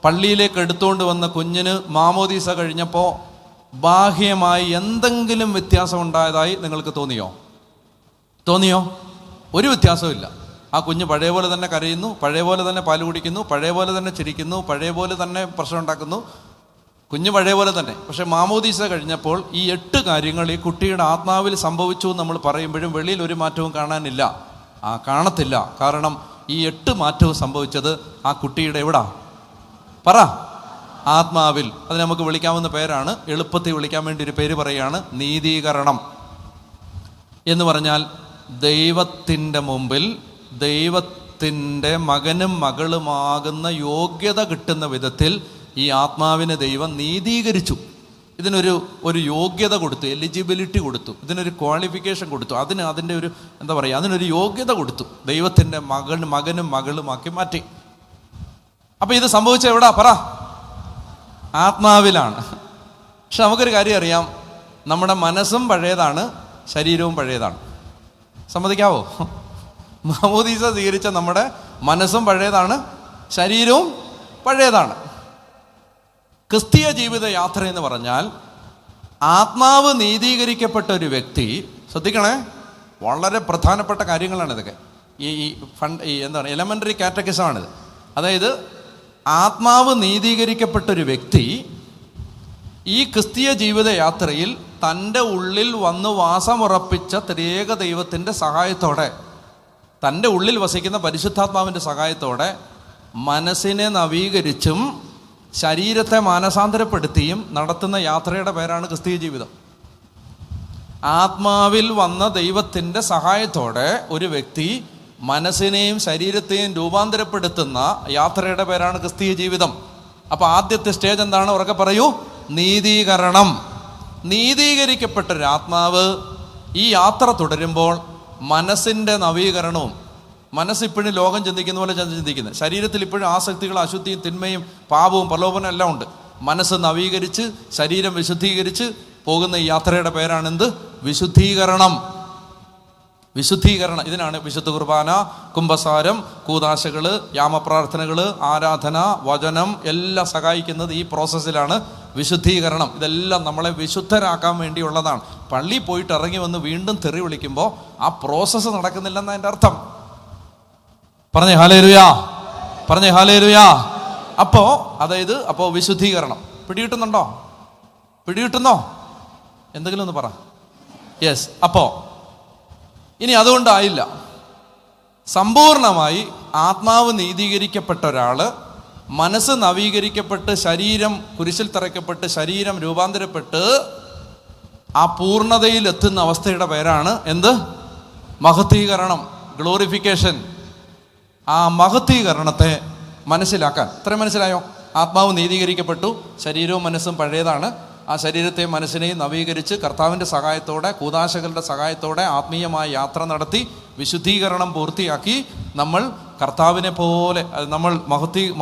പള്ളിയിലേക്ക് എടുത്തുകൊണ്ട് വന്ന കുഞ്ഞിന് മാമോദീസ കഴിഞ്ഞപ്പോൾ ബാഹ്യമായി എന്തെങ്കിലും വ്യത്യാസം ഉണ്ടായതായി നിങ്ങൾക്ക് തോന്നിയോ? ഒരു വ്യത്യാസവും ഇല്ല. ആ കുഞ്ഞ് പഴയ പോലെ തന്നെ കരയുന്നു, പഴയ പോലെ തന്നെ പാല് കുടിക്കുന്നു, പഴയ പോലെ തന്നെ ചിരിക്കുന്നു, പഴയ പോലെ തന്നെ പ്രശ്നം ഉണ്ടാക്കുന്നു. കുഞ്ഞ് പഴയ പോലെ തന്നെ. പക്ഷെ മാമോദീസ കഴിഞ്ഞപ്പോൾ ഈ 8 കാര്യങ്ങൾ ഈ കുട്ടിയുടെ ആത്മാവിൽ സംഭവിച്ചു എന്ന് നമ്മൾ പറയുമ്പോഴും വെളിയിൽ ഒരു മാറ്റവും കാണാനില്ല, കാണത്തില്ല. കാരണം ഈ 8 മാറ്റവും സംഭവിച്ചത് ആ കുട്ടിയുടെ എവിടാ? പറ, ആത്മാവിൽ. അത് നമുക്ക് വിളിക്കാവുന്ന പേരാണ്, എളുപ്പത്തിൽ വിളിക്കാൻ വേണ്ടി ഒരു പേര് പറയുകയാണ്, നീതീകരണം എന്ന് പറഞ്ഞാൽ ദൈവത്തിൻ്റെ മുമ്പിൽ ദൈവത്തിൻ്റെ മകനും മകളുമാകുന്ന യോഗ്യത കിട്ടുന്ന വിധത്തിൽ ഈ ആത്മാവിനെ ദൈവം നീതീകരിച്ചു. ഇതിനൊരു യോഗ്യത കൊടുത്തു, എലിജിബിലിറ്റി കൊടുത്തു, ഇതിനൊരു ക്വാളിഫിക്കേഷൻ കൊടുത്തു, അതിൻ്റെ ഒരു അതിനൊരു യോഗ്യത കൊടുത്തു. ദൈവത്തിൻ്റെ മകനും മകളുമാക്കി മാറ്റി. അപ്പം ഇത് സംഭവിച്ച എവിടാ? പറ, ആത്മാവിലാണ്. പക്ഷെ നമുക്കൊരു കാര്യം അറിയാം, നമ്മുടെ മനസ്സും പഴയതാണ്, ശരീരവും പഴയതാണ്. സമ്മതിക്കാവോ? മാമോദീസ സ്വീകരിച്ച നമ്മുടെ മനസ്സും പഴയതാണ്, ശരീരവും പഴയതാണ്. ക്രിസ്തീയ ജീവിത യാത്ര എന്ന് പറഞ്ഞാൽ ആത്മാവ് നീതീകരിക്കപ്പെട്ട ഒരു വ്യക്തി, ശ്രദ്ധിക്കണേ, വളരെ പ്രധാനപ്പെട്ട കാര്യങ്ങളാണ് ഇതൊക്കെ. എലമെൻ്ററി കാറ്റഗറിസമാണിത്. അതായത് ആത്മാവ് നീതീകരിക്കപ്പെട്ടൊരു വ്യക്തി ഈ ക്രിസ്തീയ ജീവിത യാത്രയിൽ തൻ്റെ ഉള്ളിൽ വന്ന് വാസമുറപ്പിച്ച ത്രിയേക ദൈവത്തിൻ്റെ സഹായത്തോടെ, തൻ്റെ ഉള്ളിൽ വസിക്കുന്ന പരിശുദ്ധാത്മാവിൻ്റെ സഹായത്തോടെ മനസ്സിനെ നവീകരിച്ചും ശരീരത്തെ മാനസാന്തരപ്പെടുത്തിയും നടത്തുന്ന യാത്രയുടെ പേരാണ് ക്രിസ്തീയ ജീവിതം. ആത്മാവിൽ വന്ന ദൈവത്തിൻ്റെ സഹായത്തോടെ ഒരു വ്യക്തി മനസ്സിനെയും ശരീരത്തെയും രൂപാന്തരപ്പെടുത്തുന്ന യാത്രയുടെ പേരാണ് ക്രിസ്തീയ ജീവിതം. അപ്പോൾ ആദ്യത്തെ സ്റ്റേജ് എന്താണ്? ഉറക്കെ പറയൂ, നീതീകരണം. നീതീകരിക്കപ്പെട്ടൊരു ആത്മാവ് ഈ യാത്ര തുടരുമ്പോൾ മനസ്സിൻ്റെ നവീകരണവും, മനസ്സിപ്പോഴും ലോകം ചിന്തിക്കുന്ന പോലെ ചിന്തിക്കുന്നത്, ശരീരത്തിൽ ഇപ്പോഴും ആസക്തികളും അശുദ്ധിയും തിന്മയും പാപവും പ്രലോഭനം എല്ലാം ഉണ്ട്. മനസ്സ് നവീകരിച്ച് ശരീരം വിശുദ്ധീകരിച്ച് പോകുന്ന ഈ യാത്രയുടെ പേരാണ് എന്ത്? വിശുദ്ധീകരണം. ഇതിനാണ് വിശുദ്ധ കുർബാന, കുംഭസാരം, കൂദാശകൾ, യാമപ്രാർത്ഥനകൾ, ആരാധന, വചനം എല്ലാം സഹായിക്കുന്നത് ഈ പ്രോസസ്സിലാണ്. വിശുദ്ധീകരണം ഇതെല്ലാം നമ്മളെ വിശുദ്ധരാക്കാൻ വേണ്ടിയുള്ളതാണ്. പള്ളിയിൽ പോയിട്ട് ഇറങ്ങി വന്ന് വീണ്ടും തെറി വിളിക്കുമ്പോൾ ആ പ്രോസസ്സ് നടക്കുന്നില്ലെന്ന് അതിൻ്റെ അർത്ഥം. പറഞ്ഞേ ഹല്ലേലൂയാ. അപ്പോൾ വിശുദ്ധീകരണം പിടികിട്ടുന്നോ? എന്തെങ്കിലും ഒന്ന് പറ. യെസ്. അപ്പോൾ ഇനി അതുകൊണ്ടായില്ല. സമ്പൂർണമായി ആത്മാവ് നീതീകരിക്കപ്പെട്ട ഒരാൾ, മനസ്സ് നവീകരിക്കപ്പെട്ട് ശരീരം കുരിശിൽ തറയ്ക്കപ്പെട്ട് ശരീരം രൂപാന്തരപ്പെട്ട് ആ പൂർണ്ണതയിൽ എത്തുന്ന അവസ്ഥയുടെ പേരാണ് എന്ത്? മഹത്വീകരണം, ഗ്ലോറിഫിക്കേഷൻ. ആ മഹത്വീകരണത്തെ മനസ്സിലാക്കാൻ, ഇത്രയും മനസ്സിലായോ? ആത്മാവ് നീതീകരിക്കപ്പെട്ടു, ശരീരവും മനസ്സും പഴയതാണ്. ആ ശരീരത്തെയും മനസ്സിനെയും നവീകരിച്ച് കർത്താവിൻ്റെ സഹായത്തോടെ, കൂദാശകളുടെ സഹായത്തോടെ ആത്മീയമായ യാത്ര നടത്തി വിശുദ്ധീകരണം പൂർത്തിയാക്കി നമ്മൾ കർത്താവിനെ പോലെ നമ്മൾ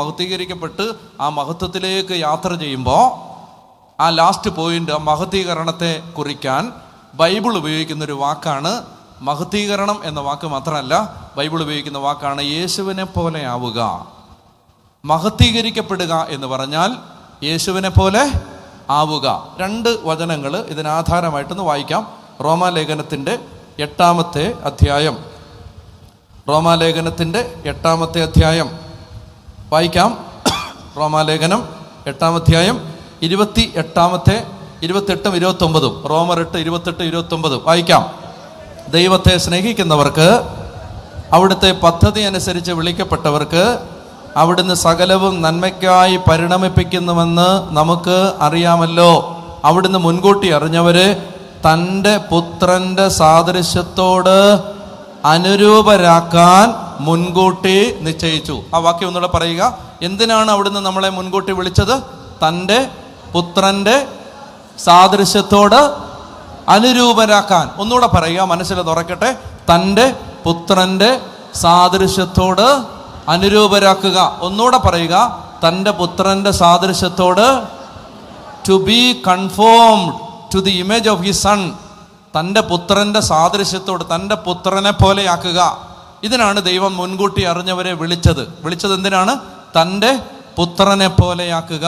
മഹത്വീകരിക്കപ്പെട്ട് ആ മഹത്വത്തിലേക്ക് യാത്ര ചെയ്യുമ്പോൾ ആ ലാസ്റ്റ് പോയിന്റ്, ആ മഹത്വീകരണത്തെ കുറിക്കാൻ ബൈബിൾ ഉപയോഗിക്കുന്നൊരു വാക്കാണ്. മഹത്വീകരണം എന്ന വാക്ക് മാത്രമല്ല, ബൈബിൾ ഉപയോഗിക്കുന്ന വാക്കാണ് യേശുവിനെ പോലെ ആവുക. മഹത്വീകരിക്കപ്പെടുക എന്ന് പറഞ്ഞാൽ യേശുവിനെ പോലെ ആവുക. 2 വചനങ്ങൾ ഇതിനാധാരമായിട്ടൊന്ന് വായിക്കാം. റോമാലേഖനത്തിൻ്റെ 8-ാമത്തെ അധ്യായം. റോമാലേഖനത്തിൻ്റെ 8-ാമത്തെ അധ്യായം വായിക്കാം. റോമാലേഖനം 8-ാം അധ്യായം 28-ാമത്തെ 28ഉം 29ഉം. റോമർ 8, 28, 29 വായിക്കാം. ദൈവത്തെ സ്നേഹിക്കുന്നവർക്ക്, അവിടുത്തെ പദ്ധതി അനുസരിച്ച് വിളിക്കപ്പെട്ടവർക്ക് അവിടുന്ന് സകലവും നന്മയ്ക്കായി പരിണമിപ്പിക്കുന്നുവെന്ന് നമുക്ക് അറിയാമല്ലോ. അവിടുന്ന് മുൻകൂട്ടി അറിഞ്ഞവരെ തൻ്റെ പുത്രൻ്റെ സാദൃശ്യത്തോട് അനുരൂപരാക്കാൻ മുൻകൂട്ടി നിശ്ചയിച്ചു. ആ വാക്യം ഒന്നുകൂടെ പറയുക. എന്തിനാണ് അവിടുന്ന് നമ്മളെ മുൻകൂട്ടി വിളിച്ചത്? തൻ്റെ പുത്രൻ്റെ സാദൃശ്യത്തോട് അനുരൂപരാക്കാൻ. ഒന്നുകൂടെ പറയുക, മനസ്സിൽ തുറക്കട്ടെ. തൻ്റെ പുത്രൻ്റെ സാദൃശ്യത്തോട് അനുരൂപരാക്കുക. ഒന്നുകൂടെ പറയുക, തൻ്റെ പുത്രന്റെ സാദൃശ്യത്തോട്, to be conformed to the image of his son. തൻ്റെ പുത്രന്റെ സാദൃശ്യത്തോട്, തൻ്റെ പുത്രനെ പോലെയാക്കുക. ഇതിനാണ് ദൈവം മുൻകൂട്ടി അറിഞ്ഞവരെ വിളിച്ചത് എന്തിനാണ്? തൻ്റെ പുത്രനെ പോലെയാക്കുക.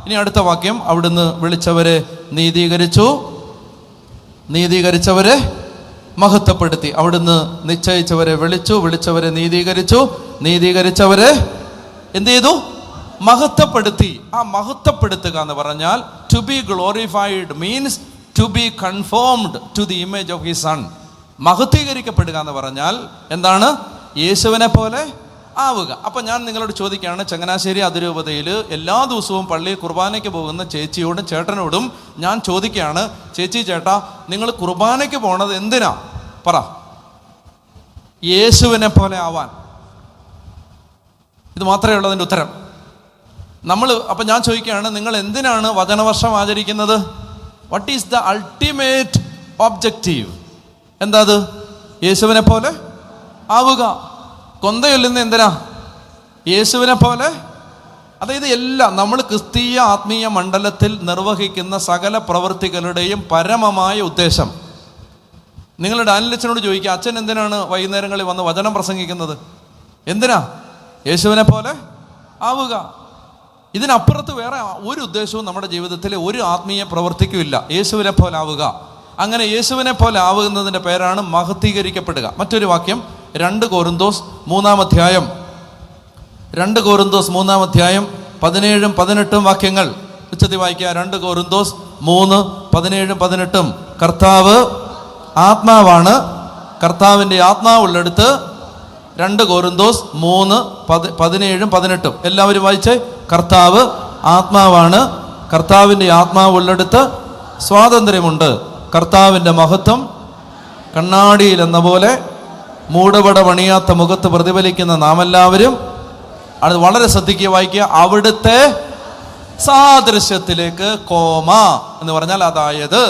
ഇനി അടുത്ത വാക്യം, അവിടുന്ന് വിളിച്ചവരെ നീതീകരിച്ചവരെ മഹത്വപ്പെടുത്തി. അവിടുന്ന് നിശ്ചയിച്ചവരെ വിളിച്ചവരെ നീതീകരിച്ചവരെ എന്ത് ചെയ്തു? മഹത്വപ്പെടുത്തി. ആ മഹത്വപ്പെടുത്തുക എന്ന് പറഞ്ഞാൽ to be glorified means to be conformed to the image of his son. മഹത്വീകരിക്കപ്പെടുക എന്ന് പറഞ്ഞാൽ എന്താണ്? യേശുവിനെ പോലെ ആവുക. അപ്പം ഞാൻ നിങ്ങളോട് ചോദിക്കുകയാണ്, ചങ്ങനാശ്ശേരി അതിരൂപതയിൽ എല്ലാ ദിവസവും പള്ളിയിൽ കുർബാനയ്ക്ക് പോകുന്ന ചേച്ചിയോടും ചേട്ടനോടും ഞാൻ ചോദിക്കുകയാണ്, ചേച്ചി ചേട്ടാ, നിങ്ങൾ കുർബാനയ്ക്ക് പോണത് എന്തിനാ? പറ. യേശുവിനെ പോലെ ആവാൻ. ഇത് മാത്രമേ ഉള്ളൂ അതിൻ്റെ ഉത്തരം. അപ്പം ഞാൻ ചോദിക്കുകയാണ്, നിങ്ങൾ എന്തിനാണ് വചനവർഷം ആചരിക്കുന്നത്? What is the ultimate objective? എന്താ അത്? യേശുവിനെ പോലെ ആവുക. കൊന്തയൊല്ലുന്ന എന്തിനാ? യേശുവിനെ പോലെ. അതായത് എല്ലാം നമ്മൾ ക്രിസ്തീയ ആത്മീയ മണ്ഡലത്തിൽ നിർവഹിക്കുന്ന സകല പ്രവൃത്തികളുടെയും പരമമായ ഉദ്ദേശം. നിങ്ങളുടെ ഡാനിലച്ഛനോട് ചോദിക്കുക, അച്ഛൻ എന്തിനാണ് വൈകുന്നേരങ്ങളിൽ വന്ന് വചനം പ്രസംഗിക്കുന്നത്? എന്തിനാ? യേശുവിനെ പോലെ ആവുക. ഇതിനപ്പുറത്ത് വേറെ ഒരു ഉദ്ദേശവും നമ്മുടെ ജീവിതത്തിൽ ഒരു ആത്മീയ പ്രവൃത്തിക്കും ഇല്ല. യേശുവിനെ പോലെ ആവുക. അങ്ങനെ യേശുവിനെ പോലെ ആവുന്നതിൻ്റെ പേരാണ് മഹത്വീകരിക്കപ്പെടുക. മറ്റൊരു വാക്യം 2 Korinthos 3-ാം അധ്യായം 17-18 വാക്യങ്ങൾ ഉച്ചത്തിൽ വായിക്കുക. 2 Korinthos 3:17-18. കർത്താവ് ആത്മാവാണ്, കർത്താവിൻ്റെ ആത്മാവുള്ളിടത്ത് 2 Korinthos 3:17-18. എല്ലാവരും വായിച്ചേ. കർത്താവ് ആത്മാവാണ്, കർത്താവിൻ്റെ ആത്മാവുള്ളിടത്ത് സ്വാതന്ത്ര്യമുണ്ട്. കർത്താവിൻ്റെ മഹത്വം കണ്ണാടിയിൽ എന്ന പോലെ മൂടുപട പണിയാത്ത മുഖത്ത് പ്രതിഫലിക്കുന്ന നാം എല്ലാവരും, അത് വളരെ ശ്രദ്ധിക്കുക, വായിക്കുക, അവിടുത്തെ സാദൃശ്യത്തിലേക്ക് കോമ എന്ന് പറഞ്ഞാൽ അതായത്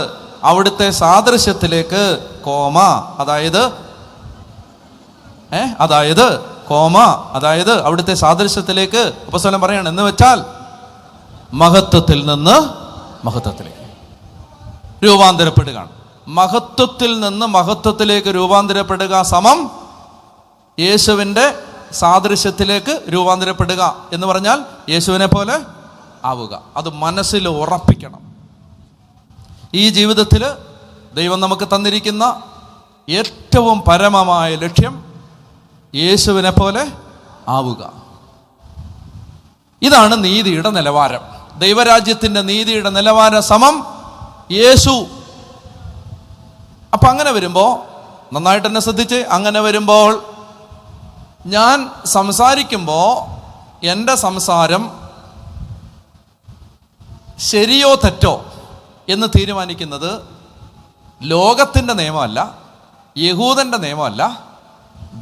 അവിടുത്തെ സാദൃശ്യത്തിലേക്ക് കോമ അതായത് കോമ അതായത് അവിടുത്തെ സാദൃശ്യത്തിലേക്ക് അപ്പോസ്തലൻ പറയാണ്. എന്ന് വെച്ചാൽ മഹത്വത്തിൽ നിന്ന് മഹത്വത്തിലേക്ക് രൂപാന്തരപ്പെടുകയാണ്. മഹത്വത്തിൽ നിന്ന് മഹത്വത്തിലേക്ക് രൂപാന്തരപ്പെടുക സമം യേശുവിൻ്റെ സാദൃശ്യത്തിലേക്ക് രൂപാന്തരപ്പെടുക എന്ന് പറഞ്ഞാൽ യേശുവിനെ പോലെ ആവുക. അത് മനസ്സിൽ ഉറപ്പിക്കണം. ഈ ജീവിതത്തിൽ ദൈവം നമുക്ക് തന്നിരിക്കുന്ന ഏറ്റവും പരമമായ ലക്ഷ്യം യേശുവിനെ പോലെ ആവുക. ഇതാണ് നീതിയുടെ നിലവാരം. ദൈവരാജ്യത്തിൻ്റെ നീതിയുടെ നിലവാരം സമം യേശു. അപ്പം അങ്ങനെ വരുമ്പോൾ നന്നായിട്ട് തന്നെ ശ്രദ്ധിച്ച്, അങ്ങനെ വരുമ്പോൾ ഞാൻ സംസാരിക്കുമ്പോൾ എൻ്റെ സംസാരം ശരിയോ തെറ്റോ എന്ന് തീരുമാനിക്കുന്നത് ലോകത്തിൻ്റെ നിയമമല്ല, യഹൂദൻ്റെ നിയമമല്ല,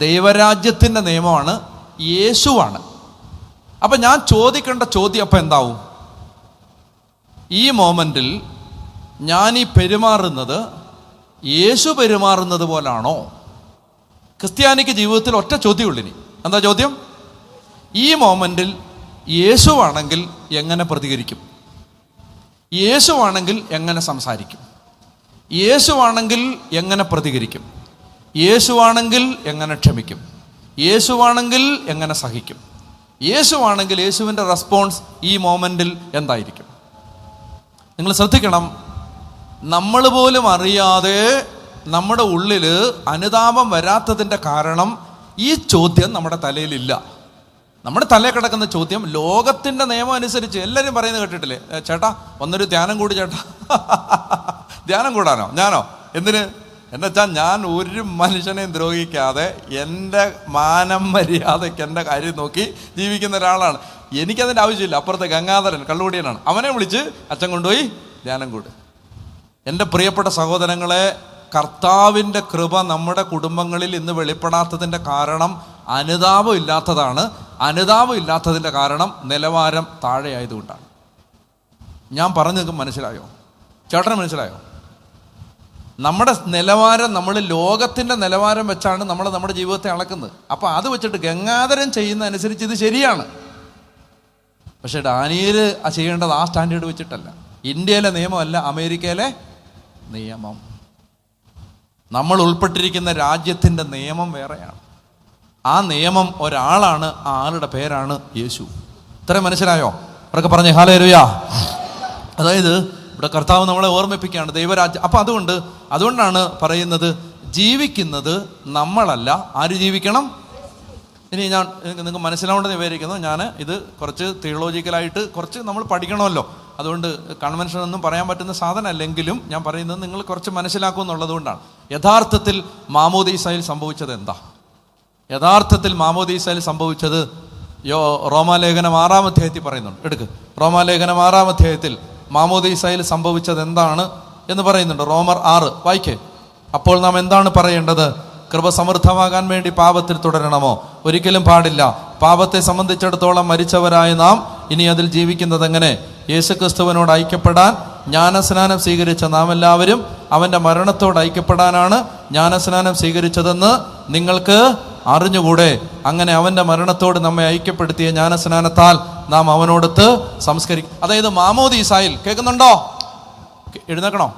ദൈവരാജ്യത്തിൻ്റെ നിയമമാണ്, യേശുവാണ്. അപ്പം ഞാൻ ചോദിക്കേണ്ട ചോദ്യം അപ്പം എന്താവും? ഈ മോമെൻറ്റിൽ ഞാൻ ഈ പെരുമാറുന്നത് യേശു പെരുമാറുന്നത് പോലാണോ? ക്രിസ്ത്യാനിക്ക് ജീവിതത്തിൽ ഒറ്റ ചോദ്യമുള്ളിനി. എന്താ ചോദ്യം? ഈ മോമെൻറ്റിൽ യേശുവാണെങ്കിൽ എങ്ങനെ പ്രതികരിക്കും? യേശുവാണെങ്കിൽ എങ്ങനെ സംസാരിക്കും? യേശുവാണെങ്കിൽ എങ്ങനെ പ്രതികരിക്കും? യേശുവാണെങ്കിൽ എങ്ങനെ ക്ഷമിക്കും? യേശുവാണെങ്കിൽ എങ്ങനെ സഹിക്കും? യേശുവാണെങ്കിൽ യേശുവിൻ്റെ റെസ്പോൺസ് ഈ മോമെൻറ്റിൽ എന്തായിരിക്കും? നിങ്ങൾ ശ്രദ്ധിക്കണം. നമ്മൾ പോലും അറിയാതെ നമ്മുടെ ഉള്ളിൽ അനുതാപം വരാത്തതിൻ്റെ കാരണം ഈ ചോദ്യം നമ്മുടെ തലയിലില്ല. നമ്മുടെ തലയിൽ കിടക്കുന്ന ചോദ്യം ലോകത്തിൻ്റെ നിയമം അനുസരിച്ച് എല്ലാവരും പറയുന്നത് കേട്ടിട്ടില്ലേ? ചേട്ടാ വന്നൊരു ധ്യാനം കൂടി ചേട്ടാ. ധ്യാനം കൂടാനോ? ഞാനോ? എന്തിന്? എന്നുവെച്ചാൽ ഞാൻ ഒരു മനുഷ്യനെയും ദ്രോഹിക്കാതെ എൻ്റെ മാനം മര്യാദയ്ക്ക് എൻ്റെ കാര്യം നോക്കി ജീവിക്കുന്ന ഒരാളാണ്. എനിക്കതിൻ്റെ ആവശ്യമില്ല. അപ്പുറത്തെ ഗംഗാധരൻ കള്ളുകൂടിയനാണ്, അവനെ വിളിച്ച് അച്ഛൻ കൊണ്ടുപോയി ധ്യാനം കൂട്. എൻ്റെ പ്രിയപ്പെട്ട സഹോദരങ്ങളെ, കർത്താവിൻ്റെ കൃപ നമ്മുടെ കുടുംബങ്ങളിൽ ഇന്ന് വെളിപ്പെടാത്തതിൻ്റെ കാരണം അനുതാപം ഇല്ലാത്തതാണ്. അനുതാപം ഇല്ലാത്തതിൻ്റെ കാരണം നിലവാരം താഴെയായതുകൊണ്ടാണ്. ഞാൻ പറഞ്ഞത് മനസ്സിലായോ? ചേട്ടന് മനസ്സിലായോ? നമ്മുടെ നിലവാരം, നമ്മൾ ലോകത്തിൻ്റെ നിലവാരം വെച്ചാണ് നമ്മൾ നമ്മുടെ ജീവിതത്തെ അളക്കുന്നത്. അപ്പോൾ അത് വെച്ചിട്ട് ഗംഗാധരൻ ചെയ്യുന്ന അനുസരിച്ച് ഇത് ശരിയാണ്. പക്ഷെ ഡാനിയേൽ ചെയ്യേണ്ടത് ആ സ്റ്റാൻഡേർഡ് വെച്ചിട്ടല്ല. ഇന്ത്യയിലെ നിയമമല്ല അമേരിക്കയിലെ നിയമം. നമ്മൾ ഉൾപ്പെട്ടിരിക്കുന്ന രാജ്യത്തിൻ്റെ നിയമം വേറെയാണ്. ആ നിയമം ഒരാളാണ്, ആ ആളുടെ പേരാണ് യേശു. ഇത്രയും മനസ്സിലായോ? അവരൊക്കെ പറഞ്ഞേ ഹല്ലേലൂയ. അതായത് ഇവിടെ കർത്താവ് നമ്മളെ ഓർമ്മിപ്പിക്കുകയാണ് ദൈവരാജ്യം. അപ്പം അതുകൊണ്ടാണ് പറയുന്നത്, ജീവിക്കുന്നത് നമ്മളല്ല, ആര് ജീവിക്കണം? ഇനി നിങ്ങൾക്ക് മനസ്സിലാവേണ്ടത് വിവരിക്കുന്നു. ഞാൻ ഇത് കുറച്ച് തിയോളജിക്കലായിട്ട് കുറച്ച് നമ്മൾ പഠിക്കണമല്ലോ. അതുകൊണ്ട് കൺവെൻഷനൊന്നും പറയാൻ പറ്റുന്ന സാധനമല്ലെങ്കിലും ഞാൻ പറയുന്നത് നിങ്ങൾ കുറച്ച് മനസ്സിലാക്കും എന്നുള്ളത് കൊണ്ടാണ്. യഥാർത്ഥത്തിൽ മാമോദീസയിൽ സംഭവിച്ചത് എന്താ? യഥാർത്ഥത്തിൽ മാമോദീസയിൽ സംഭവിച്ചത് റോമാലേഖനം 6-ാം അധ്യായത്തിൽ പറയുന്നുണ്ട്. റോമാലേഖനം 6-ാം അധ്യായത്തിൽ മാമോദീസയിൽ സംഭവിച്ചത് എന്താണ് എന്ന് പറയുന്നുണ്ട്. റോമർ 6 വായിക്കേ. അപ്പോൾ നാം എന്താണ് പറയേണ്ടത്? കൃപ സമൃദ്ധമാകാൻ വേണ്ടി പാപത്തിൽ തുടരണമോ? ഒരിക്കലും പാടില്ല. പാപത്തെ സംബന്ധിച്ചിടത്തോളം മരിച്ചവരായ നാം ഇനി അതിൽ ജീവിക്കുന്നത് എങ്ങനെ? യേശുക്രിസ്തുവിനോട് ഐക്യപ്പെടാൻ ജ്ഞാനസ്നാനം സ്വീകരിച്ച നാം എല്ലാവരും അവൻ്റെ മരണത്തോട് ഐക്യപ്പെടാനാണ് ജ്ഞാനസ്നാനം സ്വീകരിച്ചതെന്ന് നിങ്ങൾക്ക് അറിഞ്ഞുകൂടെ? അങ്ങനെ അവൻ്റെ മരണത്തോട് നമ്മെ ഐക്യപ്പെടുത്തിയ ജ്ഞാനസ്നാനത്താൽ നാം അവനോടൊത്ത് സംസ്കരിക്കും. അതായത് മാമോദീസായിൽ, കേൾക്കുന്നുണ്ടോ? എഴുന്നേക്കണോ?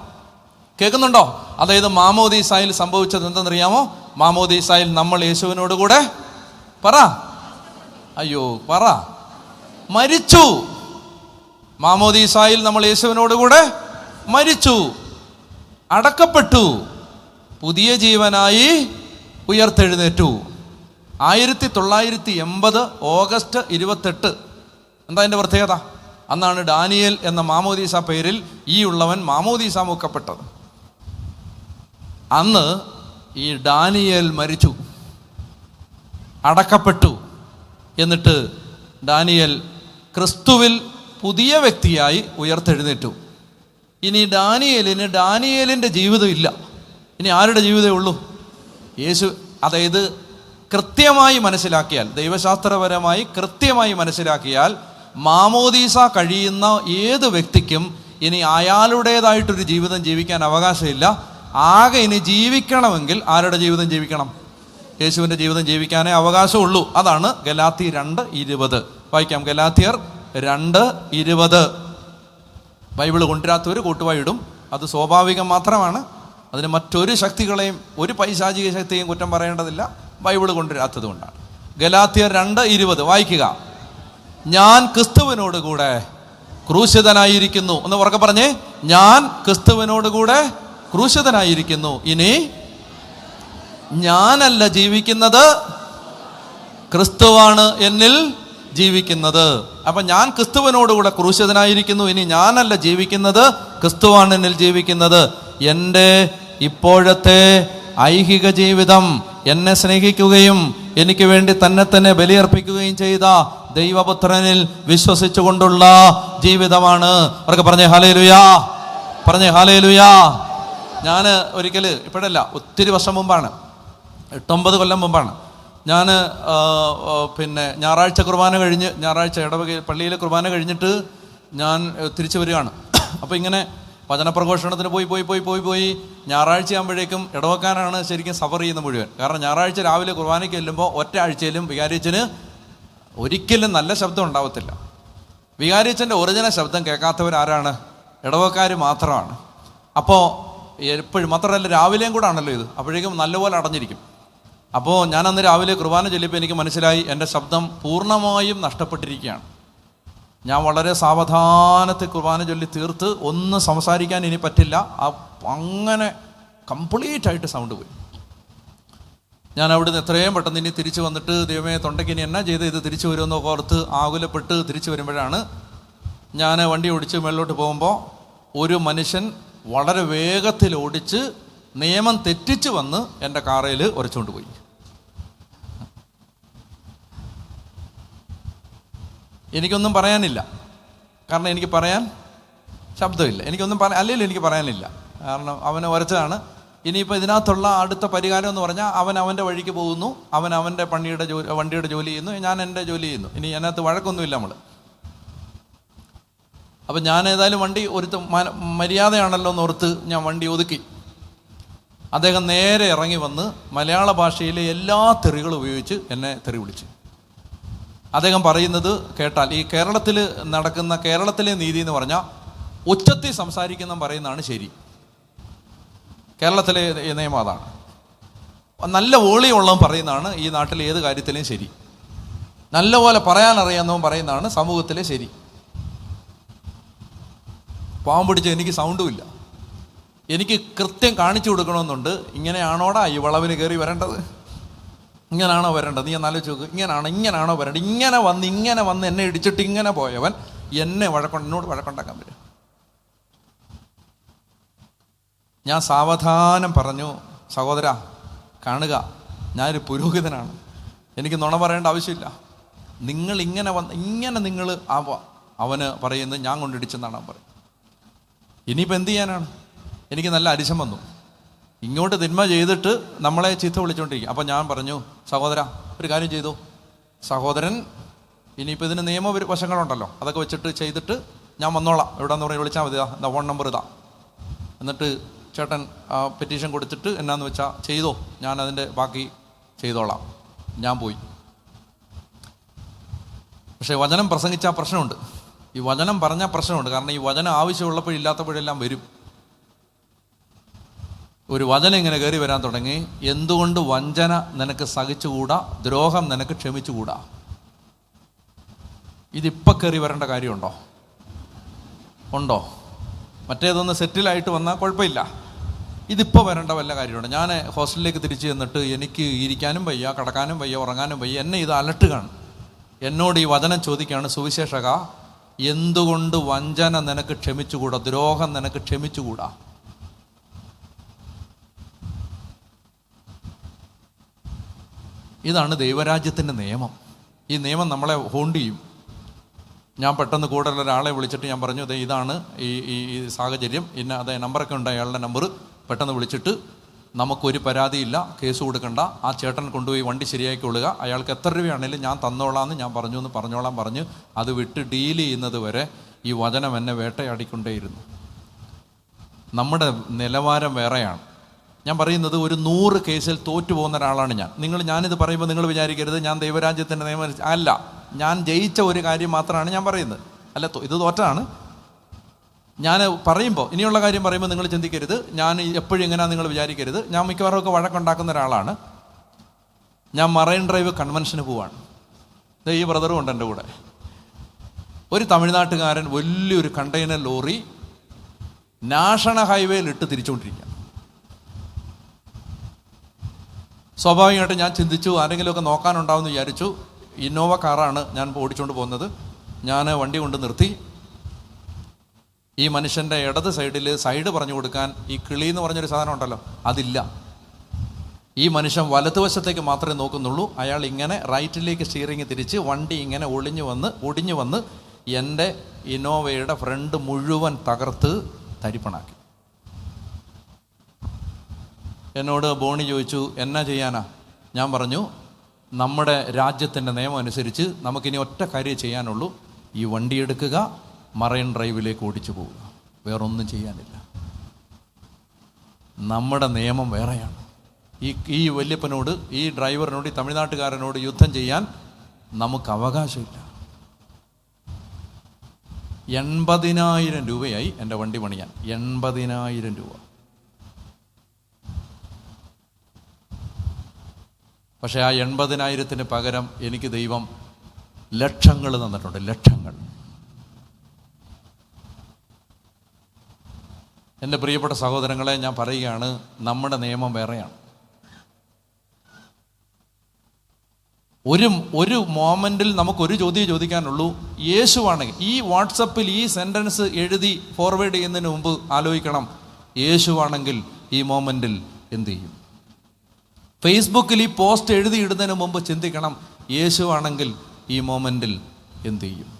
കേൾക്കുന്നുണ്ടോ? അതായത് മാമോദീസായിൽ സംഭവിച്ചത് എന്തെന്നറിയാമോ? മാമോദീസായിൽ നമ്മൾ യേശുവിനോട് കൂടെ മരിച്ചു. മാമോദീസായിൽ നമ്മൾ യേശുവിനോട് കൂടെ മരിച്ചു, അടക്കപ്പെട്ടു, പുതിയ ജീവനായി ഉയർത്തെഴുന്നേറ്റു. 1980 ഓഗസ്റ്റ് 28. എന്താ അതിൻ്റെ പ്രത്യേകത? അന്നാണ് ഡാനിയേൽ എന്ന മാമോദീസ പേരിൽ ഈ ഉള്ളവൻ മാമോദീസ മുക്കപ്പെട്ടത്. അന്ന് ഈ ഡാനിയേൽ മരിച്ചു, അടക്കപ്പെട്ടു. എന്നിട്ട് ഡാനിയേൽ ക്രിസ്തുവിൽ പുതിയ വ്യക്തിയായി ഉയർത്തെഴുന്നേറ്റു. ഇനി ഡാനിയേലിൻ്റെ ജീവിതം ഇല്ല. ഇനി ആരുടെ ജീവിതമേ ഉള്ളൂ? യേശു. അതായത് കൃത്യമായി മനസ്സിലാക്കിയാൽ, ദൈവശാസ്ത്രപരമായി കൃത്യമായി മനസ്സിലാക്കിയാൽ, മാമോദീസ കഴിയുന്ന ഏത് വ്യക്തിക്കും ഇനി അയാളുടേതായിട്ടൊരു ജീവിതം ജീവിക്കാൻ അവകാശമില്ല. ആകെ ഇനി ജീവിക്കണമെങ്കിൽ ആരുടെ ജീവിതം ജീവിക്കണം? യേശുവിൻ്റെ ജീവിതം ജീവിക്കാനേ അവകാശമുള്ളൂ. അതാണ് ഗലാത്യർ 2:20. വായിക്കാം. ഗലാത്യർ 2:20. ബൈബിള് കൊണ്ടുവരാത്തവർ കൂട്ടുവായി ഇടും. അത് സ്വാഭാവികം മാത്രമാണ്. അതിന് മറ്റൊരു ശക്തികളെയും, ഒരു പൈശാചിക ശക്തിയും കുറ്റം പറയേണ്ടതില്ല, ബൈബിള് കൊണ്ടുവരാത്തത് കൊണ്ടാണ്. ഗലാത്യർ 2:20 വായിക്കുക. ഞാൻ ക്രിസ്തുവിനോട് കൂടെ ക്രൂശിതനായിരിക്കുന്നു. ഒന്ന് ഉറക്കെ പറഞ്ഞേ. ഞാൻ ക്രിസ്തുവിനോട് കൂടെ ക്രൂശിതനായിരിക്കുന്നു. ഇനി ഞാനല്ല ജീവിക്കുന്നത്, ക്രിസ്തുവാണ് എന്നിൽ ജീവിക്കുന്നത്. അപ്പം ഞാൻ ക്രിസ്തുവിനോടുകൂടെ ക്രൂശിതനായിരിക്കുന്നു. ഇനി ഞാനല്ല ജീവിക്കുന്നത്, ക്രിസ്തുവാണ് എന്നിൽ ജീവിക്കുന്നത്. എൻ്റെ ഇപ്പോഴത്തെ ഐഹിക ജീവിതം എന്നെ സ്നേഹിക്കുകയും എനിക്ക് വേണ്ടി തന്നെ ബലിയർപ്പിക്കുകയും ചെയ്ത ദൈവപുത്രനിൽ വിശ്വസിച്ചുകൊണ്ടുള്ള ജീവിതമാണ്. അവർക്ക് പറഞ്ഞേ ഹല്ലേലൂയാ, പറഞ്ഞേ ഹല്ലേലൂയാ. ഞാൻ ഒരിക്കൽ, ഇപ്പോഴല്ല, ഒത്തിരി വർഷം മുമ്പാണ്, 8-9 കൊല്ലം മുമ്പാണ്, ഞാൻ ഞായറാഴ്ച കുർബാന കഴിഞ്ഞ്, ഞായറാഴ്ച ഇടവക പള്ളിയിലെ കുർബാന കഴിഞ്ഞിട്ട് ഞാൻ തിരിച്ചു വരികയാണ്. അപ്പോൾ ഇങ്ങനെ വചനപ്രഘോഷണത്തിന് പോയി ഞായറാഴ്ച ആകുമ്പോഴേക്കും ഇടവക്കാനാണ് ശരിക്കും സഫർ ചെയ്യുന്നത് മുഴുവൻ. കാരണം ഞായറാഴ്ച രാവിലെ കുർബാനയ്ക്ക് ചെല്ലുമ്പോൾ ഒറ്റ ആഴ്ചയിലും വികാരിയച്ഛന് ഒരിക്കലും നല്ല ശബ്ദം ഉണ്ടാവത്തില്ല. വികാരിയച്ഛൻ്റെ ഒറിജിനൽ ശബ്ദം കേൾക്കാത്തവരാരാണ്? ഇടവക്കാർ മാത്രമാണ്. അപ്പോൾ എപ്പോഴും, മാത്രമല്ല രാവിലെയും കൂടെ ആണല്ലോ ഇത്, അപ്പോഴേക്കും നല്ലപോലെ അടഞ്ഞിരിക്കും. അപ്പോൾ ഞാനന്ന് രാവിലെ കുർബാന ചൊല്ലിയപ്പോൾ എനിക്ക് മനസ്സിലായി എൻ്റെ ശബ്ദം പൂർണ്ണമായും നഷ്ടപ്പെട്ടിരിക്കുകയാണ്. ഞാൻ വളരെ സാവധാനത്തിൽ കുർബാന ചൊല്ലി തീർത്ത് ഒന്നും സംസാരിക്കാൻ ഇനി പറ്റില്ല. അങ്ങനെ കംപ്ലീറ്റ് ആയിട്ട് സൗണ്ട് പോയി. ഞാൻ അവിടുന്ന് എത്രയും പെട്ടെന്ന് ഇനി തിരിച്ചു വന്നിട്ട് ദൈവമേ തൊണ്ടയ്ക്ക് ഇനി എന്നാ ചെയ്ത് ഇത് തിരിച്ചു വരുമെന്നൊക്കെ ഓർത്ത് ആകുലപ്പെട്ട് തിരിച്ചു വരുമ്പോഴാണ് ഞാൻ വണ്ടി ഓടിച്ച് മേളിലോട്ട് പോകുമ്പോൾ ഒരു മനുഷ്യൻ വളരെ വേഗത്തിൽ ഓടിച്ച് നിയമം തെറ്റിച്ച് വന്ന് എൻ്റെ കാറയിൽ ഉരച്ചുകൊണ്ട് പോയി. എനിക്കൊന്നും പറയാനില്ല, കാരണം എനിക്ക് പറയാൻ ശബ്ദമില്ല. എനിക്കൊന്നും അല്ലെങ്കിൽ എനിക്ക് പറയാനില്ല, കാരണം അവനെ ഉരച്ചതാണ്. ഇനിയിപ്പോൾ ഇതിനകത്തുള്ള അടുത്ത പരിഹാരം എന്ന് പറഞ്ഞാൽ അവൻ അവൻ്റെ വഴിക്ക് പോകുന്നു, അവൻ അവൻ്റെ വണ്ടിയുടെ ജോലി ചെയ്യുന്നു, ഞാൻ എൻ്റെ ജോലി ചെയ്യുന്നു. ഇനി അതിനകത്ത് വഴക്കൊന്നുമില്ല നമ്മൾ. അപ്പം ഞാൻ ഏതായാലും വണ്ടി ഒരു മര്യാദയാണല്ലോ എന്നോർത്ത് ഞാൻ വണ്ടി ഒതുക്കി. അദ്ദേഹം നേരെ ഇറങ്ങി വന്ന് മലയാള ഭാഷയിലെ എല്ലാ തെറികളും ഉപയോഗിച്ച് എന്നെ തെറി വിളിച്ചു. അദ്ദേഹം പറയുന്നത് കേട്ടാൽ ഈ കേരളത്തിൽ നടക്കുന്ന കേരളത്തിലെ നീതി എന്ന് പറഞ്ഞാൽ ഉച്ചത്തിൽ സംസാരിക്കുന്ന പറയുന്നതാണ് ശരി. കേരളത്തിലെ നിയമം അതാണ്. നല്ല വോളിയുള്ളവൻ പറയുന്നതാണ് ഈ നാട്ടിലെ ഏത് കാര്യത്തിലും ശരി. നല്ലപോലെ പറയാനറിയാവുന്നവൻ പറയുന്നതാണ് സമൂഹത്തിലെ ശരി. പാവം പിടിച്ച് എനിക്ക് സൗണ്ടുമില്ല. എനിക്ക് കൃത്യം കാണിച്ചു കൊടുക്കണമെന്നുണ്ട്. ഇങ്ങനെയാണോടാ ഈ വളവിന് കയറി വരേണ്ടത്, ഇങ്ങനാണോ വരേണ്ടത്, നീ എന്നാലോചിച്ച് നോക്ക്, ഇങ്ങനാണോ വരേണ്ടത്, ഇങ്ങനെ വന്ന് എന്നെ ഇടിച്ചിട്ട് ഇങ്ങനെ പോയവൻ എന്നോട് വഴക്കുണ്ടാക്കാൻ പറ്റും. ഞാൻ സാവധാനം പറഞ്ഞു, സഹോദരാ കാണുക, ഞാനൊരു പുരോഹിതനാണ്, എനിക്ക് നുണ പറയേണ്ട ആവശ്യമില്ല. നിങ്ങൾ ഇങ്ങനെ നിങ്ങൾ അവന് പറയുന്നത് ഞാൻ കൊണ്ടിടിച്ചെന്നാണ് അവൻ പറയും. ഇനിയിപ്പോൾ എന്ത് ചെയ്യാനാണ്? എനിക്ക് നല്ല അരിശം വന്നു. ഇങ്ങോട്ട് തിന്മ ചെയ്തിട്ട് നമ്മളെ ചീത്ത വിളിച്ചുകൊണ്ടിരിക്കും. അപ്പം ഞാൻ പറഞ്ഞു, സഹോദരാ ഒരു കാര്യം ചെയ്തു, സഹോദരൻ ഇനിയിപ്പോൾ ഇതിന് നിയമവശങ്ങളുണ്ടല്ലോ, അതൊക്കെ വെച്ചിട്ട് ചെയ്തിട്ട് ഞാൻ വന്നോളാം, എവിടെയെന്ന് പറഞ്ഞ് വിളിച്ചാൽ മതി, ഇതാ ഫോൺ നമ്പർ ഇതാ. എന്നിട്ട് ചേട്ടൻ പെറ്റീഷൻ കൊടുത്തിട്ട് എന്നാന്ന് വെച്ചാൽ ചെയ്തോ, ഞാൻ അതിൻ്റെ ബാക്കി ചെയ്തോളാം. ഞാൻ പോയി. പക്ഷേ വചനം പ്രസംഗിച്ചാൽ പ്രശ്നമുണ്ട്, ഈ വചനം പറഞ്ഞാൽ പ്രശ്നമുണ്ട്. കാരണം ഈ വചനം ആവശ്യമുള്ളപ്പോഴില്ലാത്തപ്പോഴെല്ലാം വരും. ഒരു വചനം ഇങ്ങനെ കയറി വരാൻ തുടങ്ങി, എന്തുകൊണ്ട് വഞ്ചന നിനക്ക് സഹിച്ചുകൂടാ, ദ്രോഹം നിനക്ക് ക്ഷമിച്ചുകൂടാ. ഇതിപ്പോൾ കയറി വരേണ്ട കാര്യമുണ്ടോ? ഉണ്ടോ? മറ്റേതൊന്ന് സെറ്റിലായിട്ട് വന്നാൽ കുഴപ്പമില്ല. ഇതിപ്പോൾ വരേണ്ട വല്ല കാര്യമുണ്ട്? ഞാൻ ഹോസ്റ്റലിലേക്ക് തിരിച്ചു ചെന്നിട്ട് എനിക്ക് ഇരിക്കാനും വയ്യ, കിടക്കാനും വയ്യ, ഉറങ്ങാനും വയ്യ. എന്നെ ഇത് അലട്ടുകയാണ്. എന്നോട് ഈ വചനം ചോദിക്കുകയാണ്, സുവിശേഷക, എന്തുകൊണ്ട് വഞ്ചന നിനക്ക് ക്ഷമിച്ചുകൂടാ, ദ്രോഹം നിനക്ക് ക്ഷമിച്ചുകൂടാ? ഇതാണ് ദൈവരാജ്യത്തിൻ്റെ നിയമം. ഈ നിയമം നമ്മളെ ഹോണ്ട് ചെയ്യും. ഞാൻ പെട്ടെന്ന് കൂടുതൽ ഒരാളെ വിളിച്ചിട്ട് ഞാൻ പറഞ്ഞു, ഇതാണ് ഈ സാഹചര്യം, അതേ നമ്പറൊക്കെ ഉണ്ട്, അയാളുടെ നമ്പർ പെട്ടെന്ന് വിളിച്ചിട്ട് നമുക്കൊരു പരാതിയില്ല, കേസ് കൊടുക്കണ്ട, ആ ചേട്ടൻ കൊണ്ടുപോയി വണ്ടി ശരിയാക്കി കൊള്ളുക, അയാൾക്ക് എത്ര രൂപയാണെങ്കിലും ഞാൻ തന്നോളാമെന്ന് ഞാൻ പറഞ്ഞ് അത് വിട്ട് ഡീൽ ചെയ്യുന്നത് വരെ ഈ വചനം എന്നെ വേട്ടയാടിക്കൊണ്ടേയിരുന്നു. നമ്മുടെ നിലവാരം വേറെയാണ്. ഞാൻ പറയുന്നത് ഒരു 100 കേസിൽ തോറ്റു പോകുന്ന ഒരാളാണ് ഞാനിത് പറയുമ്പോൾ നിങ്ങൾ വിചാരിക്കരുത് ഞാൻ ദൈവരാജ്യത്തിൻ്റെ നിയമം അല്ല. ഞാൻ ജയിച്ച ഒരു കാര്യം മാത്രമാണ് ഞാൻ പറയുന്നത്. അല്ല, ഇത് തോറ്റാണ്. ഞാൻ പറയുമ്പോൾ, ഇനിയുള്ള കാര്യം പറയുമ്പോൾ നിങ്ങൾ ചിന്തിക്കരുത് ഞാൻ എപ്പോഴും എങ്ങനെയാണെന്ന് നിങ്ങൾ വിചാരിക്കരുത്. ഞാൻ മിക്കവാറും ഒക്കെ വഴക്കുണ്ടാക്കുന്ന ഒരാളാണ്. ഞാൻ മറൈൻ ഡ്രൈവ് കൺവെൻഷന് പോവാണ്. ഈ ബ്രദറും ഉണ്ട് എൻ്റെ കൂടെ. ഒരു തമിഴ്നാട്ടുകാരൻ വലിയൊരു കണ്ടെയ്നർ ലോറി നാഷണൽ ഹൈവേയിൽ ഇട്ട് തിരിച്ചുകൊണ്ടിരിക്കുക. സ്വാഭാവികമായിട്ട് ഞാൻ ചിന്തിച്ചു, ആരെങ്കിലുമൊക്കെ നോക്കാനുണ്ടാവുമെന്ന് വിചാരിച്ചു. ഇന്നോവ കാറാണ് ഞാൻ ഓടിച്ചുകൊണ്ട് പോകുന്നത്. ഞാൻ വണ്ടി കൊണ്ട് നിർത്തി. ഈ മനുഷ്യൻ്റെ ഇടത് സൈഡിൽ സൈഡ് പറഞ്ഞു കൊടുക്കാൻ ഈ കിളി എന്ന് പറഞ്ഞൊരു സാധനം ഉണ്ടല്ലോ, അതില്ല. ഈ മനുഷ്യൻ വലതുവശത്തേക്ക് മാത്രമേ നോക്കുന്നുള്ളൂ. അയാൾ ഇങ്ങനെ റൈറ്റിലേക്ക് സ്റ്റിയറിങ് തിരിച്ച് വണ്ടി ഇങ്ങനെ ഒടിഞ്ഞു വന്ന് എൻ്റെ ഇന്നോവയുടെ ഫ്രണ്ട് മുഴുവൻ തകർത്ത് തരിപ്പണാക്കി. എന്നോട് ബോണി ചോദിച്ചു, എന്നാ ചെയ്യാനാ? ഞാൻ പറഞ്ഞു, നമ്മുടെ രാജ്യത്തിൻ്റെ നിയമം അനുസരിച്ച് നമുക്കിനി ഒറ്റ കാര്യം ചെയ്യാനുള്ളൂ, ഈ വണ്ടി എടുക്കുക, മറൈൻ ഡ്രൈവിലേക്ക് ഓടിച്ചു പോവുക, വേറൊന്നും ചെയ്യാനില്ല. നമ്മുടെ നിയമം വേറെയാണ്. ഈ വല്യപ്പനോട്, ഈ ഡ്രൈവറിനോട്, ഈ തമിഴ്നാട്ടുകാരനോട് യുദ്ധം ചെയ്യാൻ നമുക്ക് അവകാശമില്ല. 80,000 രൂപയായി എൻ്റെ വണ്ടി പണിയാൻ. 80,000 രൂപ. പക്ഷേ ആ 80,000-ന് പകരം എനിക്ക് ദൈവം ലക്ഷങ്ങൾ തന്നിട്ടുണ്ട്, ലക്ഷങ്ങൾ. എൻ്റെ പ്രിയപ്പെട്ട സഹോദരങ്ങളെ, ഞാൻ പറയുകയാണ്, നമ്മുടെ നിയമം വേറെയാണ്. ഒരു മോമെൻറ്റിൽ നമുക്കൊരു ചോദ്യം ചോദിക്കാനുള്ളൂ. യേശുവാണെങ്കിൽ, ഈ വാട്സപ്പിൽ ഈ സെൻറ്റൻസ് എഴുതി ഫോർവേഡ് ചെയ്യുന്നതിന് മുമ്പ് ആലോചിക്കണം, യേശുവാണെങ്കിൽ ഈ മോമെൻറ്റിൽ എന്ത് ചെയ്യും? ഫേസ്ബുക്കിൽ ഈ പോസ്റ്റ് എഴുതിയിടുന്നതിന് മുമ്പ് ചിന്തിക്കണം, യേശുവാണെങ്കിൽ ഈ മോമെൻറ്റിൽ എന്ത് ചെയ്യും?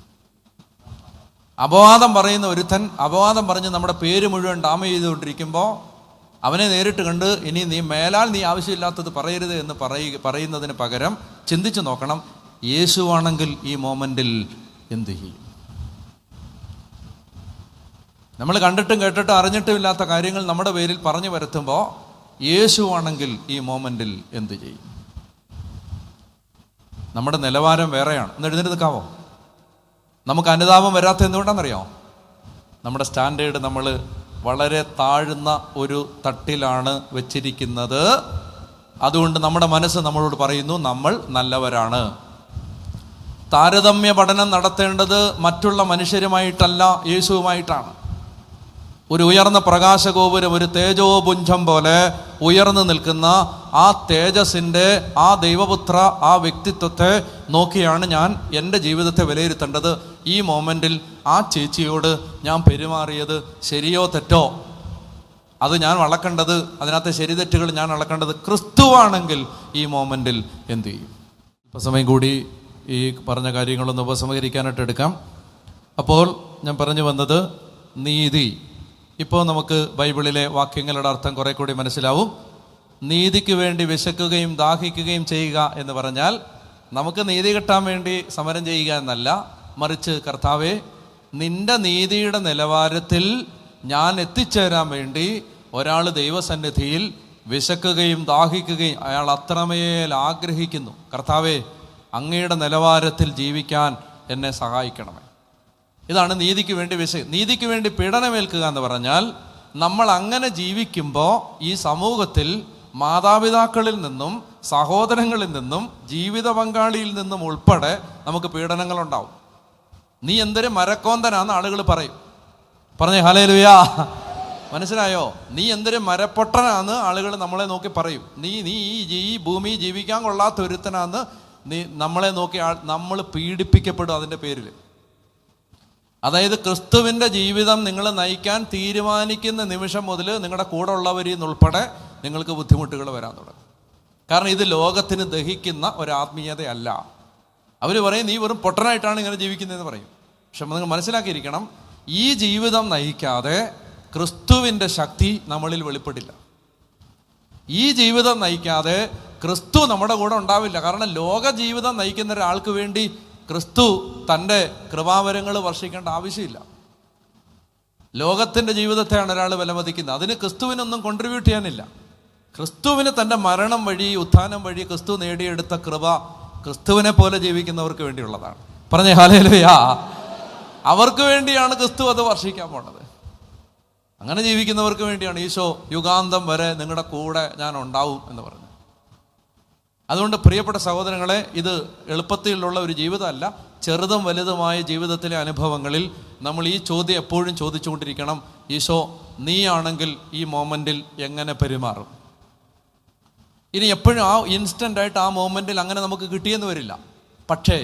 അപവാദം പറയുന്ന ഒരുത്തൻ അപവാദം പറഞ്ഞ് നമ്മുടെ പേര് മുഴുവൻ ഡാമേജ് ചെയ്തുകൊണ്ടിരിക്കുമ്പോൾ അവനെ നേരിട്ട് കണ്ട്, ഇനി നീ മേലാൽ നീ ആവശ്യമില്ലാത്തത് പറയരുത് എന്ന് പറയുന്നതിന് പകരം ചിന്തിച്ചു നോക്കണം, യേശുവാണെങ്കിൽ ഈ മോമെൻറ്റിൽ എന്ത് ചെയ്യും? നമ്മൾ കണ്ടിട്ടും കേട്ടിട്ടും അറിഞ്ഞിട്ടും ഇല്ലാത്ത കാര്യങ്ങൾ നമ്മുടെ പേരിൽ പറഞ്ഞു വരുത്തുമ്പോൾ യേശുവാണെങ്കിൽ ഈ മൊമെൻറ്റിൽ എന്ത് ചെയ്യും? നമ്മുടെ നിലവാരം വേറെയാണ്. ഒന്ന് എഴുന്നേറ്റ് നിൽക്കാവോ? നമുക്ക് അനുതാപം വരാത്ത എന്തുകൊണ്ടാണെന്നറിയാമോ? നമ്മുടെ സ്റ്റാൻഡേർഡ് നമ്മൾ വളരെ താഴ്ന്ന ഒരു തട്ടിലാണ് വെച്ചിരിക്കുന്നത്. അതുകൊണ്ട് നമ്മുടെ മനസ്സ് നമ്മളോട് പറയുന്നു നമ്മൾ നല്ലവരാണ്. താരതമ്യ പഠനം നടത്തേണ്ടത് മറ്റുള്ള മനുഷ്യരുമായിട്ടല്ല, യേശുവുമായിട്ടാണ്. ഒരു ഉയർന്ന പ്രകാശഗോപുരം, ഒരു തേജോപുഞ്ചം പോലെ ഉയർന്നു നിൽക്കുന്ന ആ തേജസ്സിൻ്റെ, ആ ദൈവപുത്ര, ആ വ്യക്തിത്വത്തെ നോക്കിയാണ് ഞാൻ എൻ്റെ ജീവിതത്തെ വിലയിരുത്തേണ്ടത്. ഈ മൊമെൻറ്റിൽ ആ ചേച്ചിയോട് ഞാൻ പെരുമാറിയത് ശരിയോ തെറ്റോ അത് ഞാൻ അളക്കേണ്ടത്, അതിനകത്തെ ശരി തെറ്റുകൾ ഞാൻ അളക്കേണ്ടത് ക്രിസ്തുവാണെങ്കിൽ ഈ മൊമെൻറ്റിൽ എന്ത് ചെയ്യും? ഇപ്പം സമയം കൂടി ഈ പറഞ്ഞ കാര്യങ്ങളൊന്ന് ഉപസംഹരിക്കാനായിട്ട് എടുക്കാം. അപ്പോൾ ഞാൻ പറഞ്ഞു വന്നത് നീതി. ഇപ്പോൾ നമുക്ക് ബൈബിളിലെ വാക്യങ്ങളുടെ അർത്ഥം കുറെ കൂടി മനസ്സിലാവും. നീതിക്ക് വേണ്ടി വിശക്കുകയും ദാഹിക്കുകയും ചെയ്യുക എന്ന് പറഞ്ഞാൽ നമുക്ക് നീതി കിട്ടാൻ വേണ്ടി സമരം ചെയ്യുക എന്നല്ല, മറിച്ച് കർത്താവേ, നിന്റെ നീതിയുടെ നിലവാരത്തിൽ ഞാൻ എത്തിച്ചേരാൻ വേണ്ടി ഒരാൾ ദൈവസന്നിധിയിൽ വിശക്കുകയും ദാഹിക്കുകയും അയാൾ അത്രമേൽ ആഗ്രഹിക്കുന്നു. കർത്താവേ, അങ്ങയുടെ നിലവാരത്തിൽ ജീവിക്കാൻ എന്നെ സഹായിക്കണമേ. ഇതാണ് നീതിക്ക് വേണ്ടി നീതിക്ക് വേണ്ടി പീഡനമേൽക്കുക എന്ന് പറഞ്ഞാൽ നമ്മൾ അങ്ങനെ ജീവിക്കുമ്പോൾ ഈ സമൂഹത്തിൽ മാതാപിതാക്കളിൽ നിന്നും സഹോദരങ്ങളിൽ നിന്നും ജീവിത പങ്കാളിയിൽ നിന്നും ഉൾപ്പെടെ നമുക്ക് പീഡനങ്ങളുണ്ടാവും. നീ എന്തൊരു മരക്കോന്തനാന്ന് ആളുകൾ പറയും. പറഞ്ഞേ ഹല്ലേലൂയാ. മനസ്സിലായോ? നീ എന്തൊരു മരപ്പൊട്ടനാന്ന് ആളുകൾ നമ്മളെ നോക്കി പറയും. നീ ഈ ഭൂമി ജീവിക്കാൻ കൊള്ളാത്ത ഒരുത്തനാന്ന് നമ്മളെ നോക്കി നമ്മൾ പീഡിപ്പിക്കപ്പെടും അതിൻ്റെ പേരിൽ. അതായത് ക്രിസ്തുവിൻ്റെ ജീവിതം നിങ്ങൾ നയിക്കാൻ തീരുമാനിക്കുന്ന നിമിഷം മുതൽ നിങ്ങളുടെ കൂടെ ഉള്ളവരിൽ നിന്നുൾപ്പെടെ നിങ്ങൾക്ക് ബുദ്ധിമുട്ടുകൾ വരാൻ തുടങ്ങും. കാരണം ഇത് ലോകത്തിന് ദഹിക്കുന്ന ഒരാത്മീയതയല്ല. അവർ പറയും നീ വെറും പൊട്ടനായിട്ടാണ് ഇങ്ങനെ ജീവിക്കുന്നതെന്ന് പറയും. പക്ഷെ നിങ്ങൾ മനസ്സിലാക്കിയിരിക്കണം, ഈ ജീവിതം നയിക്കാതെ ക്രിസ്തുവിൻ്റെ ശക്തി നമ്മളിൽ വെളിപ്പെടില്ല. ഈ ജീവിതം നയിക്കാതെ ക്രിസ്തു നമ്മുടെ കൂടെ ഉണ്ടാവില്ല. കാരണം ലോക ജീവിതം നയിക്കുന്ന ഒരാൾക്ക് വേണ്ടി ക്രിസ്തു തൻ്റെ കൃപാവരങ്ങൾ വർഷിക്കേണ്ട ആവശ്യമില്ല. ലോകത്തിൻ്റെ ജീവിതത്തെയാണ് ഒരാൾ വിലമതിക്കുന്നത്. അതിന് ക്രിസ്തുവിനൊന്നും കോൺട്രിബ്യൂട്ട് ചെയ്യാനില്ല. ക്രിസ്തുവിന് തൻ്റെ മരണം വഴി, ഉത്ഥാനം വഴി ക്രിസ്തു നേടിയെടുത്ത കൃപ ക്രിസ്തുവിനെ പോലെ ജീവിക്കുന്നവർക്ക് വേണ്ടിയുള്ളതാണ്. പറഞ്ഞേ ഹല്ലേലൂയാ. അവർക്ക് വേണ്ടിയാണ് ക്രിസ്തു അത് വർഷിക്കാൻ പോണത്. അങ്ങനെ ജീവിക്കുന്നവർക്ക് വേണ്ടിയാണ് ഈശോ യുഗാന്തം വരെ നിങ്ങളുടെ കൂടെ ഞാൻ ഉണ്ടാവും എന്ന് പറഞ്ഞു. അതുകൊണ്ട് പ്രിയപ്പെട്ട സഹോദരങ്ങളെ, ഇത് എളുപ്പത്തിലുള്ള ഒരു ജീവിതമല്ല. ചെറുതും വലുതുമായ ജീവിതത്തിലെ അനുഭവങ്ങളിൽ നമ്മൾ ഈ ചോദ്യം എപ്പോഴും ചോദിച്ചുകൊണ്ടിരിക്കണം. ഈശോ, നീയാണെങ്കിൽ ഈ മൊമെൻറ്റിൽ എങ്ങനെ പെരുമാറും? ഇനി എപ്പോഴും ആ ഇൻസ്റ്റൻ്റായിട്ട് ആ മൊമെൻറ്റിൽ അങ്ങനെ നമുക്ക് കിട്ടിയെന്ന് വരില്ല. പക്ഷേ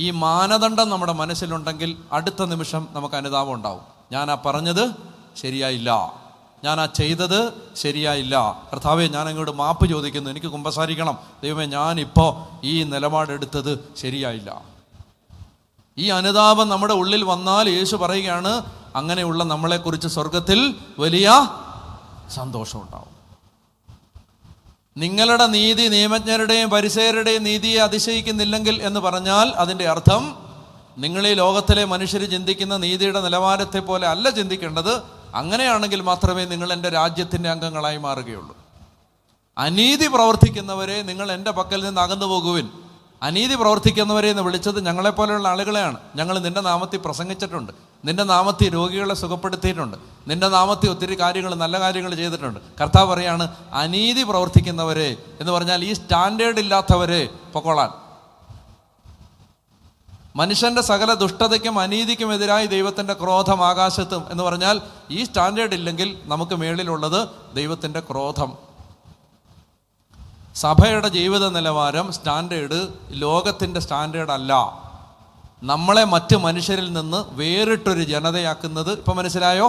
ഈ മാനദണ്ഡം നമ്മുടെ മനസ്സിലുണ്ടെങ്കിൽ അടുത്ത നിമിഷം നമുക്ക് അനുതാപം ഉണ്ടാവും. ഞാൻ ആ പറഞ്ഞത് ശരിയായില്ല, ഞാൻ ആ ചെയ്തത് ശരിയായില്ല, കർത്താവേ ഞാൻ അങ്ങോട്ട് മാപ്പ് ചോദിക്കുന്നു, എനിക്ക് കുമ്പസാരിക്കണം, ദൈവമേ ഞാനിപ്പോൾ ഈ നിലപാടെടുത്തത് ശരിയായില്ല. ഈ അനുതാപം നമ്മുടെ ഉള്ളിൽ വന്നാൽ യേശു പറയുകയാണ്, അങ്ങനെയുള്ള നമ്മളെക്കുറിച്ച് സ്വർഗത്തിൽ വലിയ സന്തോഷമുണ്ടാവും. നിങ്ങളുടെ നീതി നിയമജ്ഞരുടെയും പരിസയരുടെയും നീതിയെ അതിശയിക്കുന്നില്ലെങ്കിൽ എന്ന് പറഞ്ഞാൽ അതിൻ്റെ അർത്ഥം നിങ്ങൾ ഈ ലോകത്തിലെ മനുഷ്യർ ചിന്തിക്കുന്ന നീതിയുടെ നിലവാരത്തെ പോലെ അല്ല ചിന്തിക്കേണ്ടത്. അങ്ങനെയാണെങ്കിൽ മാത്രമേ നിങ്ങൾ എൻ്റെ രാജ്യത്തിൻ്റെ അംഗങ്ങളായി മാറുകയുള്ളൂ. അനീതി പ്രവർത്തിക്കുന്നവരെ നിങ്ങൾ എൻ്റെ പക്കൽ നിന്ന് അകന്നു പോകുവിൻ. അനീതി പ്രവർത്തിക്കുന്നവരെ എന്ന് വിളിച്ചത് ഞങ്ങളെപ്പോലെയുള്ള ആളുകളെയാണ്. ഞങ്ങൾ നിൻ്റെ നാമത്തിൽ പ്രസംഗിച്ചിട്ടുണ്ട്, നിൻ്റെ നാമത്തിൽ രോഗികളെ സുഖപ്പെടുത്തിയിട്ടുണ്ട്, നിൻ്റെ നാമത്തിൽ ഒത്തിരി കാര്യങ്ങൾ, നല്ല കാര്യങ്ങൾ ചെയ്തിട്ടുണ്ട്. കർത്താവ് പറയാണ്, അനീതി പ്രവർത്തിക്കുന്നവരെ എന്ന് പറഞ്ഞാൽ ഈ സ്റ്റാൻഡേർഡ് ഇല്ലാത്തവരെ പൊക്കോളാൻ. മനുഷ്യൻ്റെ സകല ദുഷ്ടതയ്ക്കും അനീതിക്കുമെതിരായി ദൈവത്തിൻ്റെ ക്രോധം ആകാശത്തും എന്ന് പറഞ്ഞാൽ ഈ സ്റ്റാൻഡേർഡ് ഇല്ലെങ്കിൽ നമുക്ക് മേളിലുള്ളത് ദൈവത്തിൻ്റെ ക്രോധം. സഭയുടെ ജീവിത നിലവാരം സ്റ്റാൻഡേർഡ് ലോകത്തിൻ്റെ സ്റ്റാൻഡേർഡ് അല്ല. നമ്മളെ മറ്റ് മനുഷ്യരിൽ നിന്ന് വേറിട്ടൊരു ജനതയാക്കുന്നത് ഇപ്പം മനസ്സിലായോ?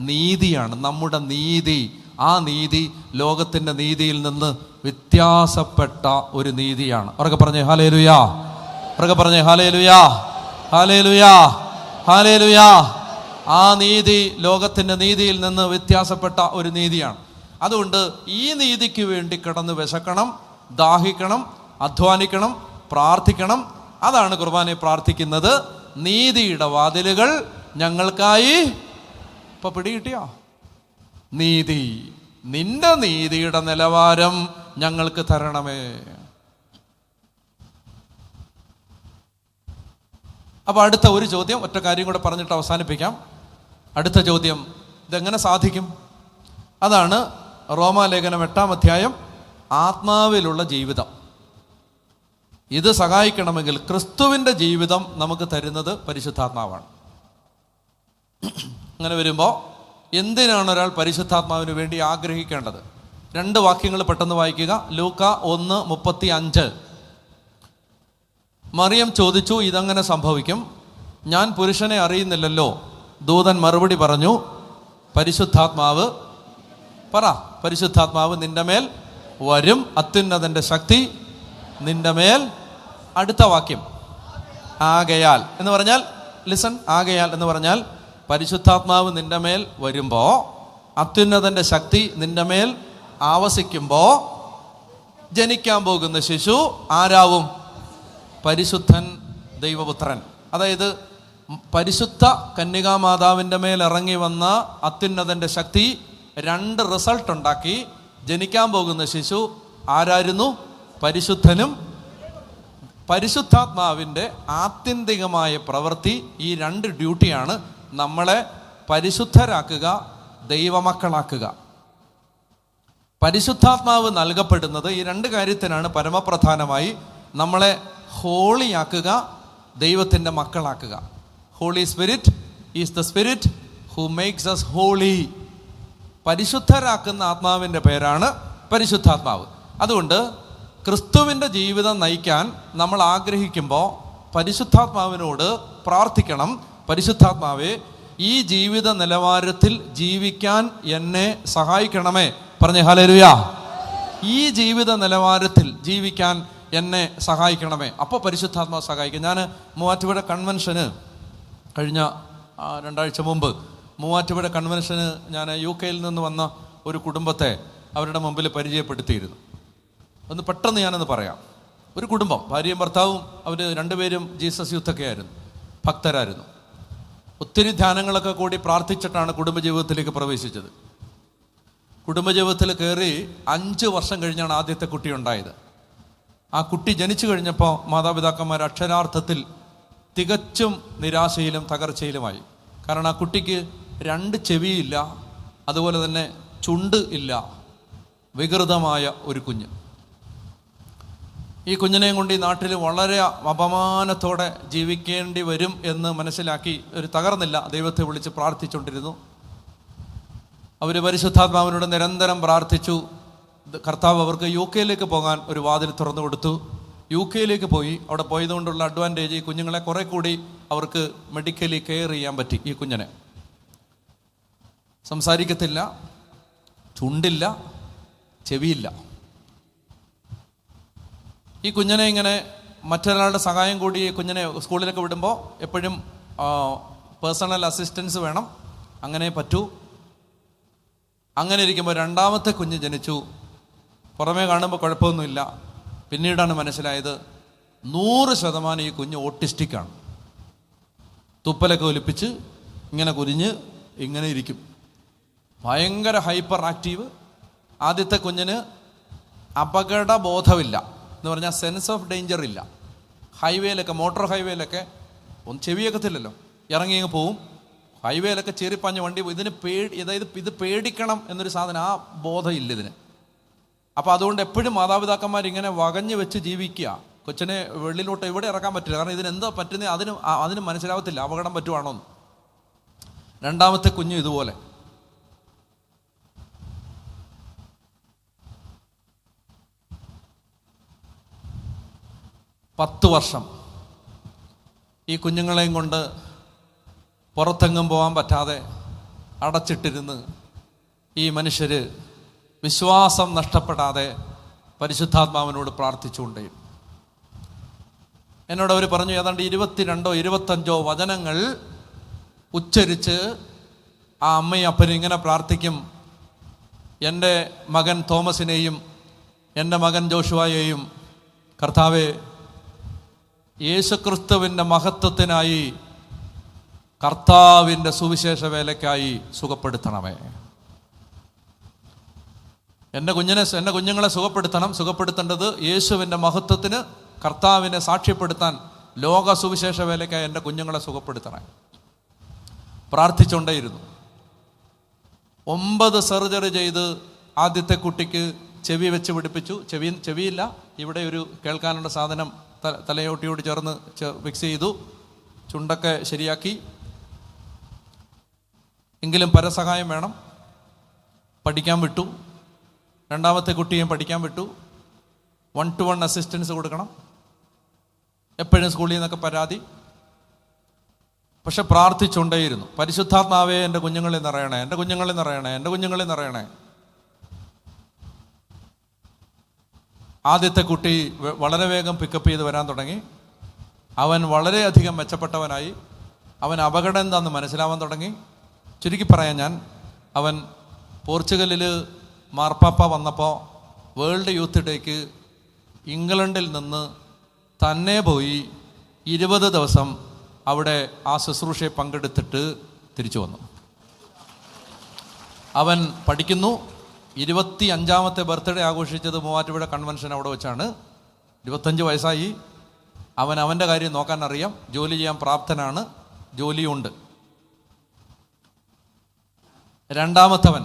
നീതിയാണ്, നമ്മുടെ നീതി. ആ നീതി ലോകത്തിൻ്റെ നീതിയിൽ നിന്ന് വ്യത്യാസപ്പെട്ട ഒരു നീതിയാണ്. അവരൊക്കെ പറഞ്ഞേ ഹല്ലേലൂയാ, അവരൊക്കെ പറഞ്ഞേ ഹല്ലേലൂയാ, ഹല്ലേലൂയാ, ഹല്ലേലൂയാ. ആ നീതി ലോകത്തിൻ്റെ നീതിയിൽ നിന്ന് വ്യത്യാസപ്പെട്ട ഒരു നീതിയാണ്. അതുകൊണ്ട് ഈ നീതിക്ക് വേണ്ടി കിടന്ന് വിശക്കണം, ദാഹിക്കണം, അധ്വാനിക്കണം, പ്രാർത്ഥിക്കണം. അതാണ് കുർബാനയെ പ്രാർത്ഥിക്കുന്നത്. നീതിയുടെ വാതിലുകൾ ഞങ്ങൾക്കായി. ഇപ്പൊ പിടികിട്ടിയോ? നീതി നിന്റെ നീതിയുടെ നിലവാരം ഞങ്ങൾക്ക് തരണമേ. അപ്പോൾ അടുത്ത ഒരു ചോദ്യം, ഒറ്റ കാര്യം കൂടെ പറഞ്ഞിട്ട് അവസാനിപ്പിക്കാം. അടുത്ത ചോദ്യം, ഇതെങ്ങനെ സാധിക്കും? അതാണ് റോമാലേഖനം 8-ാം അധ്യായം, ആത്മാവിലുള്ള ജീവിതം. ഇത് സഹായിക്കണമെങ്കിൽ ക്രിസ്തുവിൻ്റെ ജീവിതം നമുക്ക് തരുന്നത് പരിശുദ്ധാത്മാവാണ്. അങ്ങനെ വരുമ്പോൾ എന്തിനാണ് ഒരാൾ പരിശുദ്ധാത്മാവിന് വേണ്ടി ആഗ്രഹിക്കേണ്ടത്? 2 വാക്യങ്ങൾ പെട്ടെന്ന് വായിക്കുക. ലൂക്ക 1:35. മറിയം ചോദിച്ചു, ഇതെങ്ങനെ സംഭവിക്കും? ഞാൻ പുരുഷനെ അറിയുന്നില്ലല്ലോ. ദൂതൻ മറുപടി പറഞ്ഞു, പരിശുദ്ധാത്മാവ് പരിശുദ്ധാത്മാവ് നിന്റെ മേൽ വരും, അത്യുന്നതൻ്റെ ശക്തി നിന്റെ മേൽ. അടുത്ത വാക്യം, ആകയാൽ എന്ന് പറഞ്ഞാൽ, ലിസൺ, ആകയാൽ എന്ന് പറഞ്ഞാൽ പരിശുദ്ധാത്മാവ് നിന്റെ മേൽ വരുമ്പോൾ, അത്യുന്നതൻ്റെ ശക്തി നിന്റെ മേൽ ആവസിക്കുമ്പോൾ ജനിക്കാൻ പോകുന്ന ശിശു ആരാവും? പരിശുദ്ധൻ ദൈവപുത്രൻ. അതായത് പരിശുദ്ധ കന്യകാമാതാവിൻ്റെ മേൽ ഇറങ്ങി വന്ന അത്യുന്നതൻ്റെ ശക്തി 2 റിസൾട്ട് ഉണ്ടാക്കി. ജനിക്കാൻ പോകുന്ന ശിശു ആരായിരുന്നു? പരിശുദ്ധനും. പരിശുദ്ധാത്മാവിൻ്റെ ആത്യന്തികമായ പ്രവൃത്തി ഈ 2 ഡ്യൂട്ടിയാണ്: നമ്മളെ പരിശുദ്ധരാക്കുക, ദൈവമക്കളാക്കുക. പരിശുദ്ധാത്മാവ് നൽകപ്പെടുന്നത് ഈ 2 കാര്യത്തിനാണ് പരമപ്രധാനമായി. നമ്മളെ ഹോളിയാക്കുക, ദൈവത്തിൻ്റെ മക്കളാക്കുക. Holy spirit is the spirit who makes us holy. പരിശുദ്ധരാക്കുന്ന ആത്മാവിൻ്റെ പേരാണ് പരിശുദ്ധാത്മാവ്. അതുകൊണ്ട് ക്രിസ്തുവിൻ്റെ ജീവിതം നയിക്കാൻ നമ്മൾ ആഗ്രഹിക്കുമ്പോൾ പരിശുദ്ധാത്മാവിനോട് പ്രാർത്ഥിക്കണം, പരിശുദ്ധാത്മാവേ, ഈ ജീവിത നിലവാരത്തിൽ ജീവിക്കാൻ എന്നെ സഹായിക്കണമേ. പറഞ്ഞേ ഹല്ലേലൂയ. ഈ ജീവിത നിലവാരത്തിൽ ജീവിക്കാൻ എന്നെ സഹായിക്കണമേ. അപ്പോൾ പരിശുദ്ധാത്മാവ് സഹായിക്കും. ഞാൻ മൂവാറ്റുപുഴ കൺവെൻഷന് കഴിഞ്ഞ 2 ആഴ്ച മുമ്പ് മൂവാറ്റുപുഴ കൺവെൻഷന് ഞാൻ UK നിന്ന് വന്ന ഒരു കുടുംബത്തെ അവരുടെ മുമ്പിൽ പരിചയപ്പെടുത്തിയിരുന്നു. ഒന്ന് പെട്ടെന്ന് ഞാനൊന്ന് പറയാം. ഒരു കുടുംബം, ഭാര്യയും ഭർത്താവും, അവർ 2 പേരും ജീസസ് യൂത്തൊക്കെ ആയിരുന്നു, ഭക്തരായിരുന്നു. ഒത്തിരി ധ്യാനങ്ങളൊക്കെ കൂടി പ്രാർത്ഥിച്ചിട്ടാണ് കുടുംബജീവിതത്തിലേക്ക് പ്രവേശിച്ചത്. കുടുംബജീവിതത്തിൽ കയറി 5 വർഷം കഴിഞ്ഞാണ് ആദ്യത്തെ കുട്ടി ഉണ്ടായത്. ആ കുട്ടി ജനിച്ചു കഴിഞ്ഞപ്പോൾ മാതാപിതാക്കന്മാർ അക്ഷരാർത്ഥത്തിൽ തികച്ചും നിരാശയിലും തകർച്ചയിലുമായി. കാരണം ആ കുട്ടിക്ക് 2 ചെവിയില്ല, അതുപോലെ തന്നെ ചുണ്ട് ഇല്ല, വികൃതമായ ഒരു കുഞ്ഞ്. ഈ കുഞ്ഞിനെയും കൊണ്ട് ഈ നാട്ടിൽ വളരെ അപമാനത്തോടെ ജീവിക്കേണ്ടി വരും എന്ന് മനസ്സിലാക്കി ഒരു തകർന്നില്ല, ദൈവത്തെ വിളിച്ച് പ്രാർത്ഥിച്ചുകൊണ്ടിരുന്നു. അവർ പരിശുദ്ധാത്മാവിനോട് നിരന്തരം പ്രാർത്ഥിച്ചു. കർത്താവ് അവർക്ക് UK പോകാൻ ഒരു വാതിൽ തുറന്നു കൊടുത്തു. UK പോയി. അവിടെ പോയതുകൊണ്ടുള്ള അഡ്വാൻറ്റേജ്, ഈ കുഞ്ഞുങ്ങളെ കുറെ കൂടി അവർക്ക് മെഡിക്കലി കെയർ ചെയ്യാൻ പറ്റി. ഈ കുഞ്ഞിനെ സംസാരിക്കത്തില്ല, ചുണ്ടില്ല, ചെവിയില്ല. ഈ കുഞ്ഞിനെ ഇങ്ങനെ മറ്റൊരാളുടെ സഹായം കൂടി ഈ കുഞ്ഞിനെ സ്കൂളിലൊക്കെ വിടുമ്പോൾ എപ്പോഴും പേഴ്സണൽ അസിസ്റ്റൻസ് വേണം, അങ്ങനെ പറ്റൂ. അങ്ങനെ ഇരിക്കുമ്പോൾ 2ാമത്തെ കുഞ്ഞ് ജനിച്ചു. പുറമേ കാണുമ്പോൾ കുഴപ്പമൊന്നുമില്ല. പിന്നീടാണ് മനസ്സിലായത് 100% ഈ കുഞ്ഞ് ഓട്ടിസ്റ്റിക്കാണ്. തുപ്പലൊക്കെ ഒലിപ്പിച്ച് ഇങ്ങനെ കുരിഞ്ഞ് ഇങ്ങനെ ഇരിക്കും, ഭയങ്കര ഹൈപ്പർ ആക്റ്റീവ്. ആദ്യത്തെ കുഞ്ഞിന് അപകടബോധമില്ല എന്ന് പറഞ്ഞാൽ സെൻസ് ഓഫ് ഡേഞ്ചർ ഇല്ല. ഹൈവേയിലൊക്കെ, മോട്ടോർ ഹൈവേയിലൊക്കെ ഒന്നും ചെവിയേക്കത്തില്ലല്ലോ, ഇറങ്ങി അങ്ങ് പോവും. ഹൈവേയിലൊക്കെ ചീറിപ്പാഞ്ഞ വണ്ടി, ഇതിന് അതായത് ഇത് പേടിക്കണം എന്നൊരു സാധനം, ആ ബോധം ഇല്ല ഇതിന്. അപ്പോൾ അതുകൊണ്ട് എപ്പോഴും മാതാപിതാക്കന്മാർ ഇങ്ങനെ വകഞ്ഞു വെച്ച് ജീവിക്കുക. കൊച്ചിനെ വെള്ളിലോട്ട് എവിടെ ഇറക്കാൻ പറ്റില്ല, കാരണം ഇതിനെന്താ പറ്റുന്നത് അതിന് മനസ്സിലാവത്തില്ല അപകടം പറ്റുവാണോന്ന്. 2ാമത്തെ കുഞ്ഞു ഇതുപോലെ. പത്ത് വർഷം ഈ കുഞ്ഞുങ്ങളെയും കൊണ്ട് പുറത്തെങ്ങും പോകാൻ പറ്റാതെ അടച്ചിട്ടിരുന്ന് ഈ മനുഷ്യർ വിശ്വാസം നഷ്ടപ്പെടാതെ പരിശുദ്ധാത്മാവിനോട് പ്രാർത്ഥിച്ചുകൊണ്ടേ. എന്നോട് അവർ പറഞ്ഞു, ഏതാണ്ട് 22 or 25 വചനങ്ങൾ ഉച്ചരിച്ച് ആ അമ്മയും അപ്പനും ഇങ്ങനെ പ്രാർത്ഥിക്കും. എൻ്റെ മകൻ തോമസിനെയും എൻ്റെ മകൻ ജോഷുവായെയും കർത്താവേ, യേശുക്രിസ്തുവിൻ്റെ മഹത്വത്തിനായി, കർത്താവിൻ്റെ സുവിശേഷ വേലയ്ക്കായി സുഖപ്പെടുത്തണമേ. എൻ്റെ കുഞ്ഞുങ്ങളെ സുഖപ്പെടുത്തേണ്ടത് യേശുവിൻ്റെ മഹത്വത്തിന്, കർത്താവിനെ സാക്ഷ്യപ്പെടുത്താൻ, ലോക സുവിശേഷ വേലയ്ക്കായി എൻ്റെ കുഞ്ഞുങ്ങളെ സുഖപ്പെടുത്തണം. പ്രാർത്ഥിച്ചുകൊണ്ടേയിരുന്നു. 9 സർജറി ചെയ്ത് ആദ്യത്തെ കുട്ടിക്ക് ചെവി വെച്ച് പിടിപ്പിച്ചു. ചെവിയില്ല, ഇവിടെ ഒരു കേൾക്കാനുള്ള സാധനം തലയോട്ടിയോട് ചേർന്ന് ഫിക്സ് ചെയ്തു. ചുണ്ടൊക്കെ ശരിയാക്കി. എങ്കിലും പരസഹായം വേണം. പഠിക്കാൻ വിട്ടു. രണ്ടാമത്തെ കുട്ടിയും പഠിക്കാൻ വിട്ടു. 1-to-1 അസിസ്റ്റൻസ് കൊടുക്കണം. എപ്പോഴും സ്കൂളിൽ നിന്നൊക്കെ പരാതി. പക്ഷെ പ്രാർത്ഥിച്ചുകൊണ്ടേയിരുന്നു. പരിശുദ്ധാത്മാവേ എൻ്റെ കുഞ്ഞുങ്ങളിൽ നിറയണേ, എൻ്റെ കുഞ്ഞുങ്ങളിൽ നിറയണേ, എൻ്റെ കുഞ്ഞുങ്ങളിൽ നിറയണേ. ആദ്യത്തെ കുട്ടി വളരെ വേഗം പിക്കപ്പ് ചെയ്ത് വരാൻ തുടങ്ങി. അവൻ വളരെയധികം മെച്ചപ്പെട്ടവനായി. അവൻ അപകടം എന്താണെന്ന് മനസ്സിലാവാൻ തുടങ്ങി. ചുരുക്കി പറയാൻ അവൻ പോർച്ചുഗലിൽ മാർപ്പാപ്പ വന്നപ്പോൾ വേൾഡ് യൂത്ത് ഡേക്ക് ഇംഗ്ലണ്ടിൽ നിന്ന് തന്നെ പോയി 20 ദിവസം അവിടെ ആ ശുശ്രൂഷയെ പങ്കെടുത്തിട്ട് തിരിച്ചു വന്നു. അവൻ പഠിക്കുന്നു. 25ാമത്തെ ബർത്ത്ഡേ ആഘോഷിച്ചത് മൂവാറ്റുപുഴ കൺവെൻഷൻ അവിടെ വെച്ചാണ്. 25 വയസ്സായി. അവൻ്റെ കാര്യം നോക്കാൻ അറിയാം. ജോലി ചെയ്യാൻ പ്രാപ്തനാണ്. ജോലിയുണ്ട്. രണ്ടാമത്തവൻ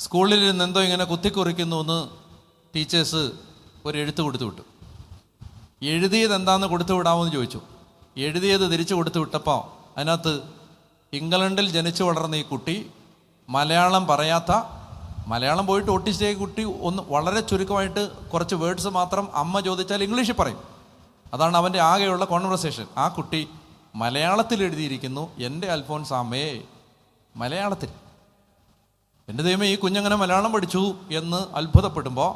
സ്കൂളിൽ നിന്ന് എന്തോ ഇങ്ങനെ കുത്തിക്കുറിക്കുന്നു എന്ന് ടീച്ചേഴ്സ് ഒരു എഴുത്ത് കൊടുത്തു വിട്ടു. എഴുതിയത് എന്താണെന്ന് കൊടുത്തു വിടാമെന്ന് ചോദിച്ചു. എഴുതിയത് തിരിച്ചു കൊടുത്തു വിട്ടപ്പോൾ അതിനകത്ത് ഇംഗ്ലണ്ടിൽ ജനിച്ചു വളർന്ന ഈ കുട്ടി മലയാളം പറയാത്ത, മലയാളം പോയിട്ട് ഓട്ടിസ്റ്റായ കുട്ടി, ഒന്ന് വളരെ ചുരുക്കമായിട്ട് കുറച്ച് വേർഡ്സ് മാത്രം അമ്മ ചോദിച്ചാൽ ഇംഗ്ലീഷിൽ പറയും. അതാണ് അവൻ്റെ ആകെയുള്ള കോൺവെർസേഷൻ. ആ കുട്ടി മലയാളത്തിൽ എഴുതിയിരിക്കുന്നു, എൻ്റെ അൽഫോൻസാമ്മേ, മലയാളത്തിൽ. എൻ്റെ ദൈവമേ, ഈ കുഞ്ഞങ്ങനെ മലയാളം പഠിച്ചു എന്ന് അത്ഭുതപ്പെടുമ്പോൾ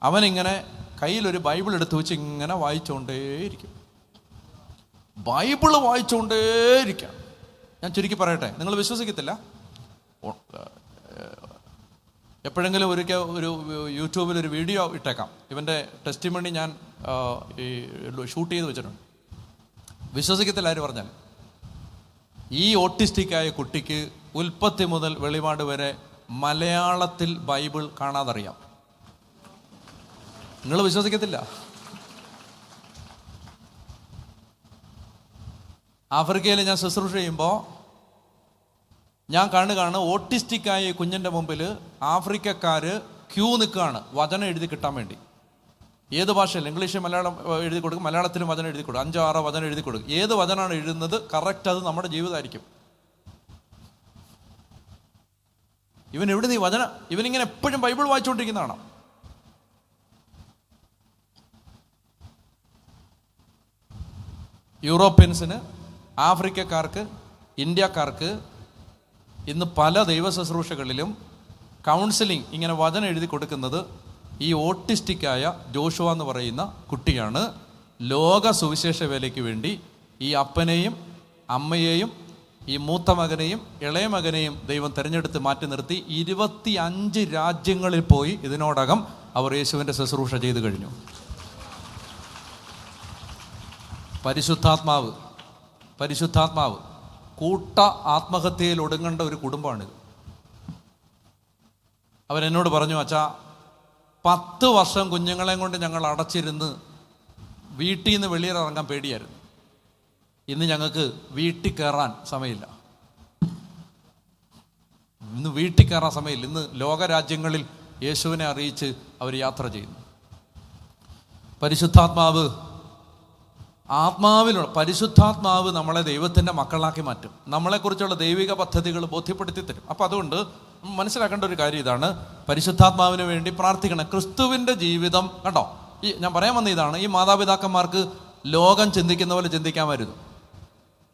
അവനിങ്ങനെ കയ്യിലൊരു ബൈബിൾ എടുത്തു വെച്ച് ഇങ്ങനെ വായിച്ചുകൊണ്ടേയിരിക്കും. ബൈബിള് വായിച്ചുകൊണ്ടേയിരിക്കാം. ഞാൻ ചുരുക്കി പറയട്ടെ, നിങ്ങൾ വിശ്വസിക്കത്തില്ല. എപ്പോഴെങ്കിലും ഒരു യൂട്യൂബിൽ ഒരു വീഡിയോ ഇട്ടേക്കാം. ഇവൻ്റെ ടെസ്റ്റിമണി ഞാൻ ഷൂട്ട് ചെയ്ത് വെച്ചിട്ടുണ്ട്. വിശ്വസിക്കത്തില്ല ആര് പറഞ്ഞാൽ. ഈ ഓട്ടിസ്റ്റിക്കായ കുട്ടിക്ക് ഉൽപ്പത്തി മുതൽ വെളിപാട് വരെ മലയാളത്തിൽ ബൈബിൾ കാണാതറിയാം. നിങ്ങൾ വിശ്വസിക്കത്തില്ല. ആഫ്രിക്കയിൽ ഞാൻ ശുശ്രൂഷ ചെയ്യുമ്പോൾ ഞാൻ കാണുകയാണ്, ഓട്ടിസ്റ്റിക്കായ കുഞ്ഞിൻ്റെ മുമ്പിൽ ആഫ്രിക്കക്കാർ ക്യൂ നിൽക്കുകയാണ് വചനം എഴുതി കിട്ടാൻ വേണ്ടി. ഏത് ഭാഷയിൽ, ഇംഗ്ലീഷ് മലയാളം എഴുതി കൊടുക്കും, മലയാളത്തിലും വചനം എഴുതി കൊടുക്കും. 5-6 വചനം എഴുതി കൊടുക്കും. ഏത് വചനമാണ് എഴുതുന്നത് കറക്റ്റ് അത് നമ്മുടെ ജീവിതമായിരിക്കും. ഇവൻ എവിടെ ഈ വചന, ഇവനിങ്ങനെ എപ്പോഴും ബൈബിൾ വായിച്ചുകൊണ്ടിരിക്കുന്നതാണ്. യൂറോപ്യൻസിന്, ആഫ്രിക്കക്കാർക്ക്, ഇന്ത്യക്കാർക്ക് ഇന്ന് പല ദൈവ ശുശ്രൂഷകളിലും കൗൺസിലിംഗ് ഇങ്ങനെ വചനം എഴുതി കൊടുക്കുന്നത് ഈ ഓട്ടിസ്റ്റിക്കായ ജോഷുവ എന്ന് പറയുന്ന കുട്ടിയാണ്. ലോക സുവിശേഷ വേലയ്ക്ക് വേണ്ടി ഈ അപ്പനെയും അമ്മയെയും ഈ മൂത്ത മകനെയും ഇളയ മകനെയും ദൈവം തിരഞ്ഞെടുത്ത് മാറ്റി നിർത്തി 25 രാജ്യങ്ങളിൽ പോയി ഇതിനോടകം അവർ യേശുവിൻ്റെ ശുശ്രൂഷ ചെയ്തു കഴിഞ്ഞു. പരിശുദ്ധാത്മാവ് കൂട്ട ആത്മഹത്യയിൽ ഒടുങ്ങേണ്ട ഒരു കുടുംബമാണിത്. അവരെന്നോട് പറഞ്ഞു, അച്ഛാ 10 വർഷം കുഞ്ഞുങ്ങളെയും കൊണ്ട് ഞങ്ങൾ അടച്ചിരുന്ന് വീട്ടിൽ നിന്ന് വെളിയിലിറങ്ങാൻ പേടിയായിരുന്നു. ഇന്ന് ഞങ്ങൾക്ക് വീട്ടിൽ കയറാൻ സമയമില്ല. ഇന്ന് ലോകരാജ്യങ്ങളിൽ യേശുവിനെ അറിയിച്ച് അവർ യാത്ര ചെയ്യുന്നു. പരിശുദ്ധാത്മാവ് നമ്മളെ ദൈവത്തിൻ്റെ മക്കളാക്കി മാറ്റും. നമ്മളെക്കുറിച്ചുള്ള ദൈവിക പദ്ധതികൾ ബോധ്യപ്പെടുത്തി തരും. അപ്പം അതുകൊണ്ട് മനസ്സിലാക്കേണ്ട ഒരു കാര്യം ഇതാണ്, പരിശുദ്ധാത്മാവിന് വേണ്ടി പ്രാർത്ഥിക്കണം. ക്രിസ്തുവിൻ്റെ ജീവിതം കണ്ടോ, ഞാൻ പറയാൻ വന്ന ഇതാണ്, ഈ മാതാപിതാക്കന്മാർക്ക് ലോകം ചിന്തിക്കുന്ന പോലെ ചിന്തിക്കാൻ വരുന്നു.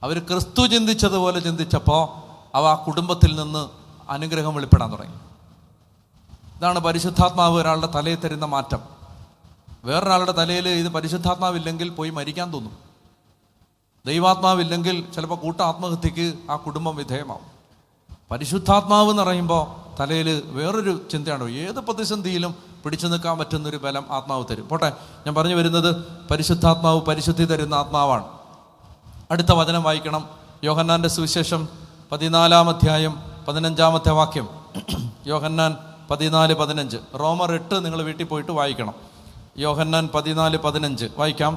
അവർ ക്രിസ്തു ചിന്തിച്ചതുപോലെ ചിന്തിച്ചപ്പോൾ ആ കുടുംബത്തിൽ നിന്ന് അനുഗ്രഹം വെളിപ്പെടാൻ തുടങ്ങി. ഇതാണ് പരിശുദ്ധാത്മാവ് ഒരാളുടെ തലയിൽ തരുന്ന മാറ്റം. വേറൊരാളുടെ തലയിൽ ഇത് പരിശുദ്ധാത്മാവില്ലെങ്കിൽ പോയി മരിക്കാൻ തോന്നും. ദൈവാത്മാവില്ലെങ്കിൽ ചിലപ്പോൾ കൂട്ട ആത്മഹത്യക്ക് ആ കുടുംബം വിധേയമാവും. പരിശുദ്ധാത്മാവ് എന്ന് പറയുമ്പോൾ തലയിൽ വേറൊരു ചിന്തയാണ്. ഏത് പ്രതിസന്ധിയിലും പിടിച്ചു നിൽക്കാൻ പറ്റുന്നൊരു ബലം ആത്മാവ് തരും. പോട്ടെ, ഞാൻ പറഞ്ഞു വരുന്നത് പരിശുദ്ധാത്മാവ് പരിശുദ്ധി തരുന്ന ആത്മാവാണ്. അടുത്ത വചനം വായിക്കണം. യോഹന്നാൻ്റെ സുവിശേഷം 14-ാം അധ്യായം 15-ാമത്തെ വാക്യം. യോഹന്നാൻ 14:15. റോമർ 8 നിങ്ങൾ വീട്ടിൽ പോയിട്ട് വായിക്കണം. യോഹന്നാൻ 14:15 വായിക്കാം.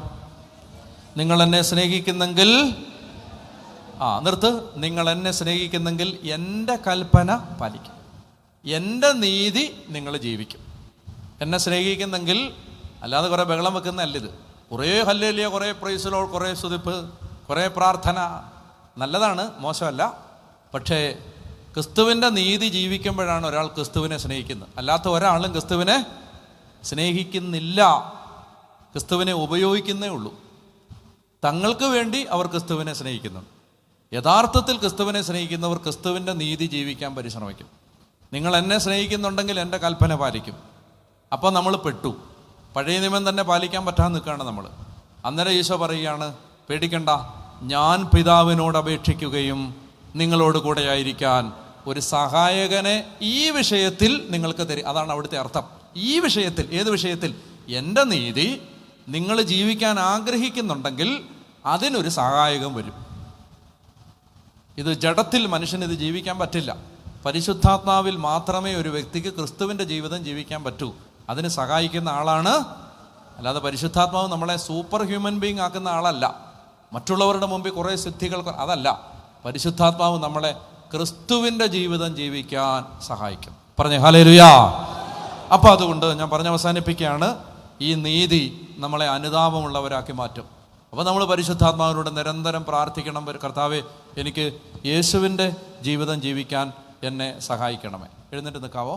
നിങ്ങൾ എന്നെ സ്നേഹിക്കുന്നെങ്കിൽ നിങ്ങൾ എന്നെ സ്നേഹിക്കുന്നെങ്കിൽ എൻ്റെ കൽപ്പന പാലിക്കും, എൻ്റെ നീതി നിങ്ങൾ ജീവിക്കും. എന്നെ സ്നേഹിക്കുന്നെങ്കിൽ, അല്ലാതെ കുറേ ബഹളം വെക്കുന്നതല്ലിത്. കുറേ ഹല്ലേലൂയ, കുറേ പ്രൈസ് ലോർഡ്, കുറേ സ്തുതിപ്പ്, കുറേ പ്രാർത്ഥന നല്ലതാണ്, മോശമല്ല. പക്ഷേ ക്രിസ്തുവിൻ്റെ നീതി ജീവിക്കുമ്പോഴാണ് ഒരാൾ ക്രിസ്തുവിനെ സ്നേഹിക്കുന്നത്. അല്ലാത്ത ഒരാളും ക്രിസ്തുവിനെ സ്നേഹിക്കുന്നില്ല, ക്രിസ്തുവിനെ ഉപയോഗിക്കുന്നേ ഉള്ളൂ. തങ്ങൾക്ക് വേണ്ടി അവർ ക്രിസ്തുവിനെ സ്നേഹിക്കുന്നുണ്ട്. യഥാർത്ഥത്തിൽ ക്രിസ്തുവിനെ സ്നേഹിക്കുന്നവർ ക്രിസ്തുവിൻ്റെ നീതി ജീവിക്കാൻ പരിശ്രമിക്കും. നിങ്ങൾ എന്നെ സ്നേഹിക്കുന്നുണ്ടെങ്കിൽ എൻ്റെ കൽപ്പന പാലിക്കും. അപ്പോൾ നമ്മൾ പെട്ടു. പഴയ നിയമം തന്നെ പാലിക്കാൻ പറ്റാതെ നിൽക്കുകയാണ് നമ്മൾ. അന്നേരം ഈശോ പറയുകയാണ്, പേടിക്കണ്ട, ഞാൻ പിതാവിനോട് അപേക്ഷിക്കുകയും നിങ്ങളോട് കൂടെ ആയിരിക്കാൻ ഒരു സഹായകനെ ഈ വിഷയത്തിൽ നിങ്ങൾക്ക് തരും. അതാണ് അവിടുത്തെ അർത്ഥം. ഈ വിഷയത്തിൽ, ഏത് വിഷയത്തിൽ? എൻ്റെ നീതി നിങ്ങൾ ജീവിക്കാൻ ആഗ്രഹിക്കുന്നുണ്ടെങ്കിൽ അതിനൊരു സഹായകൻ വരും. ഇത് ജഡത്തിൽ മനുഷ്യനിത് ജീവിക്കാൻ പറ്റില്ല. പരിശുദ്ധാത്മാവിൽ മാത്രമേ ഒരു വ്യക്തിക്ക് ക്രിസ്തുവിൻ്റെ ജീവിതം ജീവിക്കാൻ പറ്റൂ. അതിന് സഹായിക്കുന്ന ആളാണ്. അല്ലാതെ പരിശുദ്ധാത്മാവ് നമ്മളെ സൂപ്പർ ഹ്യൂമൻ ബീങ് ആക്കുന്ന ആളല്ല. മറ്റുള്ളവരുടെ മുമ്പിൽ കുറേ സിദ്ധികൾ, അതല്ല. പരിശുദ്ധാത്മാവ് നമ്മളെ ക്രിസ്തുവിൻ്റെ ജീവിതം ജീവിക്കാൻ സഹായിക്കും. പറഞ്ഞേ ഹല്ലേലൂയാ. അപ്പോൾ അതുകൊണ്ട് ഞാൻ പറഞ്ഞ് അവസാനിപ്പിക്കുകയാണ്, ഈ നീതി നമ്മളെ അനുതാപമുള്ളവരാക്കി മാറ്റും. അപ്പോൾ നമ്മൾ പരിശുദ്ധാത്മാവിനോട് നിരന്തരം പ്രാർത്ഥിക്കണം, കർത്താവേ എനിക്ക് യേശുവിൻ്റെ ജീവിതം ജീവിക്കാൻ എന്നെ സഹായിക്കണമേ. എഴുന്നേറ്റ് നിൽക്കാവോ?